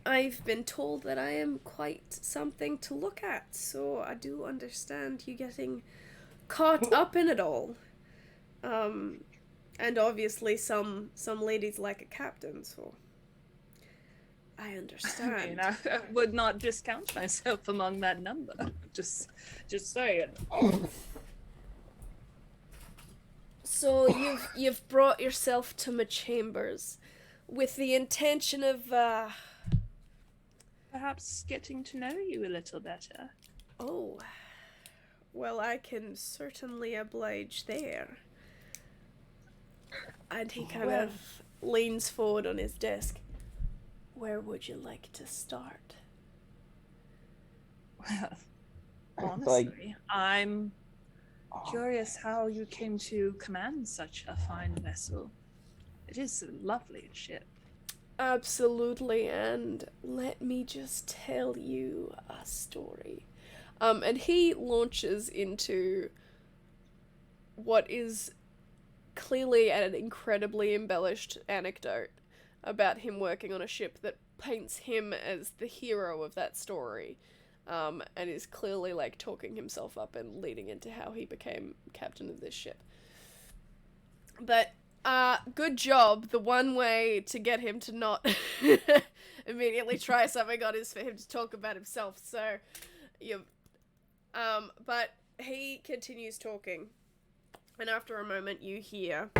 I've been told that I am quite something to look at, so I do understand you getting caught up in it all. And obviously some ladies like a captain, so I understand. I would not discount myself among that number. Just saying. So you've brought yourself to my chambers with the intention of Perhaps getting to know you a little better. oh, well, I can certainly oblige there. And he kind of leans forward on his desk. Where would you like to start? Well, It's like- honestly, I'm curious how you came to command such a fine vessel. It is a lovely ship. Absolutely, and let me just tell you a story. And he launches into what is clearly an incredibly embellished anecdote about him working on a ship that paints him as the hero of that story, and is clearly like talking himself up and leading into how he became captain of this ship. But good job. The one way to get him to not immediately try something on is for him to talk about himself. So but he continues talking, and after a moment you hear,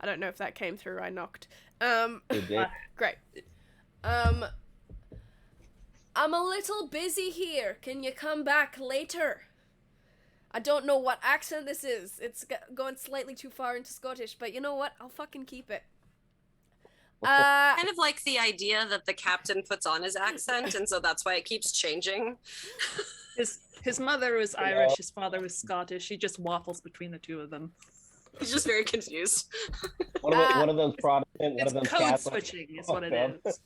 I don't know if that came through, I knocked. It did. Great. I'm a little busy here. Can you come back later? I don't know what accent this is. It's going slightly too far into Scottish, but you know what? I'll fucking keep it. Kind of like the idea that the captain puts on his accent, and so that's why it keeps changing. His mother was Irish, his father was Scottish. He just waffles between the two of them. He's just very confused. One of those Protestant, one It's of those code Catholic. switching is what it Okay. is.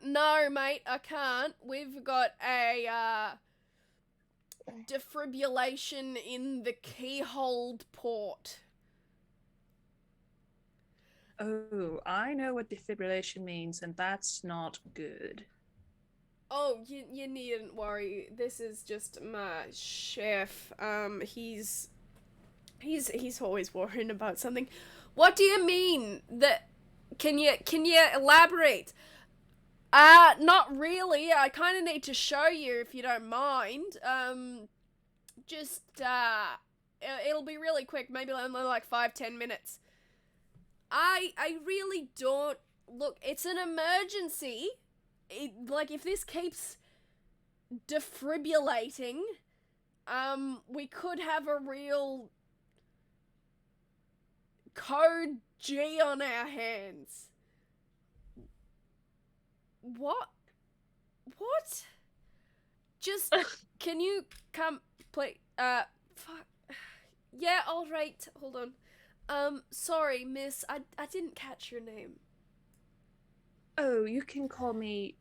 No, mate, I can't. We've got a, defibrillation in the keyhole port. Oh, I know what defibrillation means, and that's not good. Oh, you needn't worry. This is just my chef. He's always worrying about something. What do you mean? Can you elaborate? Not really. I kind of need to show you if you don't mind. It'll be really quick. Maybe only like 5-10 minutes. I really don't. Look, it's an emergency. Like, if this keeps defibrillating, we could have a real code G on our hands. What? Just, can you come, please, fuck. Yeah, alright, hold on. Sorry, miss, I didn't catch your name. Oh, you can call me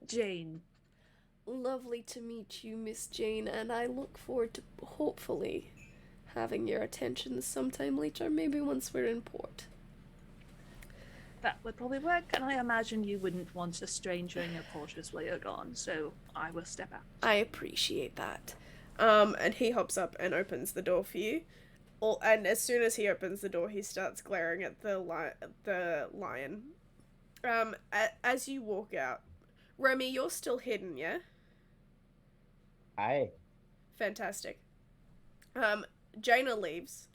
Jane. Lovely to meet you, Miss Jane, and I look forward to hopefully having your attention sometime later, maybe once we're in port. That would probably work, and I imagine you wouldn't want a stranger in your quarters while you're gone, so I will step out. I appreciate that. And he hops up and opens the door for you. And as soon as he opens the door, he starts glaring at the lion. As you walk out, Remy, you're still hidden, yeah? Aye. Fantastic. Jaina leaves.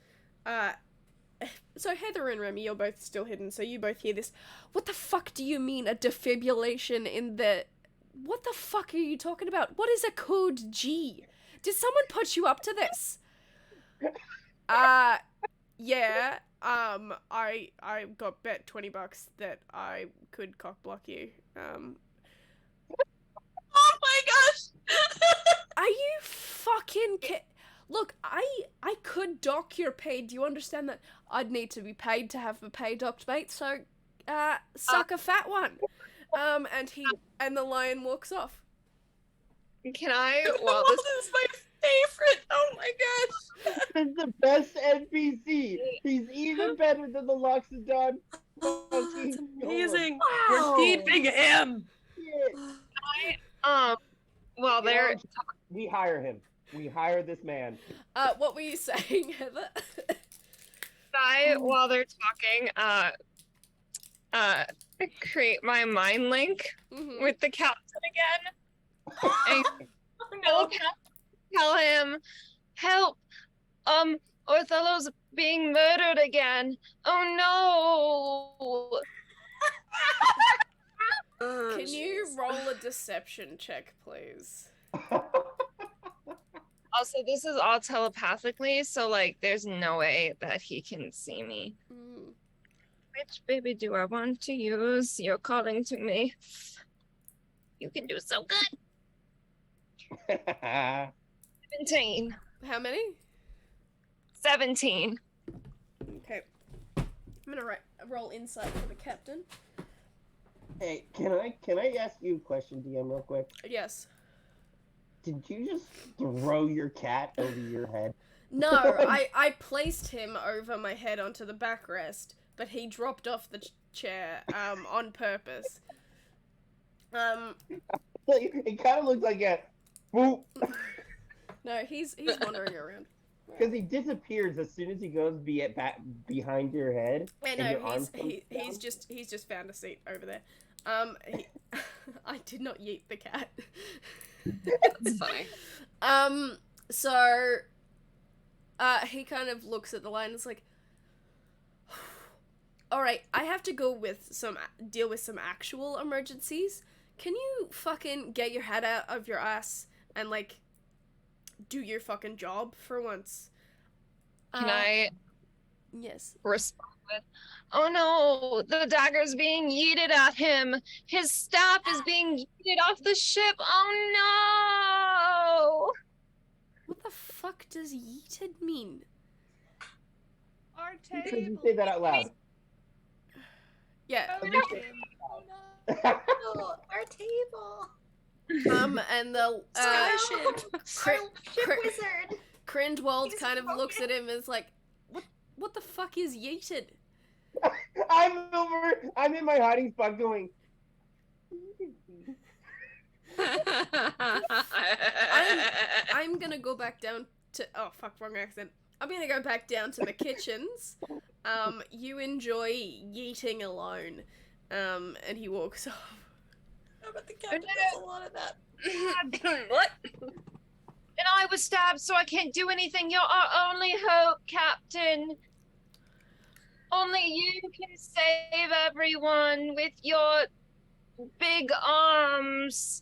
So Heather and Remy, you're both still hidden, so you both hear this. What the fuck do you mean, a defibrillation in the... What the fuck are you talking about? What is a code G? Did someone put you up to this? Yeah. I got bet $20 that I could cock block you. Oh my gosh! Are you fucking Look, I could dock your pay. Do you understand that? I'd need to be paid to have the pay docked, mate. So, suck a fat one. And the lion walks off. Can I? Well, this is my favorite. Oh my gosh! He's the best NPC. He's even better than the Loxodon. Oh, that's amazing. We're keeping him! Shit. Well, there. We hire him. We hire this man. What were you saying, Heather? While they're talking, create my mind link Mhm. with the captain again. And Oh, tell him, help! Othello's being murdered again. Oh Oh, Can you jeez. roll a deception check, please? no! Also, this is all telepathically, so like, there's no way that he can see me. Mm. Which baby do I want to use? You're calling to me. You can do so good. 17. How many? 17. Okay. I'm gonna roll insight for the captain. Hey, can I ask you a question, DM, real quick? Yes. Did you just throw your cat over your head? No, I placed him over my head onto the backrest, but he dropped off the chair on purpose. It kind of looks like a boop. No, he's wandering around. Because he disappears as soon as he goes behind your head. I and know your arms come he's down. just found a seat over there. I did not yeet the cat. That's funny. So he kind of looks at the line and is like, all right, I have to go deal with some actual emergencies. Can you fucking get your head out of your ass and like do your fucking job for once? Can I Yes. respond with, oh no, the dagger's being yeeted at him. His staff is being yeeted off the ship. Oh What the fuck does yeeted mean? Our Because table. you say that out loud. Yeah. Oh, no. no, our table. And the Our ship Cri- wizard. Crindwald He's kind of broken. looks at him and is like, what the fuck is yeeted? I'm in my hiding spot going. I'm gonna go back down to wrong accent. I'm gonna go back down to the kitchens. You enjoy yeeting alone. And he walks off. Oh, but the captain does a lot of that. What? And I was stabbed, so I can't do anything. You're our only hope, Captain. Only you can save everyone with your big arms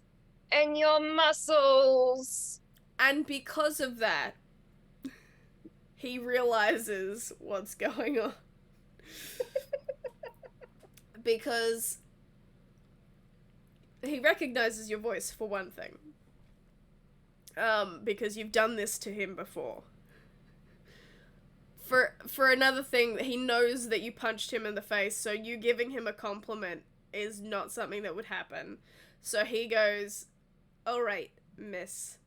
and your muscles. And because of that, he realizes what's going on. Because he recognizes your voice, for one thing. Because you've done this to him before. For another thing, he knows that you punched him in the face, so you giving him a compliment is not something that would happen. So he goes, alright, miss.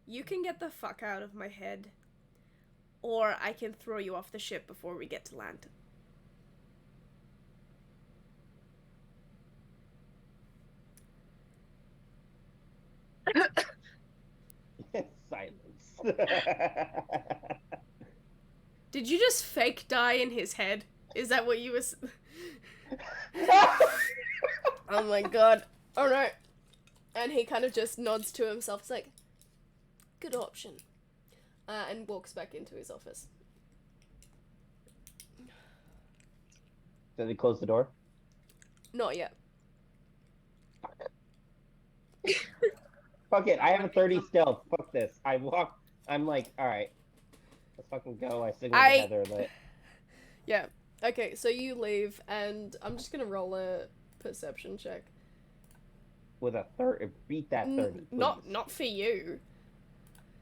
You can get the fuck out of my head, or I can throw you off the ship before we get to land. Silence. Did you just fake die in his head? Is that what you was? Oh my god. Alright. And he kind of just nods to himself. It's like, good option. And walks back into his office. Does he close the door? Not yet. Fuck it. I have a 30 stealth. Fuck this. I'm like, alright. Let's fucking go. I signal to Heather that. Yeah. Okay, so you leave, and I'm just gonna roll a perception check. With a 30. Beat that 30. Please. Not for you.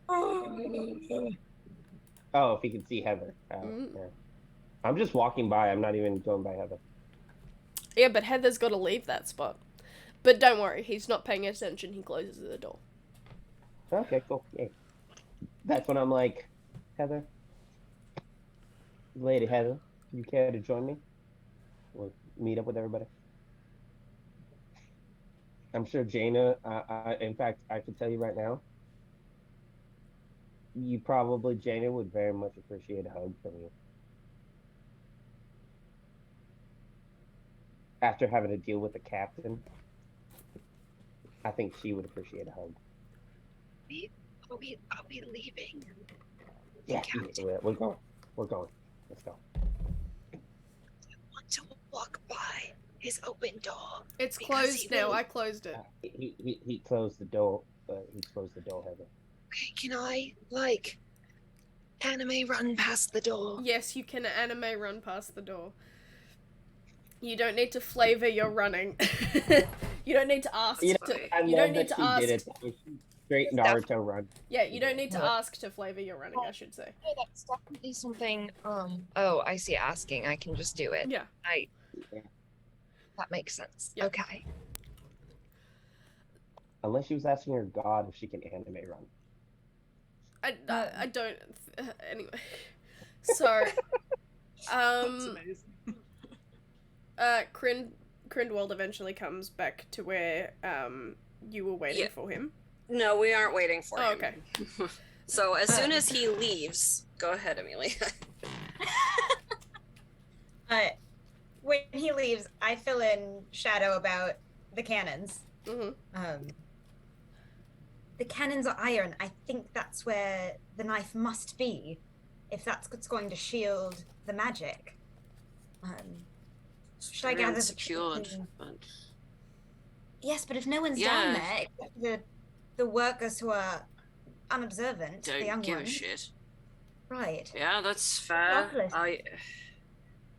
Oh, if he can see Heather. Oh, Mm. yeah. I'm just walking by. I'm not even going by Heather. Yeah, but Heather's got to leave that spot. But don't worry, he's not paying attention. He closes the door. Okay, cool. Yay. That's when I'm like, Heather, Lady Heather, you care to join me? We'll meet up with everybody. I'm sure Jaina, in fact, I can tell you right now, you probably, Jaina, would very much appreciate a hug from you. After having to deal with the captain, I think she would appreciate a hug. Are we leaving? Yeah, Captain. we're going. We're going. Let's go. I want to walk by his open door. It's Because closed he now. will- I closed it. He closed the door. He closed the door, Heather. Okay, can I, like, anime run past the door? Yes, you can anime run past the door. You don't need to flavor your running. You don't need to ask. I You love don't that need to she ask. did it. That was straight Naruto run. Yeah, you don't need to What? ask to flavor your running. I should say. No, that's definitely something. Oh, I see. Asking, I can just do it. Yeah. Yeah. That makes sense. Yeah. Okay. Unless she was asking her god if she can anime run. I don't. Anyway. So. That's amazing. Crindwald eventually comes back to where you were waiting Yeah. for him. No, we aren't waiting for Oh, him. okay. So as soon as he leaves, go ahead, Amelia. When he leaves, I fill in Shadow about the cannons. Mm-hmm. The cannons are iron. I think that's where the knife must be, if that's what's going to shield the magic. Should I Very gather unsecured, the... but Yes, but if no one's Yeah. down there, except the workers who are unobservant, the don't young give ones. a shit. Right. Yeah, that's fair. Lovely.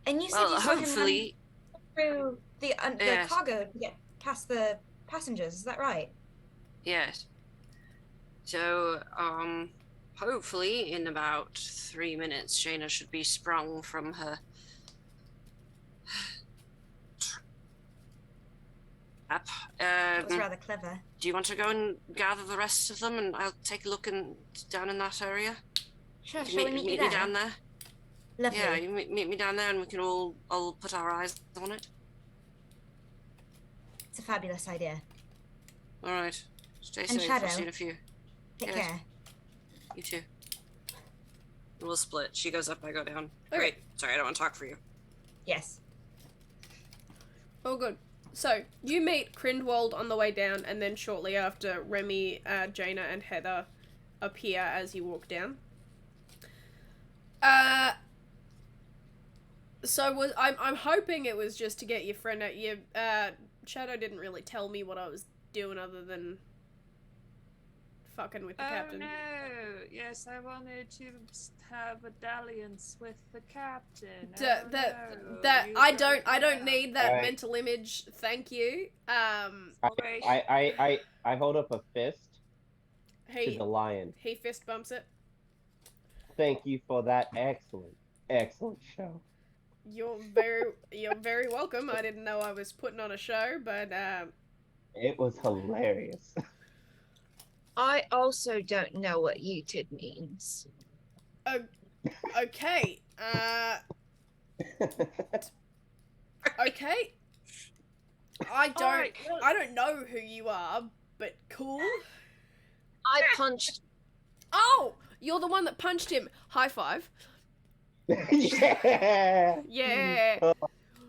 And you said Well, you saw him hopefully, run through the Yes. cargo to get past the passengers. Is that right? yes. So, hopefully in about 3 minutes, Jaina should be sprung from her trap. That was rather clever. Do you want to go and gather the rest of them, and I'll take a look down in that area? Sure, You shall we meet you there? me down there. Lovely. Yeah, you meet me down there, and we can all put our eyes on it. It's a fabulous idea. All right. Stay And safe. Shadow. I'll see you in a few. Take Yes. care. You too. We'll split. She goes up, I go down. Okay. Great. Sorry, I don't want to talk for you. Yes. All good. So you meet Crindwald on the way down, and then shortly after, Remy, Jaina, and Heather appear as you walk down. So I'm hoping it was just to get your friend out. Your Shadow didn't really tell me what I was doing other than fucking with the captain. Oh no! Yes, I wanted to have a dalliance with the captain. That You I don't don't know. need that Alright. mental image. Thank you. Alright. I hold up a fist to He the lion. fist bumps it. Thank you for that excellent show. You're very welcome. I didn't know I was putting on a show, but It was hilarious. I also don't know what UTID means. okay. Okay. Alright, well- I don't know who you are, but cool. I punched. Oh, you're the one that punched him. High five. Yeah. Yeah.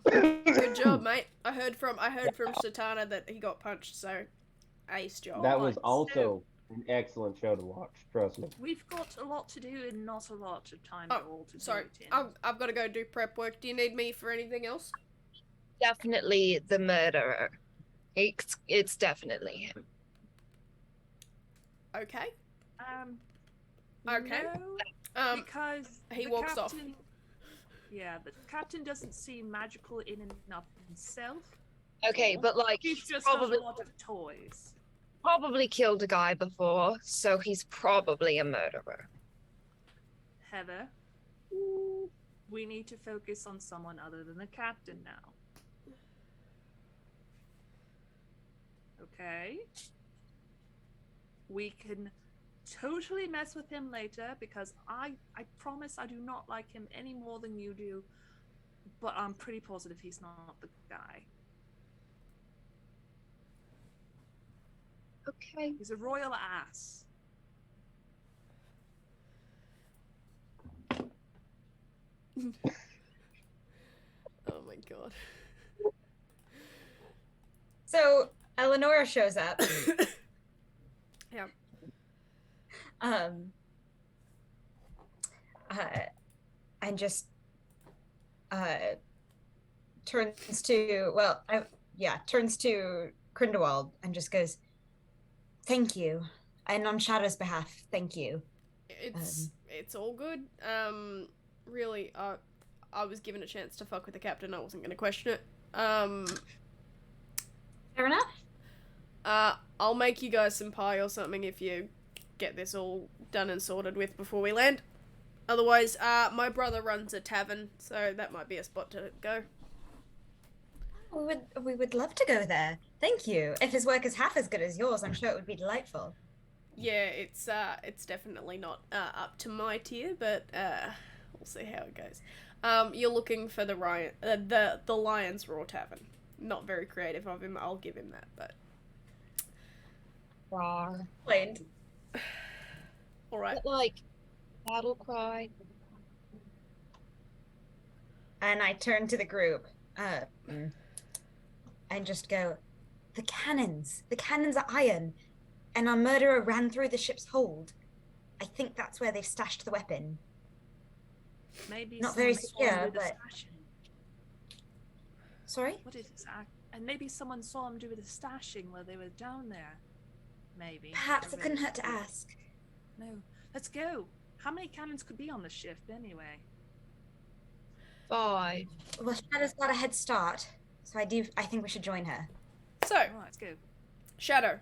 Good job, mate. I heard from Satana that he got punched, so ace job. That was Alright, also an excellent show to watch. Trust me. We've got a lot to do and not a lot of time Oh, at all to sorry. do it in. I've got to go do prep work. Do you need me for anything else? Definitely the murderer. It's definitely him. Okay. Okay. No, Because he the walks off. captain- Yeah, the captain doesn't seem magical in and of himself. Okay, but like He's he's just probably got a lot of toys. killed a guy before, so he's probably a murderer. Heather, we need to focus on someone other than the captain now. Okay? We can totally mess with him later because I promise I do not like him any more than you do, but I'm pretty positive he's not the guy. Okay. He's a royal ass. Oh my god. So Eleonora shows up. Yeah. Um. And just turns to turns to Grindelwald and just goes, "Thank you," and on Shadow's behalf, thank you. It's all good. Really, I was given a chance to fuck with the captain. I wasn't going to question it. Fair enough. I'll make you guys some pie or something if you get this all done and sorted with before we land. Otherwise, my brother runs a tavern, so that might be a spot to go. We would love to go there. Thank you. If his work is half as good as yours, I'm sure it would be delightful. Yeah, it's definitely not up to my tier, but we'll see how it goes. You're looking for the Lion's Roar Tavern. Not very creative of him, I'll give him that, but Rawr. Plain. alright. But, like, battle cry. And I turn to the group and just go, the cannons are iron, and our murderer ran through the ship's hold. I think that's where they've stashed the weapon. Maybe Not very someone saw him secure, do the but- stashing. Sorry? What is this? And maybe someone saw him do the stashing while they were down there. Maybe. Perhaps Or it couldn't maybe- hurt to ask. No. Let's go. How many cannons could be on the ship anyway? 5. Well, Shadow's got a head start, so I think we should join her. So, Oh, let's go. Shadow,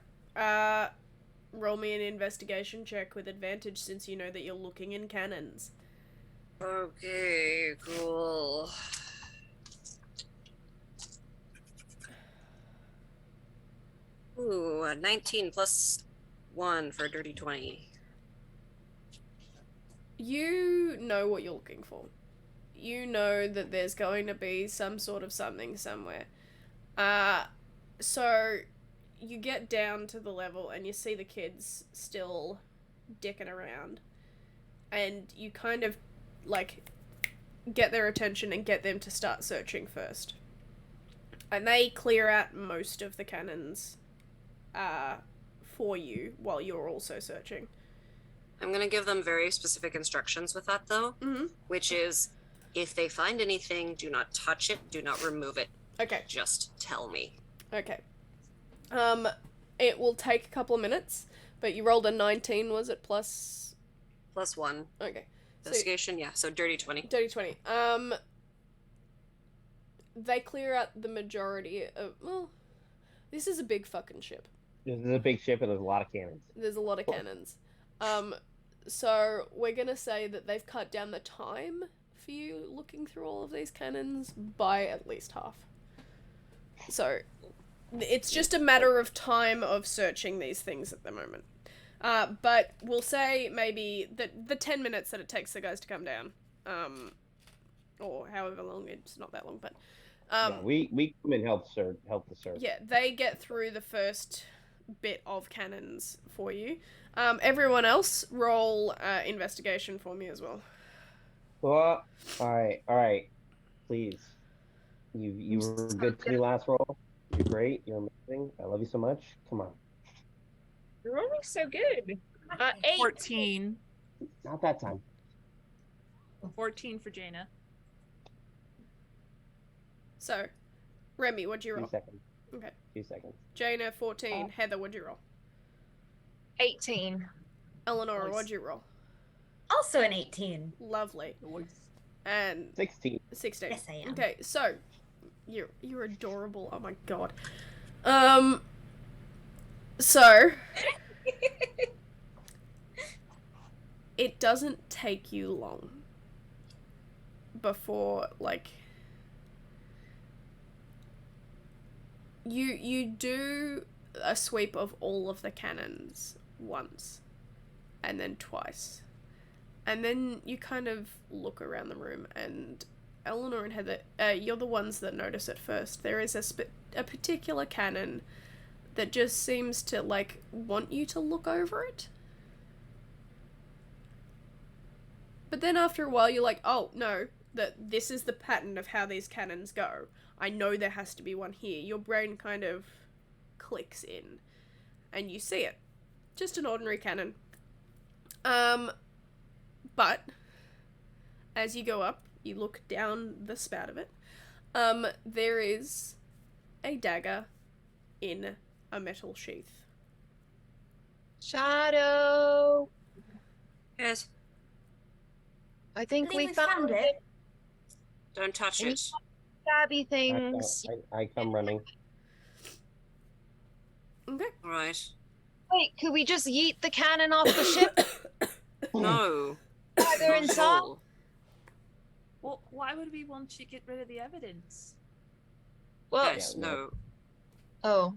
roll me an investigation check with advantage since you know that you're looking in cannons. Okay, cool. Ooh, a 19 plus 1 for a dirty 20. You know what you're looking for. You know that there's going to be some sort of something somewhere. So you get down to the level and you see the kids still dicking around. And you kind of, like, get their attention and get them to start searching first. And they clear out most of the cannons for you while you're also searching. I'm gonna give them very specific instructions with that, though, Mm-hmm. which is if they find anything, do not touch it, do not remove it, Okay. just tell me. Okay. It will take a couple of minutes, but you rolled a 19, was it? Plus... Plus 1. Okay. So, Investigation, yeah, so dirty 20. dirty 20. They clear out the majority of... Well, this is a big fucking ship. This is a big ship and there's a lot of cannons. There's a lot of cannons. So we're gonna say that they've cut down the time for you looking through all of these cannons by at least half. So it's just a matter of time of searching these things at the moment. But we'll say maybe the 10 minutes that it takes the guys to come down, or however long, it's not that long, but Yeah, we come and help the search. yeah, they get through the first bit of cannons for you. Everyone else, roll investigation for me as well. Well, all right. Please, you were good to me last roll. You're great. You're amazing. I love you so much. Come on. You're rolling so good. 8. 14. Not that time. 14 for Jaina. So, Remy, what'd you 2 roll? seconds. Okay. 2 seconds. Jaina, 14. Heather, what'd you roll? 18. Eleanor, Nice. what'd you roll? Also an 18. Lovely. And 16. 16. Yes, I am. Okay, so you're adorable. Oh my god. So it doesn't take you long before, like, you do a sweep of all of the cannons once and then twice, and then you kind of look around the room, and Eleanor and Heather, you're the ones that notice it first. There is a particular cannon that just seems to, like, want you to look over it. But then after a while, you're like, oh, no, that this is the pattern of how these cannons go. I know there has to be one here. Your brain kind of clicks in, and you see it. Just an ordinary cannon. But as you go up, you look down the spout of it. There is a dagger in a metal sheath. Shadow. Yes. I think we believe found it. Don't touch Any it. Stabby things. I come running. Okay. Right. Wait, could we just yeet the cannon off the ship? No. While they're not at inside? all. Well, why would we want to get rid of the evidence? Well, Yes, Yeah, no. oh.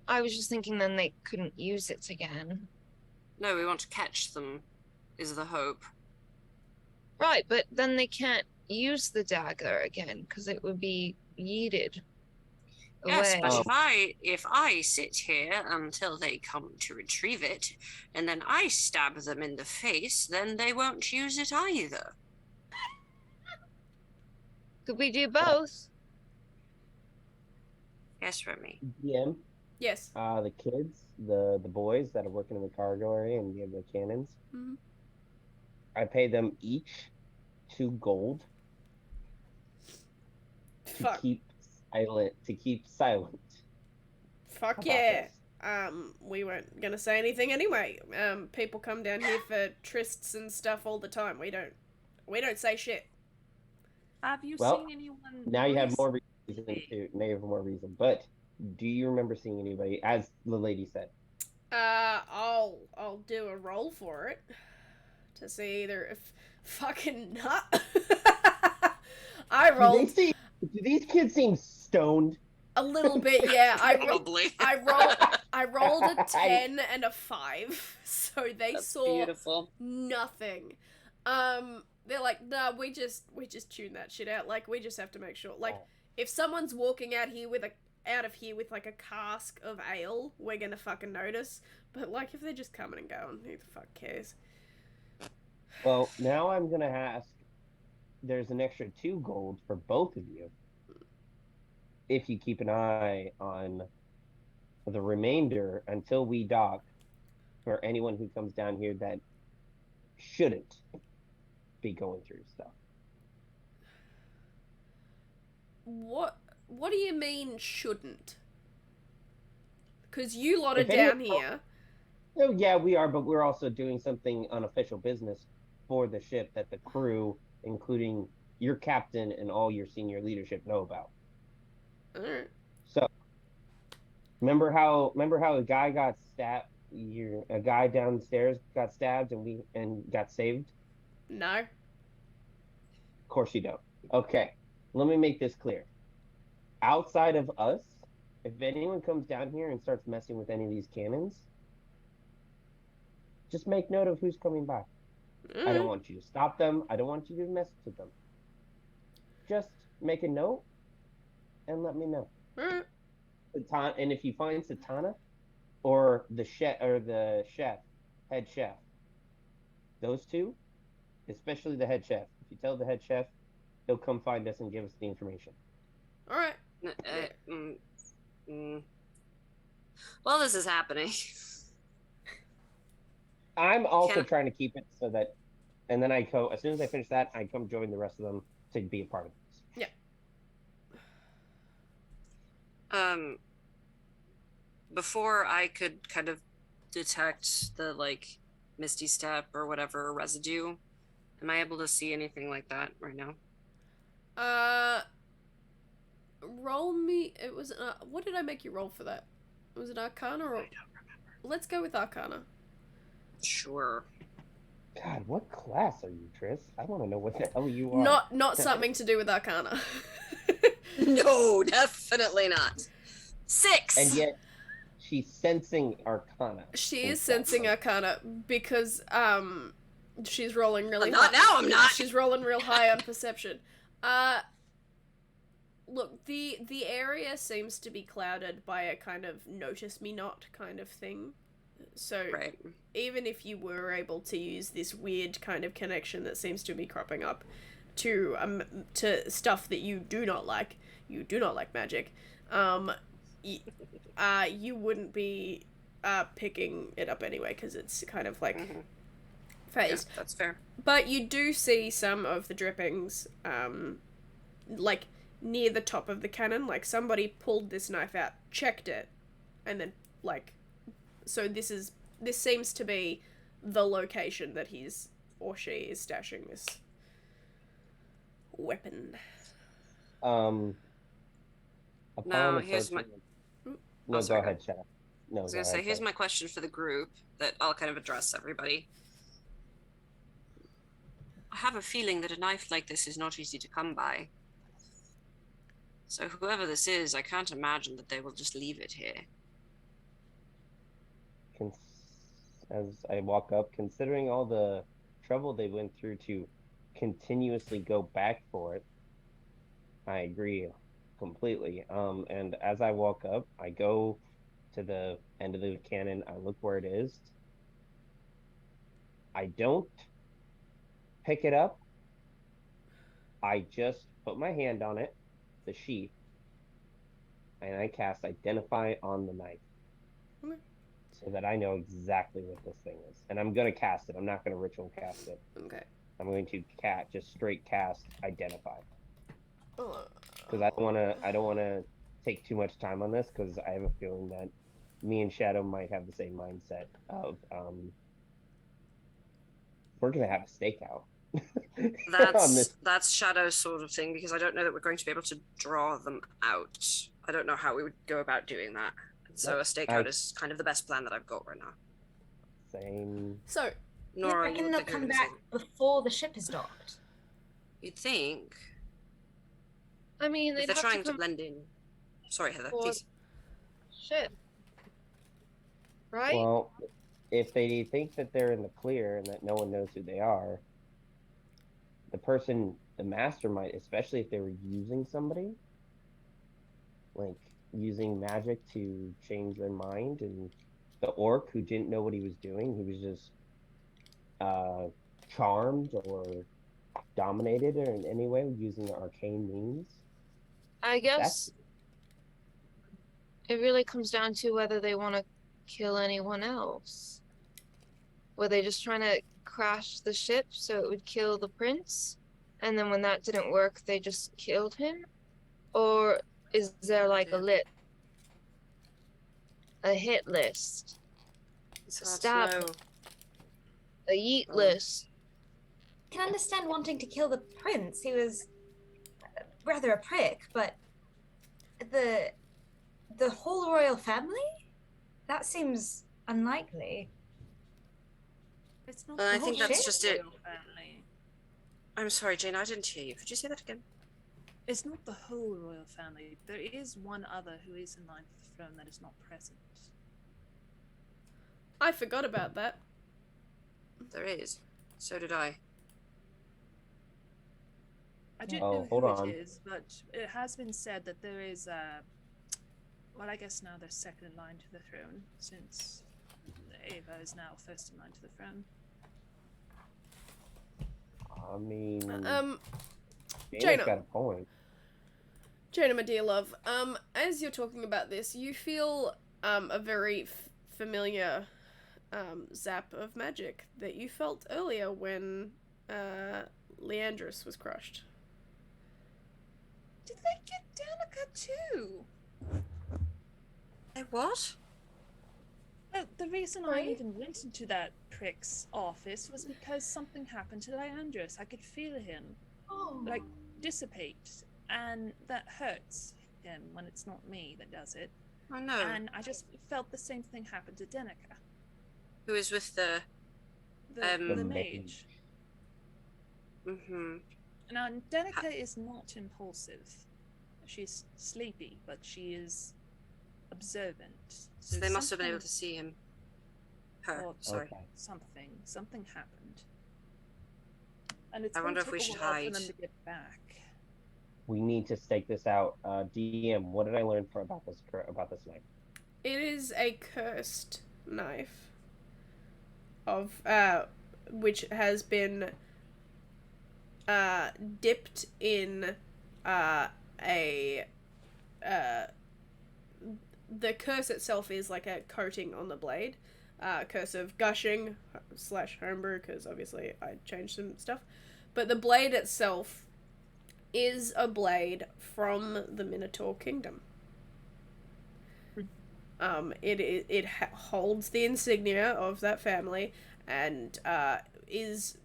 I was just thinking then they couldn't use it again. No, we want to catch them, is the hope. Right, but then they can't use the dagger again because it would be yeeted Yes, away. but if I sit here until they come to retrieve it, and then I stab them in the face, then they won't use it either. Could we do both? Yes, Remy. DM, Yes. the kids, the boys that are working in the cargo area and we have the cannons, Mhm. I pay them each 2 gold to Fuck. keep silent. Fuck about yeah. this. We weren't gonna say anything anyway. People come down here for trysts and stuff all the time. We don't say shit. Have you Well, seen anyone? Now you have more reason recently? to. Now you have more reason. But do you remember seeing anybody? As the lady said. I'll do a roll for it to see either if fucking not. I rolled Do these kids seem stoned? a little bit. Yeah, Probably. I rolled a 10 and a 5, so they That's saw beautiful. nothing. They're like, nah, we just tune that shit out. Like, we just have to make sure. Like, if someone's walking out of here with like a cask of ale, we're gonna fucking notice. But like, if they're just coming and going, who the fuck cares? Well, now I'm gonna ask. There's an extra 2 gold for both of you if you keep an eye on the remainder until we dock for anyone who comes down here that shouldn't be going through stuff. What do you mean shouldn't? Because you lot are If any- down here. Oh yeah, we are, but we're also doing something unofficial business for the ship that the crew, including your captain and all your senior leadership, know about. Alright. So, remember how a guy got stabbed? A guy downstairs got stabbed and got saved. No. Of course you don't. Okay, let me make this clear. Outside of us, if anyone comes down here and starts messing with any of these cannons, just make note of who's coming by. I don't want you to stop them. I don't want you to mess with them. Just make a note and let me know. Alright. And if you find Satana or the head chef, those two, especially the head chef. If you tell the head chef, he'll come find us and give us the information. Alright. Well, this is happening. I'm also Can- trying to keep it so that, and then I go, as soon as I finish that, I come join the rest of them to be a part of this. Yeah. Before I could kind of detect the like misty step or whatever residue, am I able to see anything like that right now? Roll me. It was. What did I make you roll for that? Was it Arcana or? I don't remember. Let's go with Arcana. Sure. God, what class are you, Tris? I want to know what the hell you are. Not something to do with Arcana. No, definitely not. 6. And yet, she's sensing Arcana. She is and stuff, sensing like- Arcana because she's rolling really Not high. now, I'm not. She's rolling real high on perception. Look, the area seems to be clouded by a kind of notice me not kind of thing. So Right. even if you were able to use this weird kind of connection that seems to be cropping up, to stuff that you do not like. You do not like magic. You wouldn't be picking it up anyway because it's kind of like phased. Yeah, that's fair. But you do see some of the drippings, like near the top of the cannon. Like somebody pulled this knife out, checked it, and then like, so this seems to be the location that he's or she is stashing this weapon. Upon Now, here's my. approaching- Oh, No, sorry, go ahead, Shadow. No, I was go gonna say, ahead, here's Shadow. my question for the group that I'll kind of address everybody. I have a feeling that a knife like this is not easy to come by. So whoever this is, I can't imagine that they will just leave it here. As I walk up, considering all the trouble they went through to continuously go back for it, I agree completely. And as I walk up, I go to the end of the cannon. I look where it is. I don't pick it up. I just put my hand on it, the sheath, and I cast Identify on the knife. Okay. So that I know exactly what this thing is. And I'm going to cast it. I'm not going to ritual cast it. Okay. I'm going to just straight cast Identify. Oh. Because I don't want to take too much time on this, because I have a feeling that me and Shadow might have the same mindset of we're gonna have a stakeout. That's Shadow's sort of thing, because I don't know that we're going to be able to draw them out. I don't know how we would go about doing that. So a stakeout is kind of the best plan that I've got right now. Same. So, Nora, I you reckon would they'll think I come would back say- before the ship is docked. You'd think. I mean, If they'd they're have trying to to come blend in. Sorry, Heather, for please. ship, right? Well, if they think that they're in the clear and that no one knows who they are, the mastermind, especially if they were using somebody, like using magic to change their mind, and the orc who didn't know what he was doing, he was just charmed or dominated or in any way using arcane means. I guess it really comes down to whether they want to kill anyone else. Were they just trying to crash the ship so it would kill the prince? And then when that didn't work, they just killed him? Or is there like a hit list? It's A hard stab, to know. a yeet list? I can understand wanting to kill the prince. He was rather a prick, but the whole royal family? That seems unlikely. It's not Well, I the think whole that's just it. royal family. I'm sorry, Jane, I didn't hear you. Could you say that again? It's not the whole royal family. There is one other who is in line for the throne that is not present. I forgot about that. There is. So did I. I don't Oh, know hold who on. it is, but it has been said that there is well, I guess now they're second in line to the throne, since Ava is now first in line to the throne. I mean, Jaina's Jaina. got a point. Jaina, my dear love, as you're talking about this, you feel a very familiar zap of magic that you felt earlier when Leandris was crushed. Did they get Danica too? What? The reason I Right. even went into that prick's office was because something happened to Leandris. I could feel him Oh. like dissipate, and that hurts him when it's not me that does it. Oh no. And I just felt the same thing happen to Danica, Who is with the... the The mage. Mm-hmm. Now, Danica is not impulsive. She's sleepy, but she is observant. So they must have been able to something- see him. Her, or sorry. Okay. something happened. And it's I gonna wonder if take we a should while hide. for them to get back. We need to stake this out. DM, what did I learn about this knife? It is a cursed knife of which has been dipped in a the curse itself is like a coating on the blade, curse of gushing / homebrew, because obviously I changed some stuff, but the blade itself is a blade from the Minotaur Kingdom. It holds the insignia of that family and is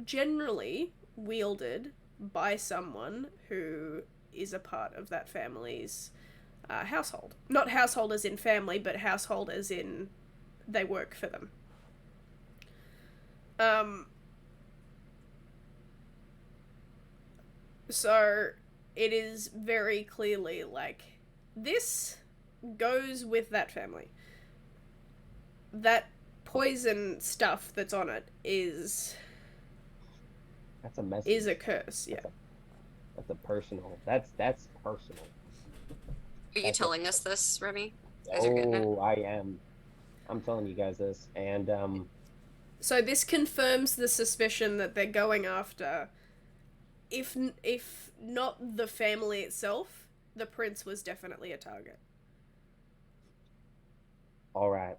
generally wielded by someone who is a part of that family's household. Not household as in family, but household as in they work for them. So it is very clearly like this goes with that family. That poison stuff that's on it is That's a message. Is a curse, yeah. That's a personal. That's personal. Are you That's telling us this, Remy? As you're getting it? Oh, I am. I'm telling you guys this, and So this confirms the suspicion that they're going after. If not the family itself, the prince was definitely a target. all right.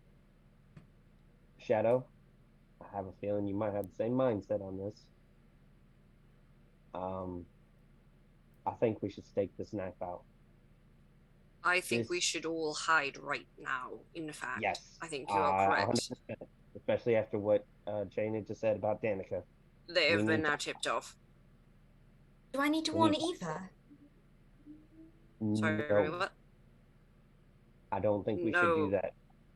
Shadow, I have a feeling you might have the same mindset on this. I think we should stake this knife out. I think This- we should all hide right now, in fact. Yes. I think you are correct. 100%, especially after what Jane had just said about Danica. They have We been need now to- tipped off. Do I need to We warn need- Eva? Sorry, No, Remy, what? I don't think we should No. do that,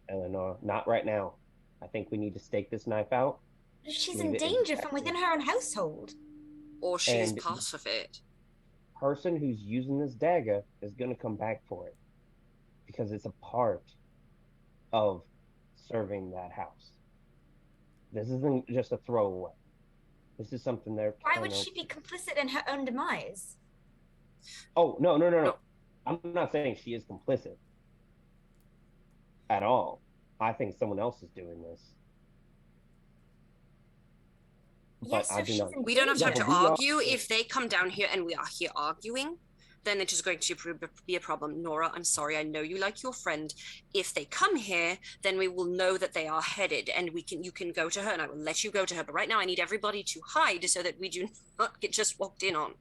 Eleanor. Not right now. I think we need to stake this knife out. She's Leave in it in danger the from factory. within her own household. Or she's And- part of it. Person who's using this dagger is going to come back for it because it's a part of serving that house. This isn't just a throwaway. This is something they're. Why would gonna- she be complicit in her own demise? Oh, no. No. I'm not saying she is complicit at all. I think someone else is doing this. Yes, But I so do she's not. in We don't have time danger. to We are- argue. If they come down here and we are here arguing, then it is going to be a problem. Nora, I'm sorry, I know you like your friend. If they come here, then we will know that they are headed, and you can go to her, and I will let you go to her. But right now, I need everybody to hide so that we do not get just walked in on.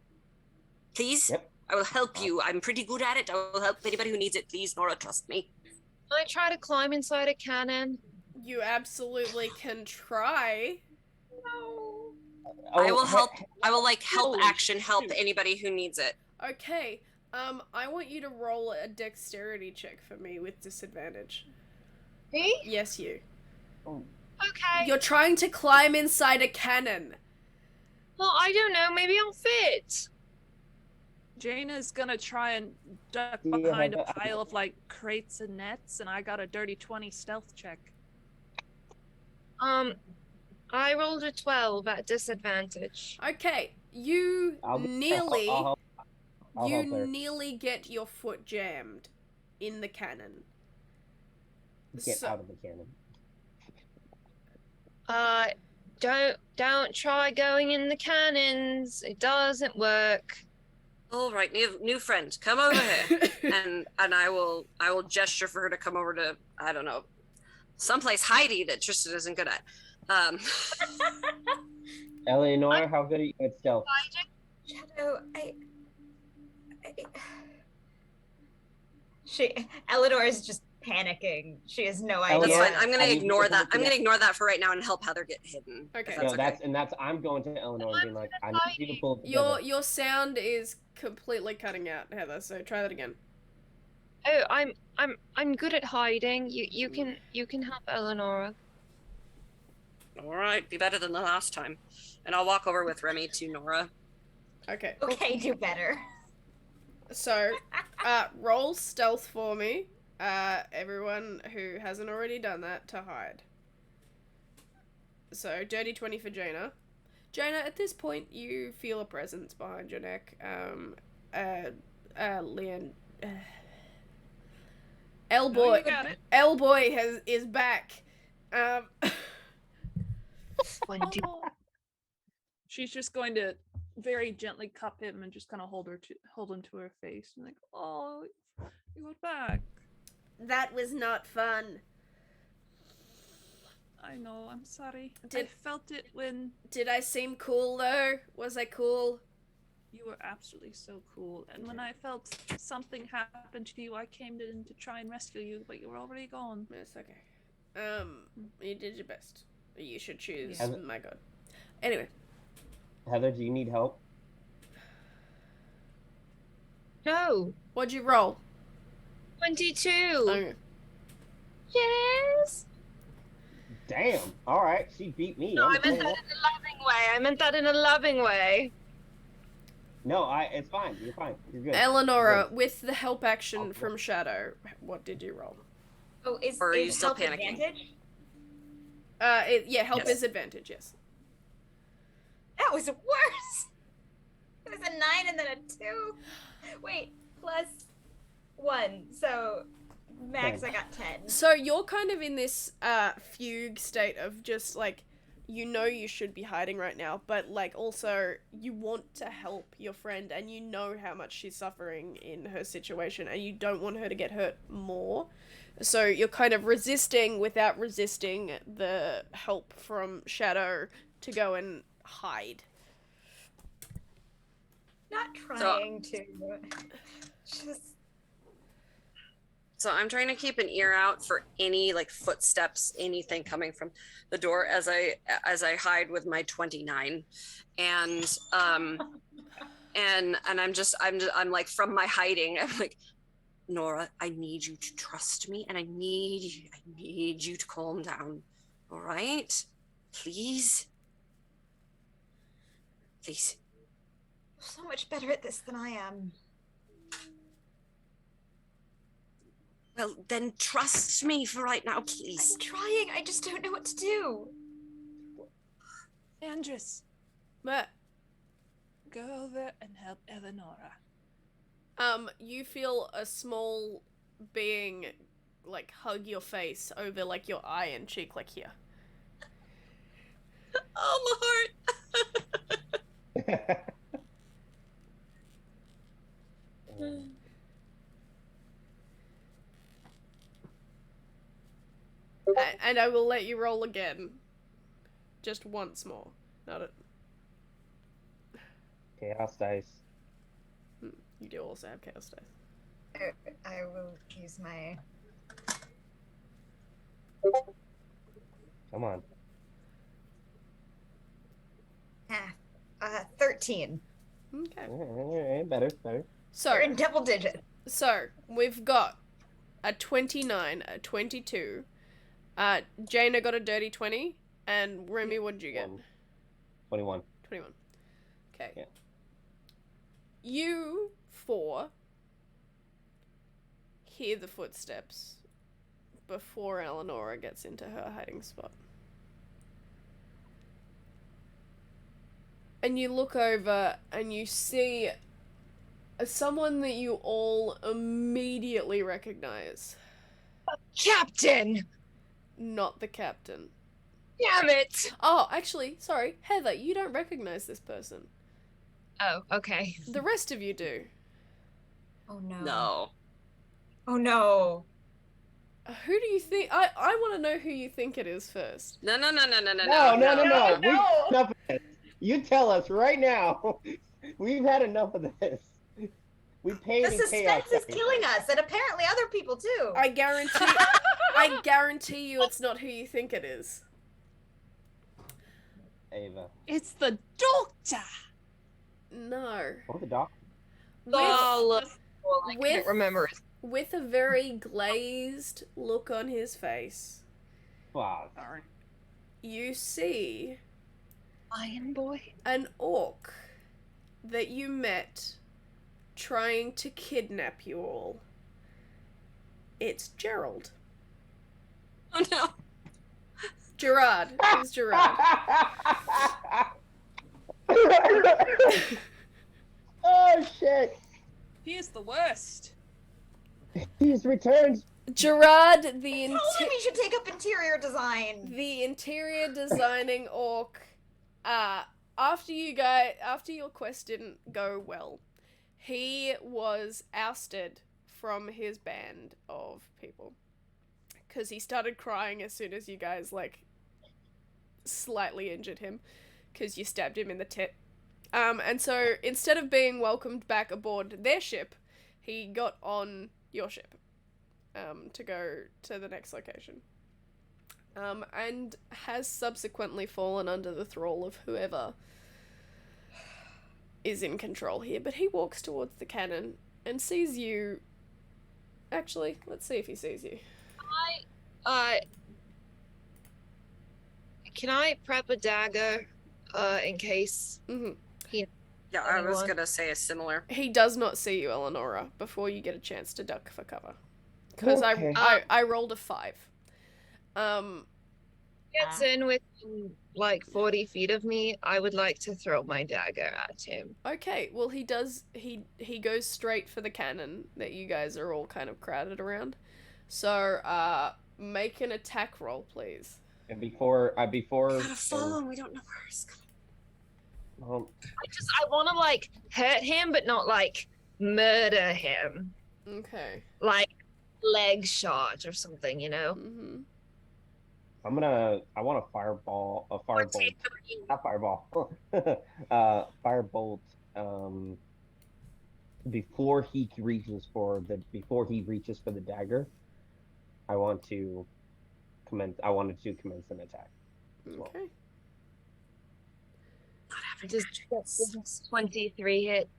Please? Yep. I will help you. I'm pretty good at it. I will help anybody who needs it. Please, Nora, trust me. I try to climb inside a cannon. You absolutely can try. No. I will Oh, help. I will help Holy action help shoot. anybody who needs it. Okay, I want you to roll a dexterity check for me with disadvantage. Me? Yes, you. Okay. You're trying to climb inside a cannon. Well, I don't know. Maybe I'll fit. Jaina's gonna try and duck Yeah, behind a but- pile of like crates and nets, and I got a dirty 20 stealth check. I rolled a 12 at disadvantage. Okay, you I'll nearly help her. nearly get your foot jammed in the cannon. Get so- out of the cannon. Don't try going in the cannons. It doesn't work. All right, new friend, come over here. and I will gesture for her to come over to, I don't know, someplace hidey that Tristan isn't good at. Eleanor, how good are you at stealth? Shadow, Eleanor is just panicking. She has no idea. That's Eleanor, fine. I'm gonna I need you ignore to that. look I'm at gonna it. ignore that for right now and help Heather get hidden. if Okay. that's No, okay. I'm going to Eleanor and being like, I need you to pull it together. your sound is completely cutting out, Heather. So try that again. Oh, I'm good at hiding. You can help Eleonora. All right, be better than the last time. And I'll walk over with Remy to Nora. Okay. Okay, do better. So, roll stealth for me. Everyone who hasn't already done that to hide. So, dirty 20 for Jaina. Jaina, at this point, you feel a presence behind your neck. Leon. No, L-boy. you got it. L-boy is back. She's just going to very gently cup him and just kind of hold him to her face and like, oh, you got back. That was not fun. I know, I'm sorry. I Did- felt it when Did I seem cool though? Was I cool? you were absolutely so cool. And when I felt something happen to you, I came in to try and rescue you, but you were already gone. It's okay. You did your best. You should choose. Yeah. My God. Anyway, Heather, do you need help? No. what'd you roll? 22. Okay. Yes. Damn. All right, she beat me. No, I'm I meant that in a loving way. I meant that in a loving way. No, it's fine. You're fine. You're good. Eleonora, Good. with the help action Okay. from Shadow, what did you roll? Oh, Or are you is still help panicking? advantage? Help Yes. is advantage, yes. That was worse. It was a 9 and then a 2. Wait, +1. So max, I got 10. So you're kind of in this fugue state of just like, you know you should be hiding right now, but like also you want to help your friend and you know how much she's suffering in her situation and you don't want her to get hurt more. So you're kind of resisting without resisting the help from Shadow to go and hide. Not trying to. Just. So I'm trying to keep an ear out for any like footsteps, anything coming from the door as I hide with my 29, and I'm like from my hiding, I'm like, Nora, I need you to trust me, and I need you to calm down. All right, please. You're so much better at this than I am. Well, then trust me for right now, please. I'm trying. I just don't know what to do. Andrus, But go over and help Eleonora. you feel a small being like hug your face over like your eye and cheek, like here. Oh, my heart. And I will let you roll again. Just once more. Not a... Chaos dice. You do also have chaos dice. I will use my. Come on. 13. Okay. Better. So, You're in double digits. so we've got a 29, a 22. Jaina got a dirty 20, and Remy, what did you get? 21. 21. Okay. Yeah. You four hear the footsteps before Eleonora gets into her hiding spot. And you look over and you see someone that you all immediately recognize. Captain! Not the captain. Damn it! Oh, actually, sorry. Heather, you don't recognize this person. Oh, okay. The rest of you do. Oh no. No. Oh no. Who do you think? I want to know who you think it is first. No. No. No. We've had enough of this. You tell us right now. We've had enough of this. We paid The in chaos suspense is dice. killing us, and apparently other people too. I guarantee you it's not who you think it is. Ava. It's the doctor. No. Oh, the doc. With, Oh, look. Well, I with- can't remember it. with a very glazed look on his face, Fuck. Sorry. you see Lion boy? an orc that you met trying to kidnap you all. It's Gerald. Oh no. Gerard. Who's Gerard? Oh shit! He is the worst. He's returned. Gerard, Told him he should take up interior design. the interior designing orc. after your quest didn't go well, he was ousted from his band of people because he started crying as soon as you guys like slightly injured him because you stabbed him in the tit. And so instead of being welcomed back aboard their ship, he got on your ship to go to the next location. And has subsequently fallen under the thrall of whoever is in control here. But he walks towards the cannon and sees you. Actually, let's see if he sees you. Can I prep a dagger, in case Mm-hmm. Yeah, I was gonna say a similar. He does not see you, Eleonora, before you get a chance to duck for cover. Because Okay. I rolled a 5. Gets in within like 40 feet of me, I would like to throw my dagger at him. Okay, well he does, he goes straight for the cannon that you guys are all kind of crowded around. So, make an attack roll, please. And before We gotta follow him. We don't know where he's going. I want to like hurt him, but not like murder him. Okay. Like leg shot or something, you know? Mm-hmm. I want a firebolt, not fireball, firebolt, before he reaches for the dagger, I wanted to commence an attack as well. Okay. Does 23 hit?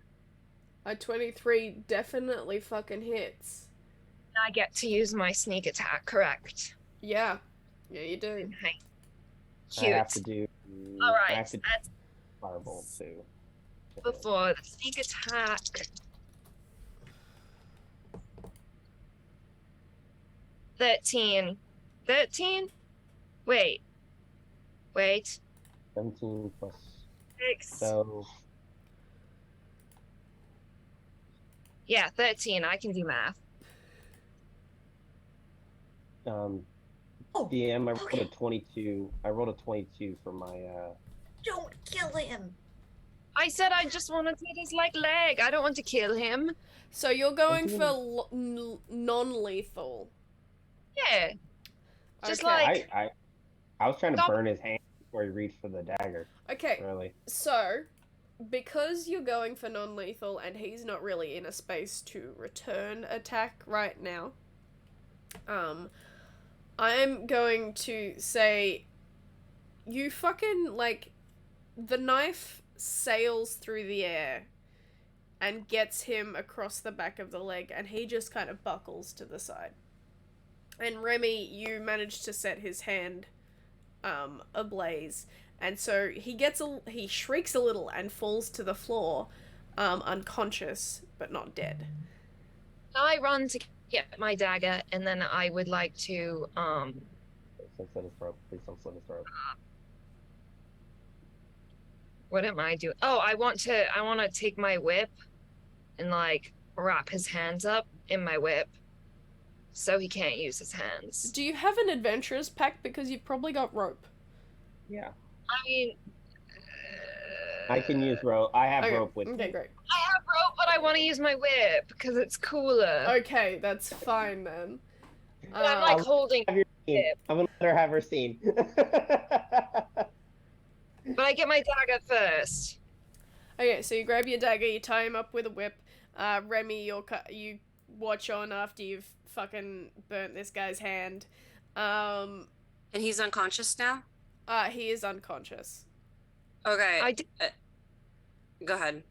A 23 definitely fucking hits. I get to use my sneak attack, correct? Yeah. Yeah, you do. Right. I Cute. have to do. All I right, have to do that's firebolt too. before the sneak attack. 13. 13? Wait. 17 plus. 6. So Yeah, 13. I can do math. DM, I rolled a 22. I rolled a 22 for my Don't kill him. I said I just want to take his like leg. I don't want to kill him. So you're going for non-lethal. Yeah. Just Okay. like I was trying to Stop. burn his hand before he reached for the dagger. Okay, Really. so because you're going for non-lethal and he's not really in a space to return attack right now, I'm going to say you fucking, like, the knife sails through the air and gets him across the back of the leg and he just kind of buckles to the side. And Remy, you manage to set his hand ablaze, and so he shrieks a little and falls to the floor, unconscious but not dead. I run to get my dagger, and then I would like to Please don't slit his throat. Please don't slit his throat. what am I doing? Oh, I want to take my whip and like wrap his hands up in my whip so he can't use his hands. Do you have an adventurer's pack? Because you've probably got rope. Yeah. I mean, I can use rope. I have Okay, rope with okay, me. great. I have rope, but I want to use my whip because it's cooler. Okay, that's fine then. But I'm like I'll holding Have your scene. whip. I'm gonna let her have her scene. But I get my dagger first. Okay, so you grab your dagger, you tie him up with a whip. Remy, you watch on after you've fucking burnt this guy's hand. And he's unconscious now? He is unconscious. Okay. I did. Go ahead.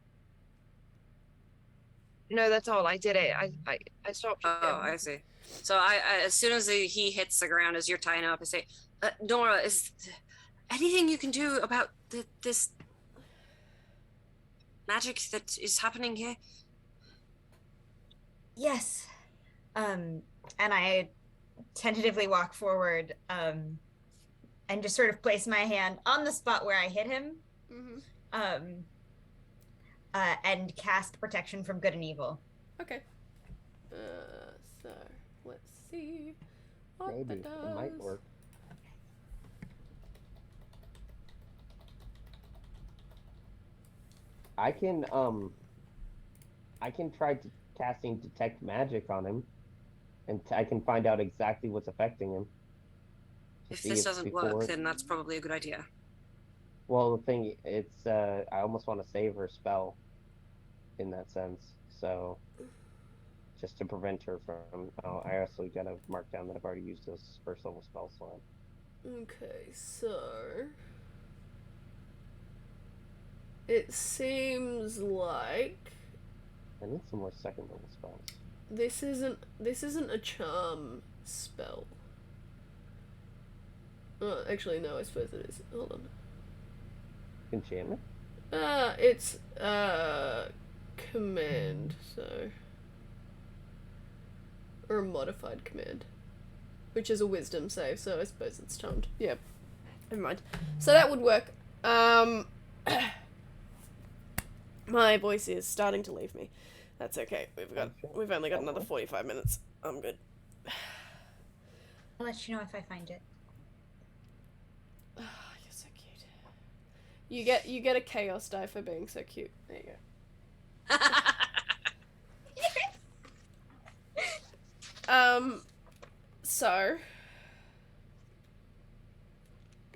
No, that's all. I did it. I stopped. Oh, I see. So I as soon as he hits the ground, as you're tying him up, I say, Nora, is anything you can do about this magic that is happening here? Yes. And I tentatively walk forward, and just sort of place my hand on the spot where I hit him, Mm-hmm. and cast protection from good and evil. Okay. So let's see what Maybe that does. it might work. I can try to casting detect magic on him, and I can find out exactly what's affecting him. To If see this if doesn't before. work, then that's probably a good idea. Well, the thing it's I almost want to save her spell in that sense. So just to prevent her from. Oh, I also gotta mark down that I've already used this first level spell slot. Okay, so it seems like I need some more second level spells. this isn't a charm spell. Oh, actually no, I suppose it is. Hold on. Enchantment? It's command, so or a modified command, which is a wisdom save, so I suppose it's charmed. Yeah, never mind. So that would work. My voice is starting to leave me. That's okay. We've only got another 45 minutes. I'm good. I'll let you know if I find it. Oh, you're so cute. You get a chaos die for being so cute. There you go. So,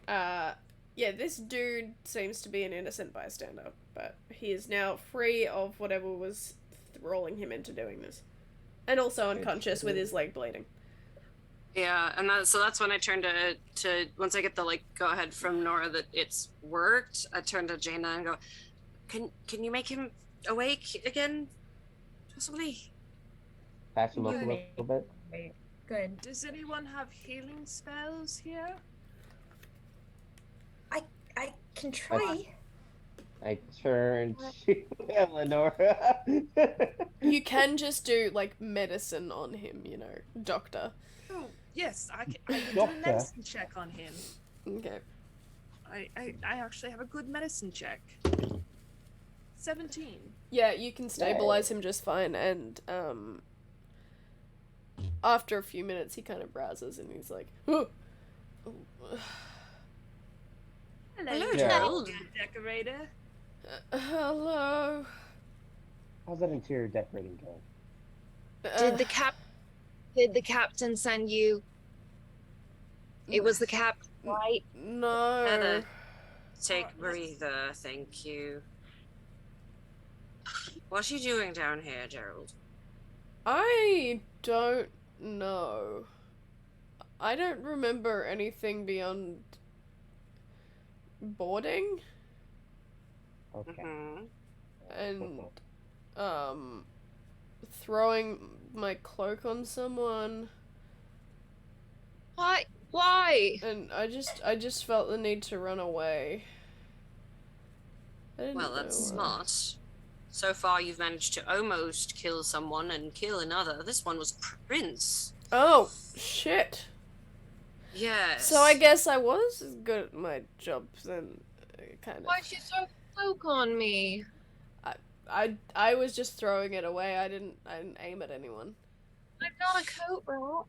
yeah, this dude seems to be an innocent bystander, but he is now free of whatever was thralling him into doing this. And also unconscious with his leg bleeding. Yeah, and so that's when I turn to once I get the go ahead from Nora that it's worked, I turn to Jaina and go, Can you make him awake again? Possibly? Patch him up a Yeah. little bit. Right. Good. Does anyone have healing spells here? I can try. I turn to Eleanor. You can just do, medicine on him, doctor. Oh, yes, I can do a Doctor. medicine check on him. Okay. I actually have a good medicine check. 17. Yeah, you can stabilize him just fine, and, after a few minutes, he kind of browses, and he's like, oh. Hello, Yeah. Gerald. Decorator. Hello. How's that interior decorating going? Did the captain send you? It was the captain, right? No. Heather, take a breather, thank you. What's you doing down here, Gerald? I don't know. I don't remember anything beyond boarding Okay. Mm-hmm. and throwing my cloak on someone, Why? and I just felt the need to run away. I didn't Well, that's know, smart. So far, you've managed to almost kill someone and kill another. This one was Prince. Oh, shit. Yes. So I guess I was as good at my job then, kind of. Why'd you throw cloak on me? I was just throwing it away. I didn't aim at anyone. I'm not a coat bro.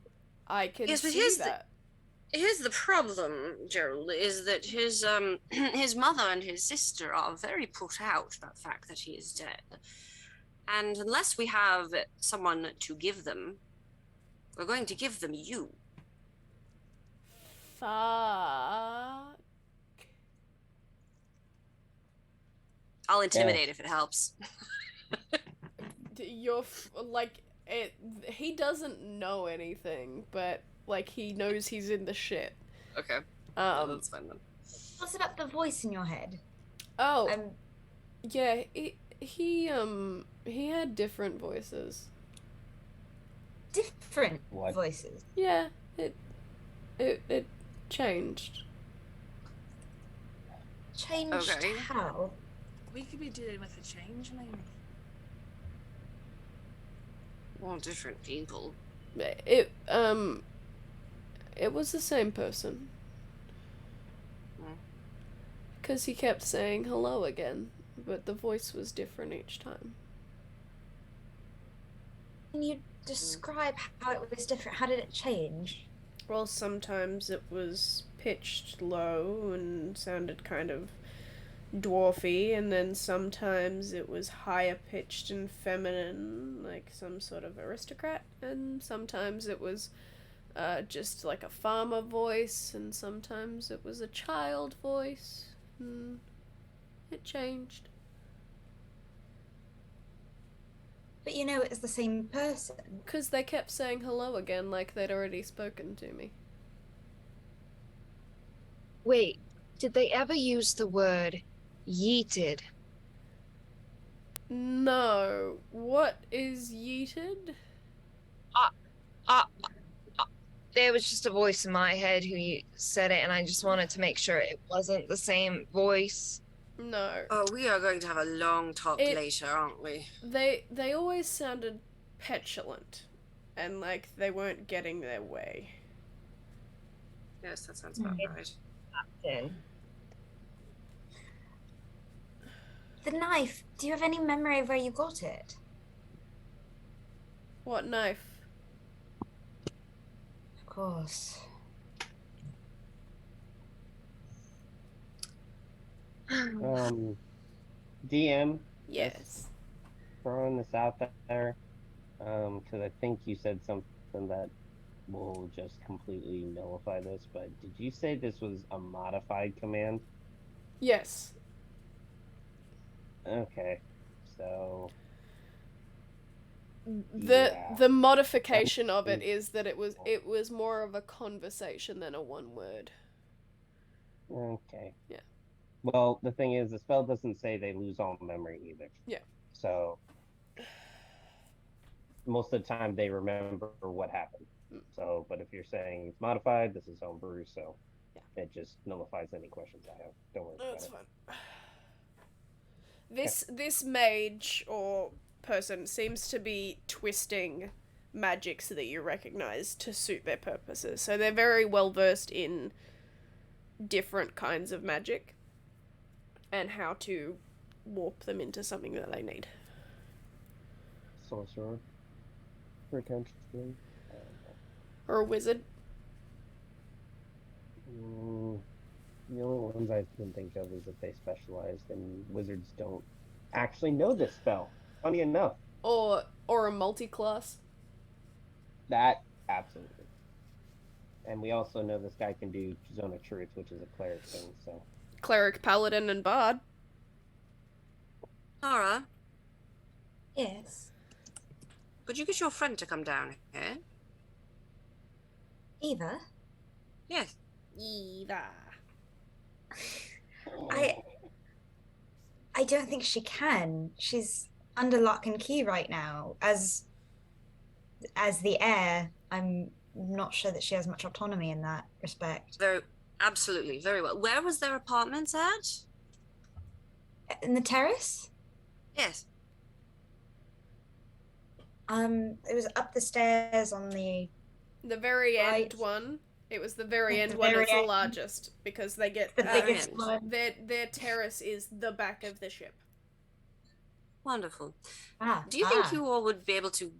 I can Yes, but see that. Here's the problem, Gerald, is that his his mother and his sister are very put out about the fact that he is dead. And unless we have someone to give them, we're going to give them you. Fuck. I'll intimidate if it helps. He doesn't know anything, but he knows he's in the shit. Okay. That's fine then. What's about the voice in your head? Oh, yeah, he had different voices. Different What? voices. Yeah, it changed. Changed Okay. how? We could be dealing with a changeling. All different people. It was the same person. Hmm. Because he kept saying hello again, but the voice was different each time. Can you describe how it was different? How did it change? Well, sometimes it was pitched low and sounded kind of dwarfy, and then sometimes it was higher pitched and feminine, like some sort of aristocrat, and sometimes it was just like a farmer voice, and sometimes it was a child voice. It changed. But you know it's the same person. Because they kept saying hello again like they'd already spoken to me. Wait, did they ever use the word yeeted? No. What is yeeted? Uh, there was just a voice in my head who said it, and I just wanted to make sure it wasn't the same voice. No. Oh, we are going to have a long talk It- later, aren't we? They always sounded petulant. And like they weren't getting their way. Yes, that sounds about right. Then. The knife. Do you have any memory of where you got it? What knife? Of course. DM, Yes. throwing this out there, because I think you said something that will just completely nullify this, but did you say this was a modified command? Yes. Okay, so The yeah. the modification of it is that it was more of a conversation than a one word. Okay. Yeah. Well, the thing is, the spell doesn't say they lose all memory either. Yeah. So most of the time they remember what happened. So, but if you're saying it's modified, this is homebrew, so Yeah. it just nullifies any questions I have. Don't worry That's about fine. This mage or person seems to be twisting magics that you recognize to suit their purposes. So they're very well versed in different kinds of magic and how to warp them into something that they need. it. Sorcerer, potentially. Or a wizard. The only ones I can think of is if they specialized, and wizards don't actually know this spell. Funny enough. Or a multi-class. That, absolutely. And we also know this guy can do Zone of Truth, which is a cleric thing, so. Cleric, paladin, and bard. Nora, Yes. could you get your friend to come down here? Eva? Yes. Eva. I don't think she can. She's under lock and key right now. As the heir, I'm not sure that she has much autonomy in that respect. Absolutely, very well. Where was their apartments at? In the terrace? Yes. It was up the stairs on the very end right. one. It was the very Yeah, end the one. very It's the end. largest because they get the very biggest end. one. their terrace is the back of the ship. Wonderful. Ah, Do you think you all would be able to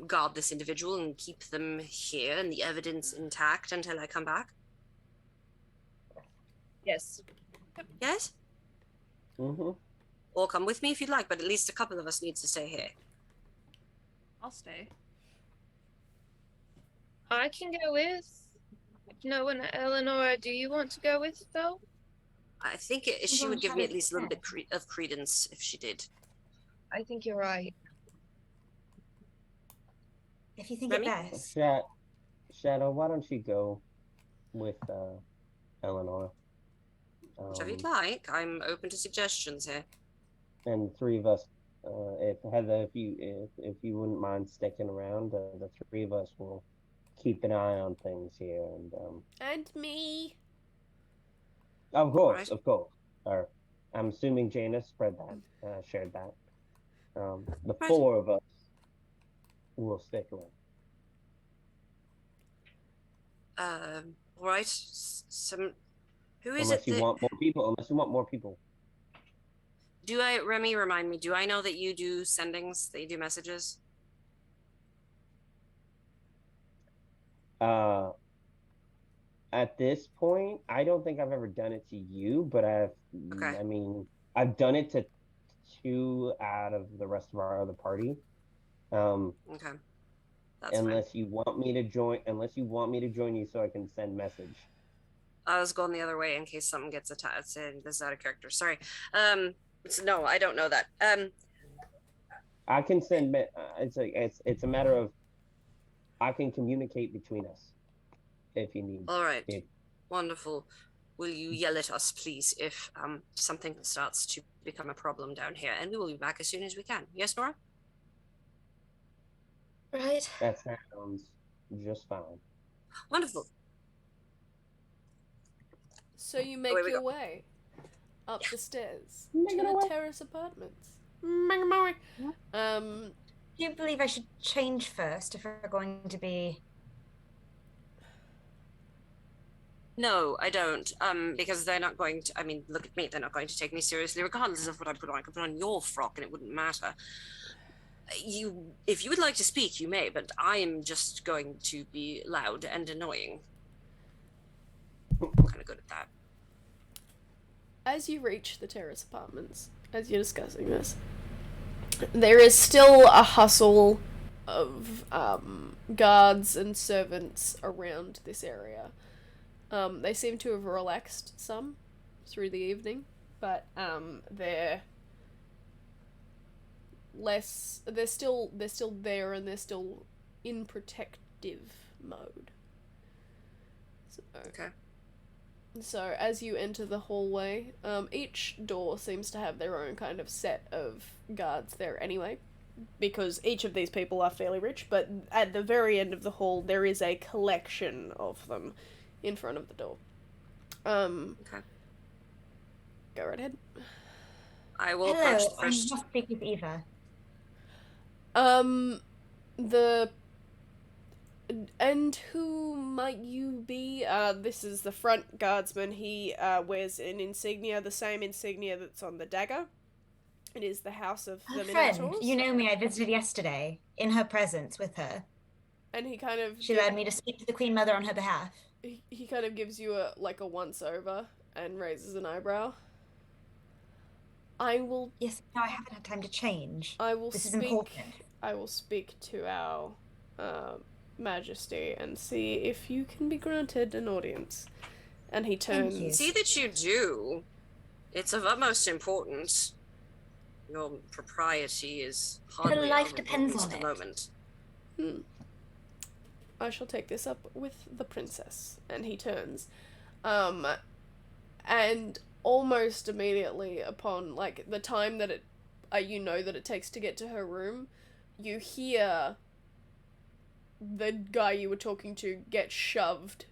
guard this individual and keep them here and the evidence intact until I come back? Yes. Yes? Mm-hmm. Or come with me if you'd like, but at least a couple of us needs to stay here. I'll stay. I can go with. No one, Eleanor, do you want to go with, though? I think she would give me at least a little bit of credence if she did. I think you're right. If you think Remy? it best. Shadow, why don't you go with Eleanor? Whichever you'd like. I'm open to suggestions here. And three of us, if Heather, if you wouldn't mind sticking around, the three of us will keep an eye on things here, And me. of course, Right. of course. Or I'm assuming Jana shared that. The Right. four of us will stick around. All right. Who is Unless it you want more people. Remy, remind me, do I know that you do sendings, that you do messages? At this point, I don't think I've ever done it to you, but Okay. I mean, I've done it to two out of the rest of our other party. Um, Okay. That's fine. unless you want me to join you so I can send message. I was going the other way in case something gets attached. This is out of character. Sorry. No, I don't know that. I can send. It's a matter of I can communicate between us if you need. All right. If, Wonderful. Will you yell at us, please, if something starts to become a problem down here, and we will be back as soon as we can. Yes, Nora? Right. that sounds just fine. Wonderful. So you make Away we your go. way up the stairs Make to it the away. terrace apartments. Make my way. Do you believe I should change first if we're going to be... No, I don't. Because they're not going to. I mean, look at me. They're not going to take me seriously, regardless of what I put on. I could put on your frock, and it wouldn't matter. If you would like to speak, you may, but I am just going to be loud and annoying. I'm kind of good at that. As you reach the terrace apartments, as you're discussing this, there is still a hustle of guards and servants around this area. They seem to have relaxed some through the evening, but they're still there, and they're still in protective mode. Okay. So as you enter the hallway, each door seems to have their own kind of set of guards there anyway, because each of these people are fairly rich, but at the very end of the hall there is a collection of them in front of the door. Okay. Go right ahead. I will Hello, approach the I first. must speak with Eva. And who might you be? This is the front guardsman. He wears an insignia, the same insignia that's on the dagger. It is the House of the Her friend, Minotaurs. you know me, I visited yesterday in her presence with her. And he kind of She allowed me to speak to the Queen Mother on her behalf. he kind of gives you a once over and raises an eyebrow. I will Yes, no, I haven't had time to change. This is speak. important. I will speak to our Majesty and see if you can be granted an audience. And he turns. Thank you. See that you do. It's of utmost importance. Your propriety is hardly life of depends importance on at the it. moment. I shall take this up with the princess. And he turns. And almost immediately upon, like, the time that it takes to get to her room, you hear the guy you were talking to get shoved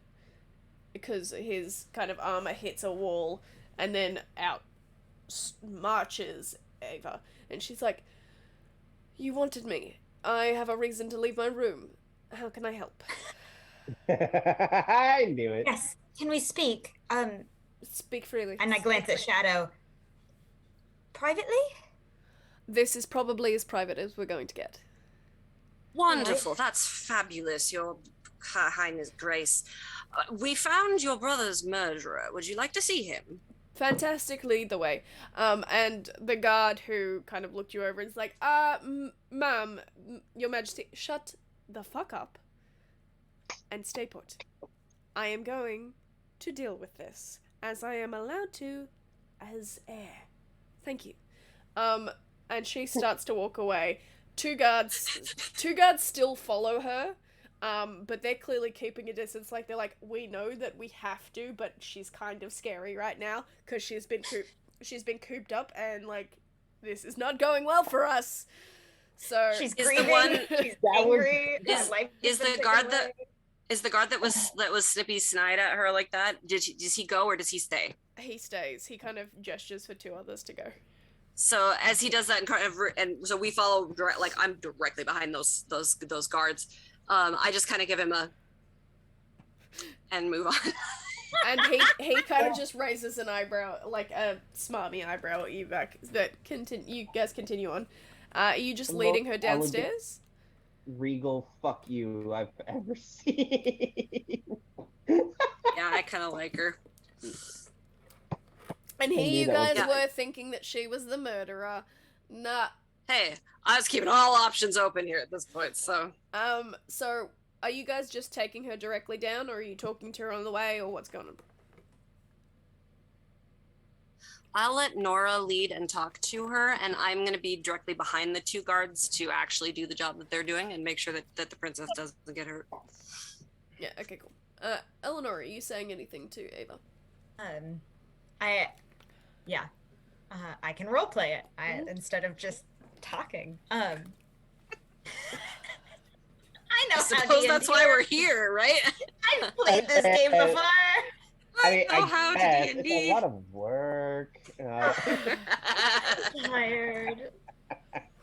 because his kind of armor hits a wall, and then out marches Ava, and she's like, "You wanted me. I have a reason to leave my room. How can I help?" I knew it. Yes, can we speak? Speak freely. And I glance at Shadow. Privately? This is probably as private as we're going to get. Wonderful. That's fabulous, Your Highness Grace. We found your brother's murderer. Would you like to see him? Fantastic, lead the way. And the guard who kind of looked you over is like, ma'am, your majesty, shut the fuck up and stay put. I am going to deal with this, as I am allowed to, as heir. Thank you. And she starts to walk away. Two guards still follow her, but they're clearly keeping a distance. Like, they're like, we know that we have to, but she's kind of scary right now because she's been cooped up, and like, this is not going well for us. So She's Is grieving. the one- She's That was- angry. Is- her life is has been the taken guard away. Is the guard that was Snippy snide at her like that? Does he go or does he stay? he stays. He kind of gestures for two others to go. So as he does that, and so we follow. Like, I'm directly behind those guards. I just kind of give him a and move on. And he kind of just raises an eyebrow, like a smarmy eyebrow at you back. But you guys continue on. Are you just leading her downstairs? Regal fuck you I've ever seen. Yeah, Yeah, I kind of like her. And here knew you that was guys coming. were thinking that she was the murderer. Nah. Hey, I was keeping all options open here at this point, so. So are you guys just taking her directly down, or are you talking to her on the way, or what's going on? I'll let Nora lead and talk to her, and I'm going to be directly behind the two guards to actually do the job that they're doing and make sure that the princess doesn't get hurt. Yeah, okay, cool. Eleanor, are you saying anything to Ava? I can roleplay it instead of just talking. I know I how suppose that's why we're works. here, right? I've played this game before. I mean, know how to guess it's D&D. a lot of work. I'm tired.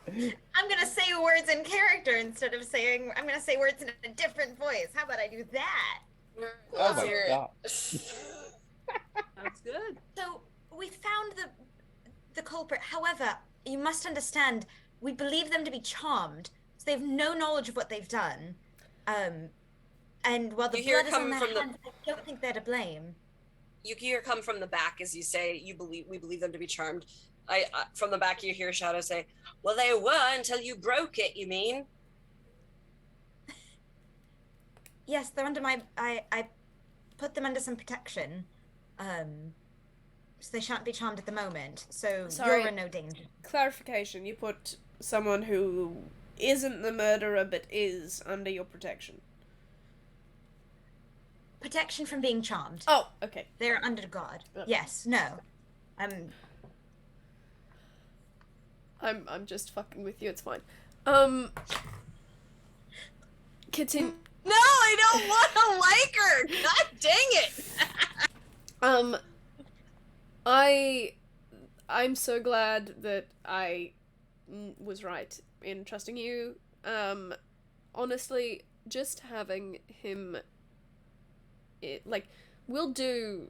I'm gonna say words in character instead of saying. I'm gonna say words in a different voice. How about I do that? Oh Let's my hear it. god. That's good. So we found the culprit. However, you must understand, we believe them to be charmed, so they have no knowledge of what they've done. And while the You hear blood is on coming their from the- hands, I don't think they're to blame. You hear come from the back as you say we believe them to be charmed. I from the back you hear Shadow say, "Well, they were until you broke it. You mean?" Yes, they're under my. I put them under some protection, so they shan't be charmed at the moment. So Sorry. you're in no danger. Clarification, you put someone who isn't the murderer but is under your protection. Protection from being charmed. Oh, okay. They're under God. Okay. Yes. No. I'm just fucking with you, it's fine. Continue. No, I don't want to like her. God dang it. I'm so glad that I was right in trusting you. Honestly, just having him, we'll do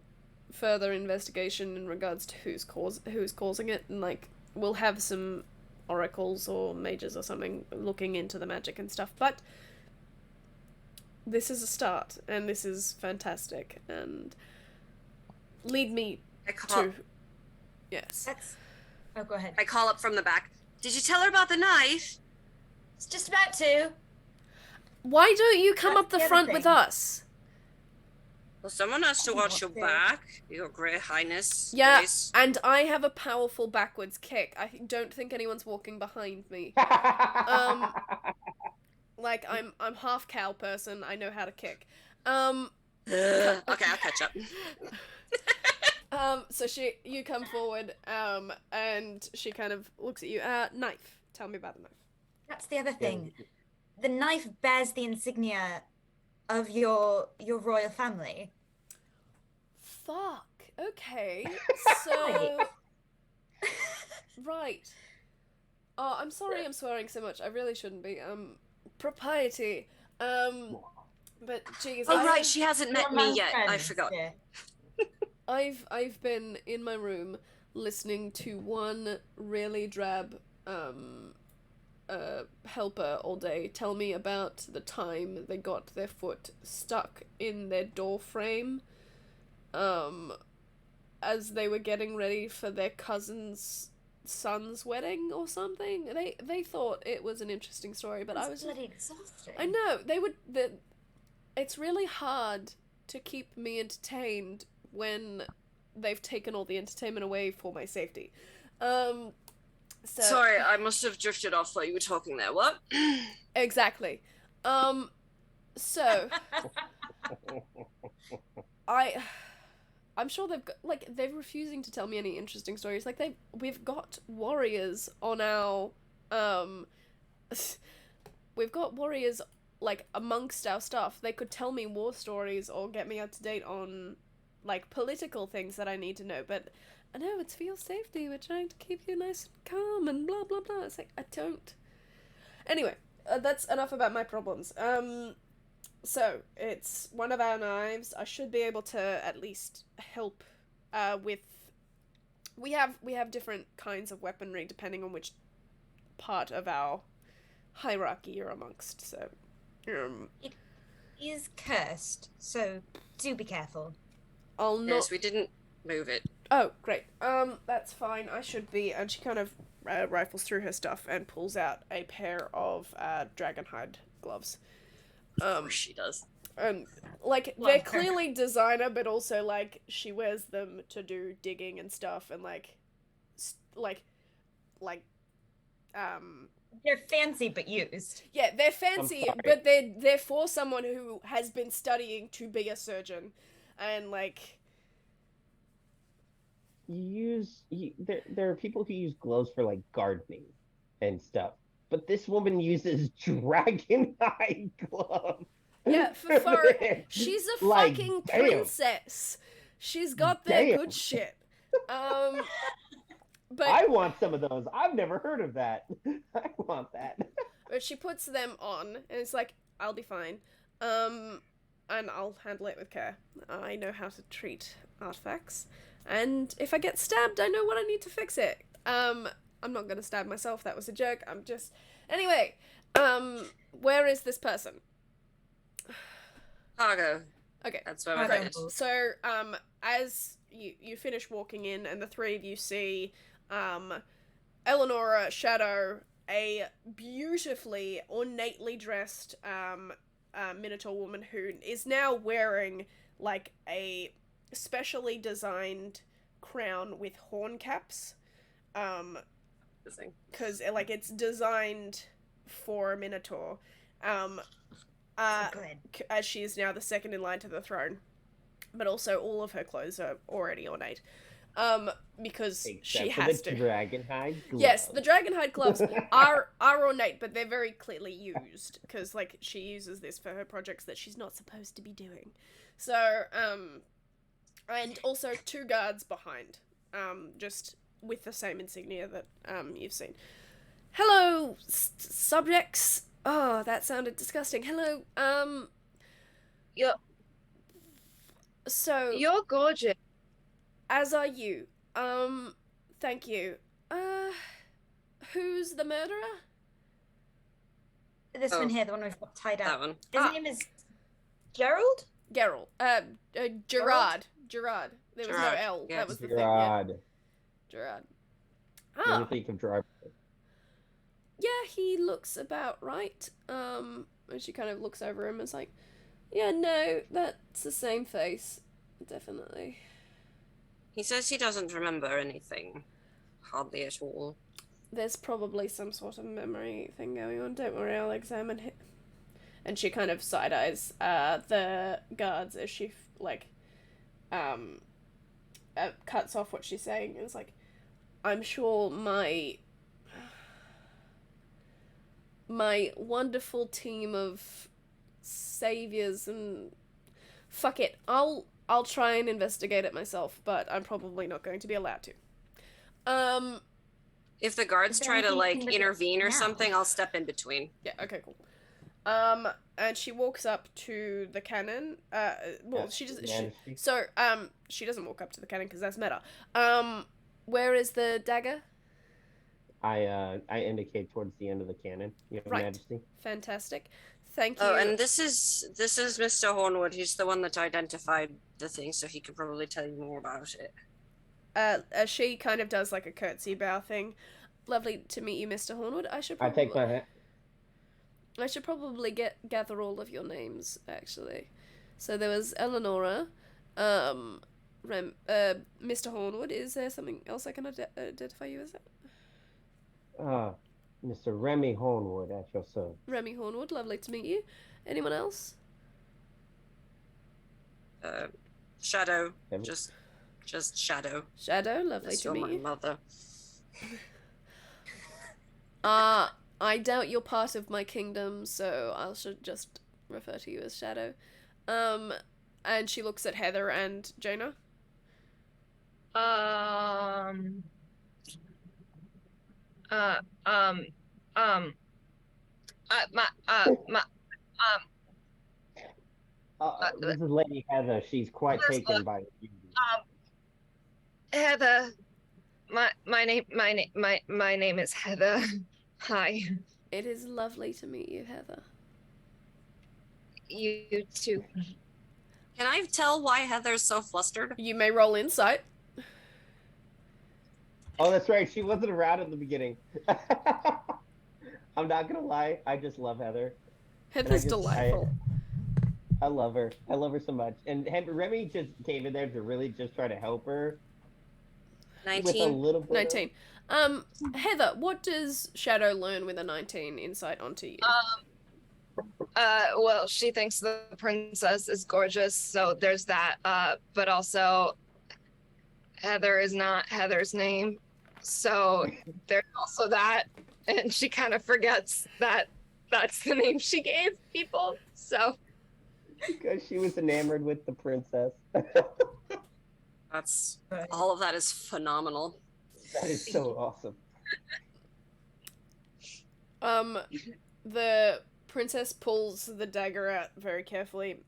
further investigation in regards to who's causing it, and we'll have some oracles or mages or something looking into the magic and stuff. But this is a start, and this is fantastic, and lead me to... Yes. Oh, go ahead. I call up from the back. Did you tell her about the knife? It's just about to. Why don't you come That's up the the other front with thing. us? Well, someone has to watch your Okay. back, Your Great Highness. Yeah, Grace. and I have a powerful backwards kick. I don't think anyone's walking behind me. I'm half cow person. I know how to kick. Okay, I'll catch up. So you come forward, and she kind of looks at you. Knife. Tell me about the knife. That's the other thing. The knife bears the insignia of your royal family. Fuck. Okay. So. Right. Oh, I'm sorry I'm swearing so much. I really shouldn't be. Propriety. But geez. Oh, right, she hasn't met me yet. I forgot. Yeah. I've been in my room listening to one really drab helper all day tell me about the time they got their foot stuck in their door frame as they were getting ready for their cousin's son's wedding or something. They thought it was an interesting story, but I was bloody exhausting. I know it's really hard to keep me entertained when they've taken all the entertainment away for my safety. So Sorry, I must have drifted off while you were talking there. What? exactly. So I'm sure they've got, they're refusing to tell me any interesting stories. We've got warriors on our we've got warriors amongst our stuff. They could tell me war stories or get me up to date on political things that I need to know, but I know it's for your safety. We're trying to keep you nice and calm and blah blah blah. It's I don't. Anyway, that's enough about my problems. So it's one of our knives. I should be able to at least help with. We have different kinds of weaponry depending on which part of our hierarchy you're amongst. So. is cursed, so do be careful. I'll not. Yes, we didn't move it. Oh, great. That's fine. I should be. And she kind of rifles through her stuff and pulls out a pair of dragonhide gloves. Of course she does. And like Love they're her. clearly designer, but also like she wears them to do digging and stuff, and like They're fancy but used. yeah, they're fancy, sorry. but they're for someone who has been studying to be a surgeon, and like there are people who use gloves for like gardening and stuff, but this woman uses dragonhide gloves. yeah, for she's a Like, fucking damn. princess. She's got their Damn. good shit. But I want some of those. I've never heard of that. I want that. But she puts them on, and it's like, I'll be fine. And I'll handle it with care. I know how to treat artifacts. And if I get stabbed, I know what I need to fix it. I'm not gonna stab myself, that was a joke. I'm just... Anyway, where is this person? Cargo. Okay. That's what I Cargo. headed. So, as you finish walking in, and the three of you see, Eleonora, Shadow, a beautifully, ornately dressed, Minotaur woman who is now wearing, like, a specially designed crown with horn caps, because, like, it's designed for a Minotaur, Good. as she is now the second in line to the throne. But also all of her clothes are already ornate. Because she Except for has the to. dragonhide gloves. Yes, the dragonhide gloves are ornate, but they're very clearly used. Because, like, she uses this for her projects that she's not supposed to be doing. So, and also 2 guards behind. Just with the same insignia that, you've seen. Hello, subjects. Oh, that sounded disgusting. Hello, You're So, you're gorgeous. as are you. Thank you. Who's the murderer? This Oh. one here, the one we've got tied That up. one. His name is Gerald? Geralt. Gerard. Gerard. There was Gerard, no L. yes. That was the thing. Yeah. God. Gerard. Let Ah, me think of driver. yeah, he looks about right. And she kind of looks over him and is like, yeah, no, that's the same face. Definitely. He says he doesn't remember anything. Hardly at all. There's probably some sort of memory thing going on. Don't worry, I'll examine him. And she kind of side-eyes the guards as she, cuts off what she's saying. And it's like, I'm sure my wonderful team of saviors and... Fuck it, I'll try and investigate it myself, but I'm probably not going to be allowed to. If the guards Is there try to, anything you like, can do intervene or now? something, I'll step in between. Yeah, okay, cool. And she walks up to the cannon. She doesn't. She doesn't walk up to the cannon because that's meta. Where is the dagger? I indicate towards the end of the cannon, Your Right. Majesty. Fantastic. Thank you. Oh, and this is Mr. Hornwood. He's the one that identified the thing, so he could probably tell you more about it. She kind of does like a curtsy bow thing. Lovely to meet you, Mr. Hornwood. I I take my hat. I should probably gather all of your names, actually. So there was Eleonora, Mr. Hornwood. Is there something else I can identify you as? Mr. Remy Hornwood at your service. Remy Hornwood, lovely to meet you. Anyone else? Shadow. Every- Just Shadow. Shadow, lovely Yes, to you're meet my you. mother. I doubt you're part of my kingdom, so I should just refer to you as Shadow. And she looks at Heather and Jaina. This is Lady Heather. She's quite Yes, taken by the beauty. Heather. My name is Heather. Hi. It is lovely to meet you, Heather. you two. Can I tell why Heather's so flustered? You may roll insight. Oh, that's right. She wasn't around in the beginning. I'm not gonna lie. I just love Heather. Heather's delightful. I love her. I love her so much. And Remy just came in there to really just try to help her with a 19. little bit. 19. Heather, what does Shadow learn with a 19 insight onto you? Well, she thinks the princess is gorgeous, so there's that. But also, Heather is not Heather's name, so there's also that. And she kind of forgets that that's the name she gave people. So Because she was enamored with the princess. That's all of that is phenomenal. That is so awesome. The princess pulls the dagger out very carefully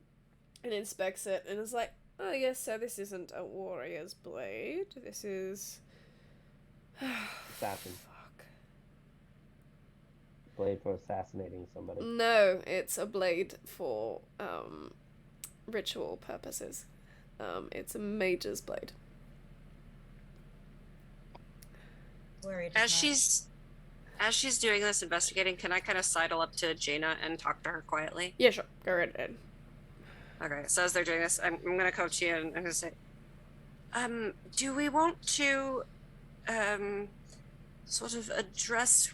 and inspects it and is like, oh yes, so this isn't a warrior's blade. This is... Assassin. Fuck. Blade for assassinating somebody. No, it's a blade for, ritual purposes. It's a mage's blade. Worried. As she's doing this investigating, can I kind of sidle up to Jaina and talk to her quietly? Yeah, sure. Go right ahead. Okay, so as they're doing this, I'm gonna come to you and I'm gonna say, do we want to, sort of address,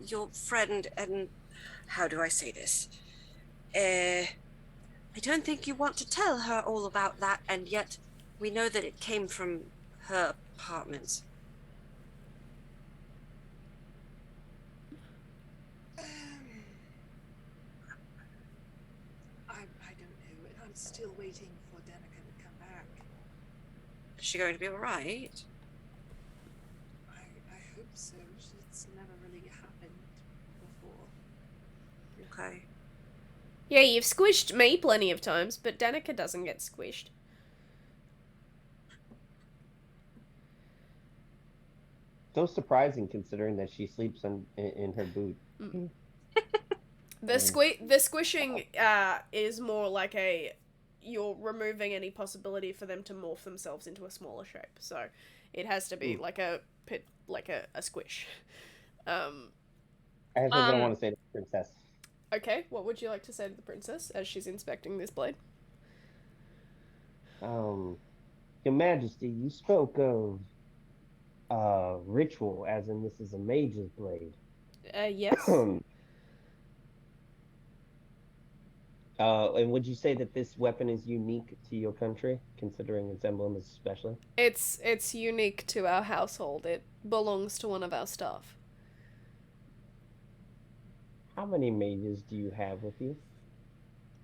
your friend and, how do I say this? I don't think you want to tell her all about that, and yet we know that it came from her apartment. I don't know. I'm still waiting for Danica to come back. Is she going to be alright? I hope so. It's never really happened before. Okay. Yeah, you've squished me plenty of times, but Danica doesn't get squished. So surprising considering that she sleeps in her boot. The squishing is more like you're removing any possibility for them to morph themselves into a smaller shape. So it has to be like a squish. I have something I want to say to the princess. Okay, what would you like to say to the princess as she's inspecting this blade? Your Majesty, you spoke of ritual, as in this is a mage's blade. Yes. And would you say that this weapon is unique to your country, considering its emblem is special? It's unique to our household. It belongs to one of our staff. How many mages do you have with you?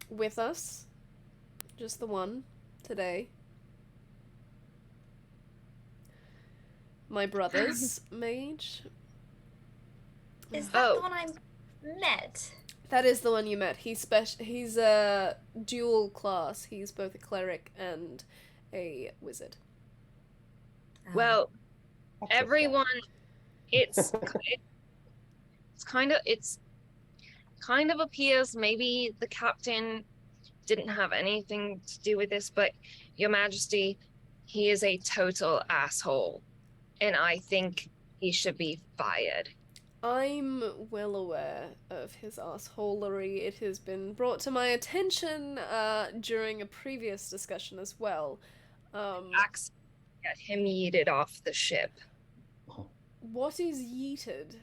With us? Just the one today. My brother's mage. Is that the one I met? That is the one you met. He's a dual class. He's both a cleric and a wizard. Well, That's everyone, it's kind of appears maybe the captain didn't have anything to do with this, but Your Majesty, he is a total asshole, and I think he should be fired. I'm well aware of his assholery. It has been brought to my attention during a previous discussion as well. Axe get him yeeted off the ship. What is yeeted?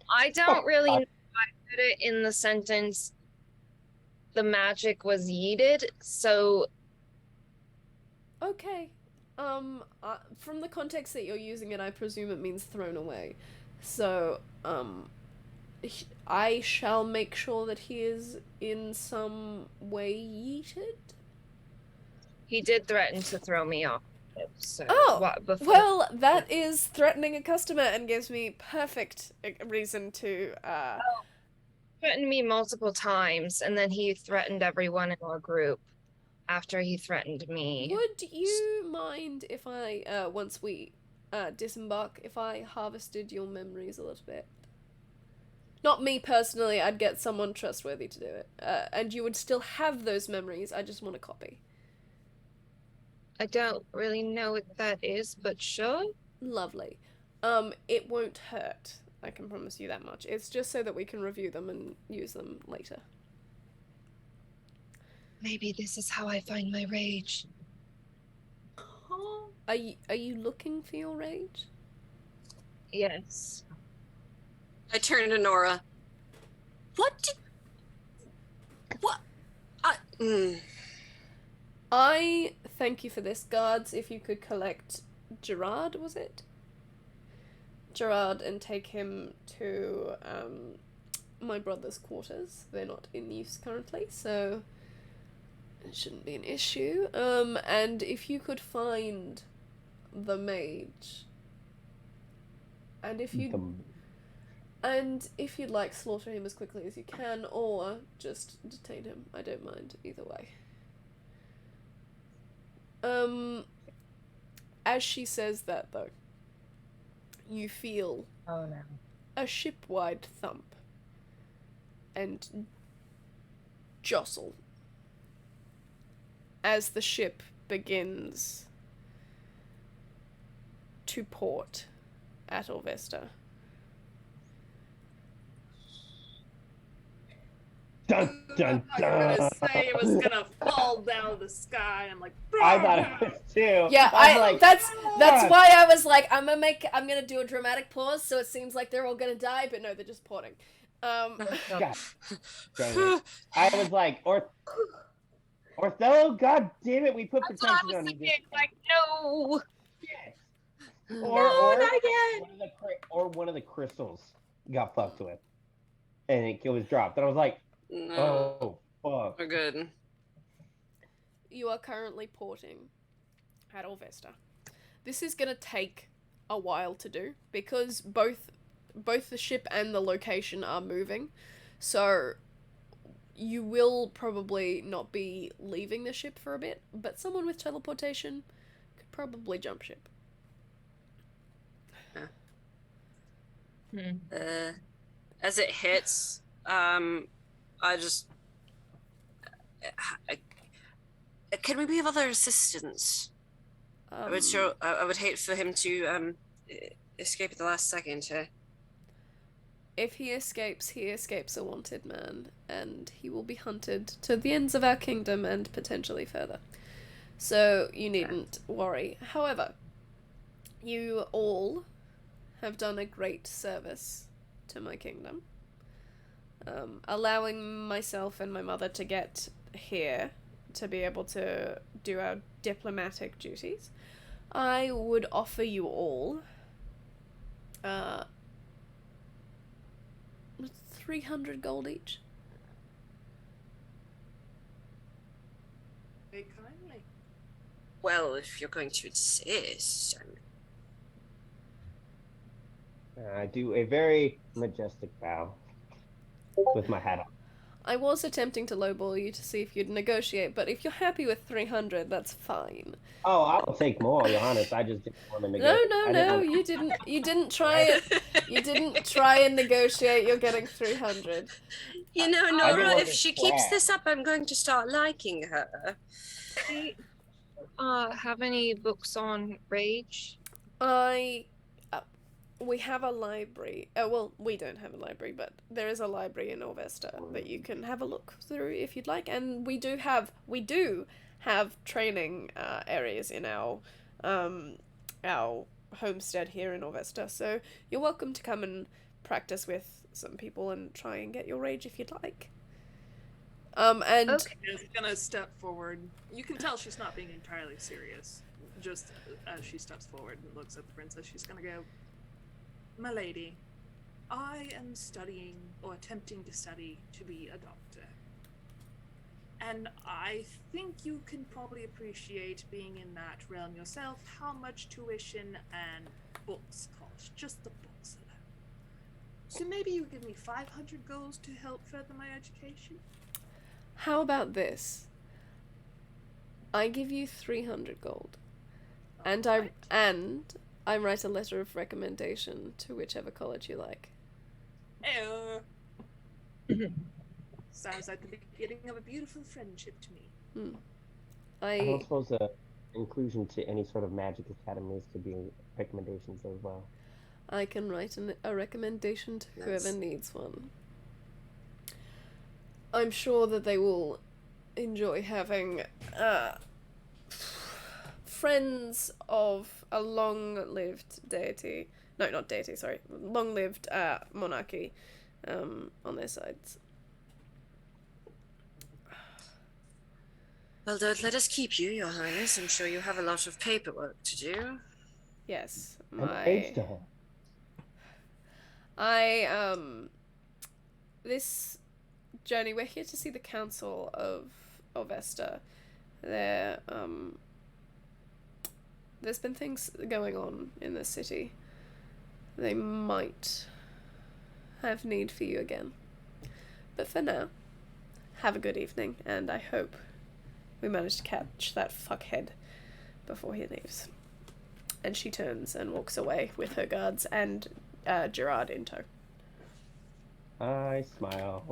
I don't really know. I put it in the sentence, the magic was yeeted, so... Okay. From the context that you're using it, I presume it means thrown away. So, I shall make sure that he is in some way yeeted. He did threaten to throw me off. So Well, that is threatening a customer and gives me perfect reason to, threatened me multiple times, and then he threatened everyone in our group after he threatened me. Would you mind if I, once we disembark, if I harvested your memories a little bit? Not me personally, I'd get someone trustworthy to do it. And you would still have those memories, I just want a copy. I don't really know what that is, but sure. Lovely. It won't hurt, I can promise you that much. It's just so that we can review them and use them later. Maybe this is how I find my rage. Are you looking for your rage? Yes. I turn to Nora. What? I thank you for this. Guards, if you could collect Gerard, was it? Gerard, and take him to my brother's quarters. They're not in use currently, so it shouldn't be an issue. And if you could find the mage, and if you'd like, slaughter him as quickly as you can, or just detain him. I don't mind either way. As she says that, though, you feel a ship-wide thump and jostle as the ship begins to port at Orvesta. Dun, dun, I dun. was gonna say it was gonna fall down the sky. I'm like, I thought it was too. Yeah, I'm like, that's "God." why I was like, I'm gonna do a dramatic pause so it seems like they're all gonna die, but no, they're just porting. God dang it. I was like, Othello, god damn it, we put That's what I protection was on you. thinking. Like, no. Yes. No, not again. One of the crystals got fucked with, and it was dropped. And I was like, No, oh fuck. we're good. You are currently porting at Orvesta. This is gonna take a while to do because both the ship and the location are moving, so you will probably not be leaving the ship for a bit, but someone with teleportation could probably jump ship. As it hits, can we be of other assistance? I would hate for him to escape at the last second. If he escapes a wanted man, and he will be hunted to the ends of our kingdom and potentially further. So you needn't worry. However, you all have done a great service to my kingdom. Allowing myself and my mother to get here to be able to do our diplomatic duties. I would offer you all 300 gold each. Very kindly. Well, if you're going to insist. I do a very majestic bow with my hat on. I was attempting to lowball you to see if you'd negotiate, but if you're happy with 300, that's fine. Oh, I'll take more, Johannes. I just didn't want to negotiate. No, you didn't try it. You didn't try and negotiate. You're getting 300. You know, I didn't Nora, want if to she keeps swear. this up, I'm going to start liking her. Have any books on rage? We have a library. Well, we don't have a library, but there is a library in Orvesta that you can have a look through if you'd like. And we do have training areas in our homestead here in Orvesta. So you're welcome to come and practice with some people and try and get your rage if you'd like. And Okay. Is gonna step forward. You can tell she's not being entirely serious. Just as she steps forward and looks at the princess, she's gonna go, "My lady, I am studying or attempting to study to be a doctor. And I think you can probably appreciate being in that realm yourself, how much tuition and books cost, just the books alone. So maybe you give me 500 gold to help further my education." how about this? I give you 300 gold. And I write a letter of recommendation to whichever college you like. Hey, Sounds like the beginning of a beautiful friendship to me. I don't suppose inclusion to any sort of magic academies could be recommendations as well. I can write a recommendation to whoever needs one. I'm sure that they will enjoy having friends of a long-lived deity. No, not deity, sorry. Long-lived monarchy on their sides. Well, don't let us keep you, Your Highness. I'm sure you have a lot of paperwork to do. Yes, this journey, we're here to see the Council of Esther. There's been things going on in the city. They might have need for you again. But for now, have a good evening, and I hope we manage to catch that fuckhead before he leaves. And she turns and walks away with her guards and Gerard in tow. I smile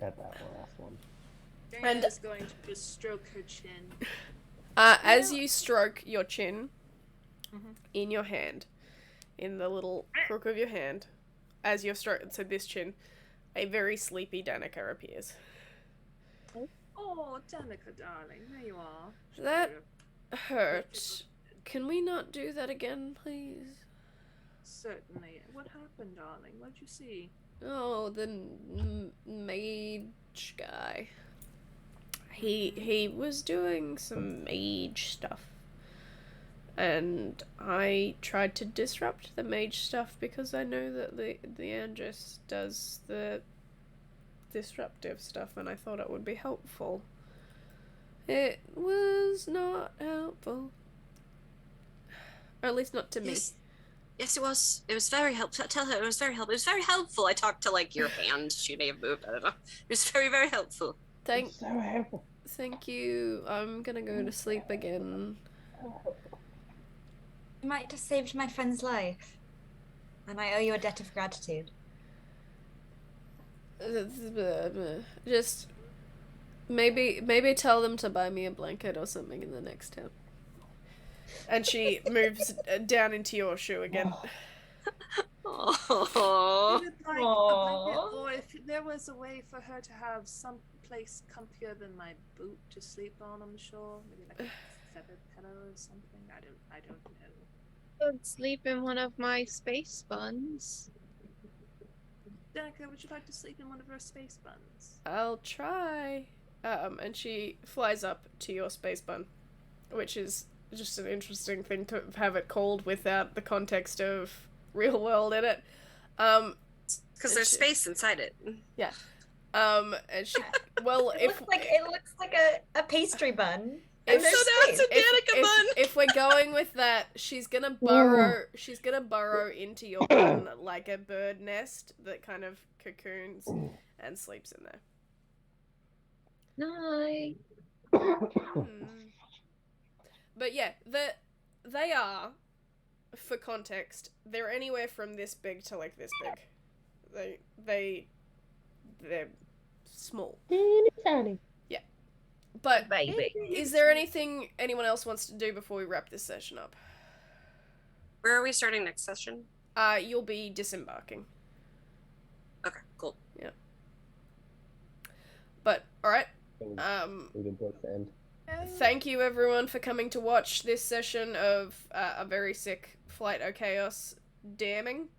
at that last one. Dana is going to just stroke her chin. As you stroke your chin in your hand, in the little crook of your hand, as you're stroking, so this chin, a very sleepy Danica appears. Oh, Danica, darling, there you are. That hurt. Can we not do that again, please? Certainly. What happened, darling? What'd you see? Oh, the mage guy. He was doing some mage stuff. And I tried to disrupt the mage stuff because I know that the Andress does the disruptive stuff, and I thought it would be helpful. It was not helpful. Or at least not to me. Yes, it was. It was very helpful. Tell her it was very helpful. It was very helpful. I talked to, like, your hand. She may have moved. I don't know. It was very, very helpful. Thank you. I'm gonna go to sleep again. You might have saved my friend's life, and I owe you a debt of gratitude. Just maybe tell them to buy me a blanket or something in the next town. And she moves down into your shoe again. Oh. You would like a blanket, or if there was a way for her to have some place comfier than my boot to sleep on the shore, maybe like a feather pillow or something. I don't know. Could sleep in one of my space buns. Danica, would you like to sleep in one of her space buns? I'll try. And she flies up to your space bun, which is just an interesting thing to have it called without the context of real world in it. Because there's space inside it. Yeah. And she, well, it looks like a pastry bun. If we're going with that, she's gonna burrow into your bun like a bird nest that kind of cocoons and sleeps in there. Night. But yeah, they are, for context, they're anywhere from this big to like this big. They're small. Tiny. Yeah. But Baby. is there anything anyone else wants to do before we wrap this session up? Where are we starting next session? You'll be disembarking. Okay, cool. Yeah. But alright. Thank you everyone for coming to watch this session of a very sick Flight of Chaos damning.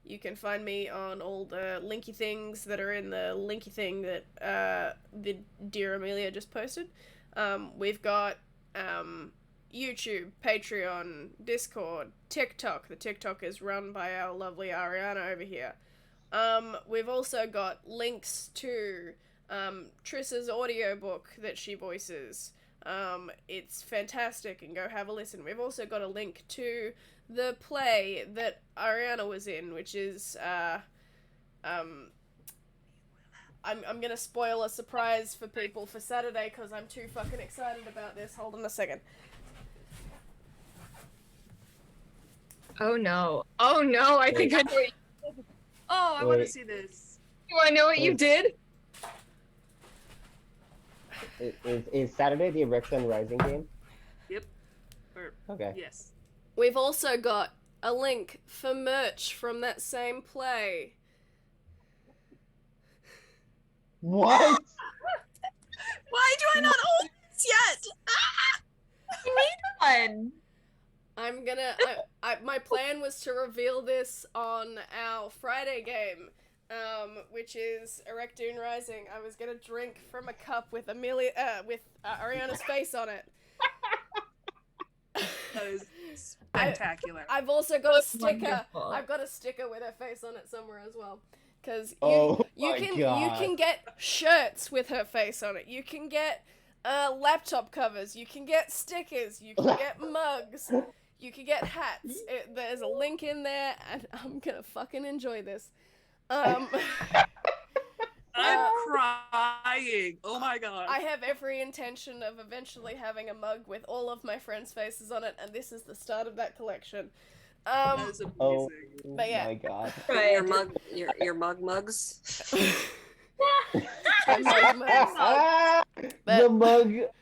You can find me on all the linky things that are in the linky thing that the dear Amelia just posted. We've got YouTube, Patreon, Discord, TikTok. The TikTok is run by our lovely Ariana over here. We've also got links to Triss's audiobook that she voices. It's fantastic, and go have a listen. We've also got a link to the play that Ariana was in, which is I'm gonna spoil a surprise for people for Saturday because I'm too fucking excited about this. Hold on a second. Oh no! I think I know. Oh, I want to see this. You want to know what you did? Is Saturday the Red Sun Rising game? Yep. Or, Okay. yes. We've also got a link for merch from that same play. What? Why do I not own this yet? Fun. I'm gonna. My plan was to reveal this on our Friday game, which is Erectune Rising. I was gonna drink from a cup with Ariana's face on it. That is spectacular. I've also got a sticker. Wonderful. I've got a sticker with her face on it somewhere as well. Because you my can God. get shirts with her face on it. You can get laptop covers. You can get stickers. You can get mugs. You can get hats. There's a link in there, and I'm gonna fucking enjoy this. I'm crying. Oh my god. I have every intention of eventually having a mug with all of my friends' faces on it, and this is the start of that collection. That is amazing. Oh But yeah. my god. Your mug mugs. My mug mugs. But-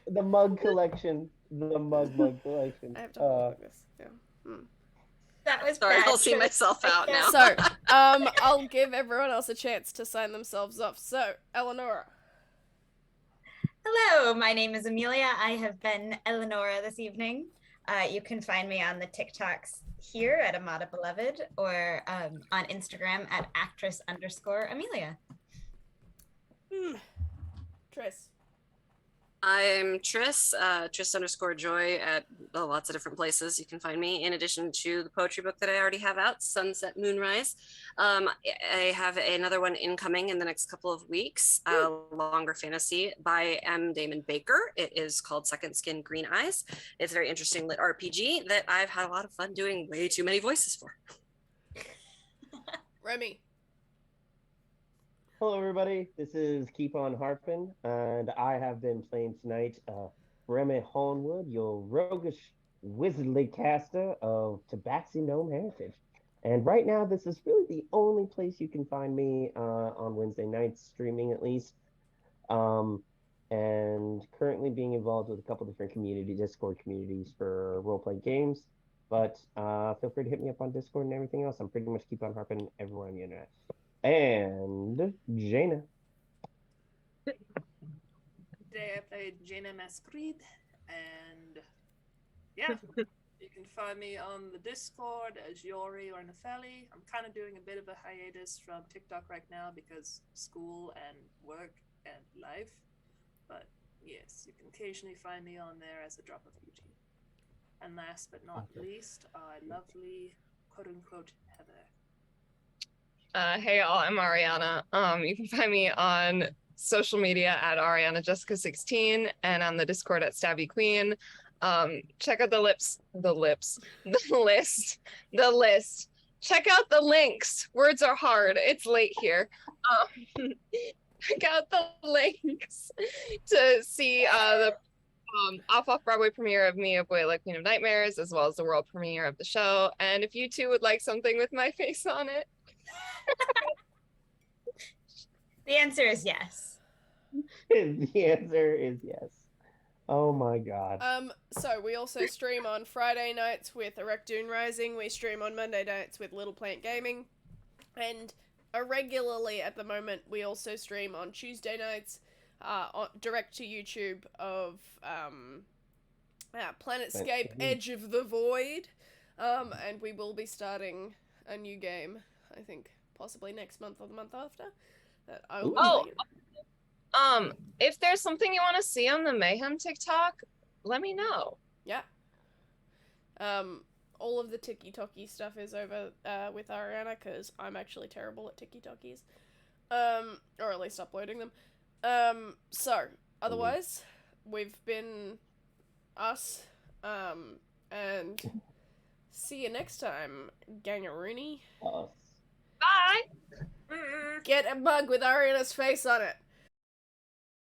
The mug collection. The mug collection. I have to unplug this. Yeah. That was Sorry, bad. I'll see myself out now. So, I'll give everyone else a chance to sign themselves off. So, Eleonora. Hello, my name is Amelia. I have been Eleonora this evening. You can find me on the TikToks here at Amada Beloved or on Instagram at actress_Amelia. Tris. I'm Tris, Tris_Joy at lots of different places. You can find me. In addition to the poetry book that I already have out, Sunset Moonrise, I have another one incoming in the next couple of weeks, a longer fantasy by M. Damon Baker. It is called Second Skin Green Eyes. It's a very interesting lit RPG that I've had a lot of fun doing way too many voices for. Remy. Hello, everybody. This is Keep On Harpin', and I have been playing tonight Remy Hornwood, your roguish wizardly caster of Tabaxi Gnome Heritage. And right now, this is really the only place you can find me on Wednesday nights, streaming at least. And currently being involved with a couple different Discord communities for role-playing games. But feel free to hit me up on Discord and everything else. I'm pretty much Keep On Harpin' everywhere on the internet. And Jaina. Today I played Jaina Masquerade, and yeah, you can find me on the Discord as Yori or Nefeli. I'm kind of doing a bit of a hiatus from TikTok right now because school and work and life, but yes, you can occasionally find me on there as a drop of beauty. And last but not least, our lovely quote-unquote Heather. Hey y'all, I'm Ariana. You can find me on social media at ArianaJessica16 and on the Discord at Stabby Queen. Check out the list. Check out the links. Words are hard. It's late here. Check out the links to see the off-Broadway premiere of Me, a Boy Queen of Nightmares, as well as the world premiere of the show. And if you too would like something with my face on it, The answer is yes. The answer is yes. Oh my god. So we also stream on Friday nights with Erectune Rising. We stream on Monday nights with Little Plant Gaming. And irregularly at the moment, we also stream on Tuesday nights direct to YouTube of Planetscape Edge of the Void. And we will be starting a new game, I think, possibly next month or the month after. That I will if there's something you want to see on the Mayhem TikTok, let me know. Yeah. All of the TikToky stuff is over with Ariana because I'm actually terrible at TikTokies. Or at least uploading them. So, otherwise, we've been us. And see you next time, Gangaroony. Us. Bye! Get a mug with Ariana's face on it.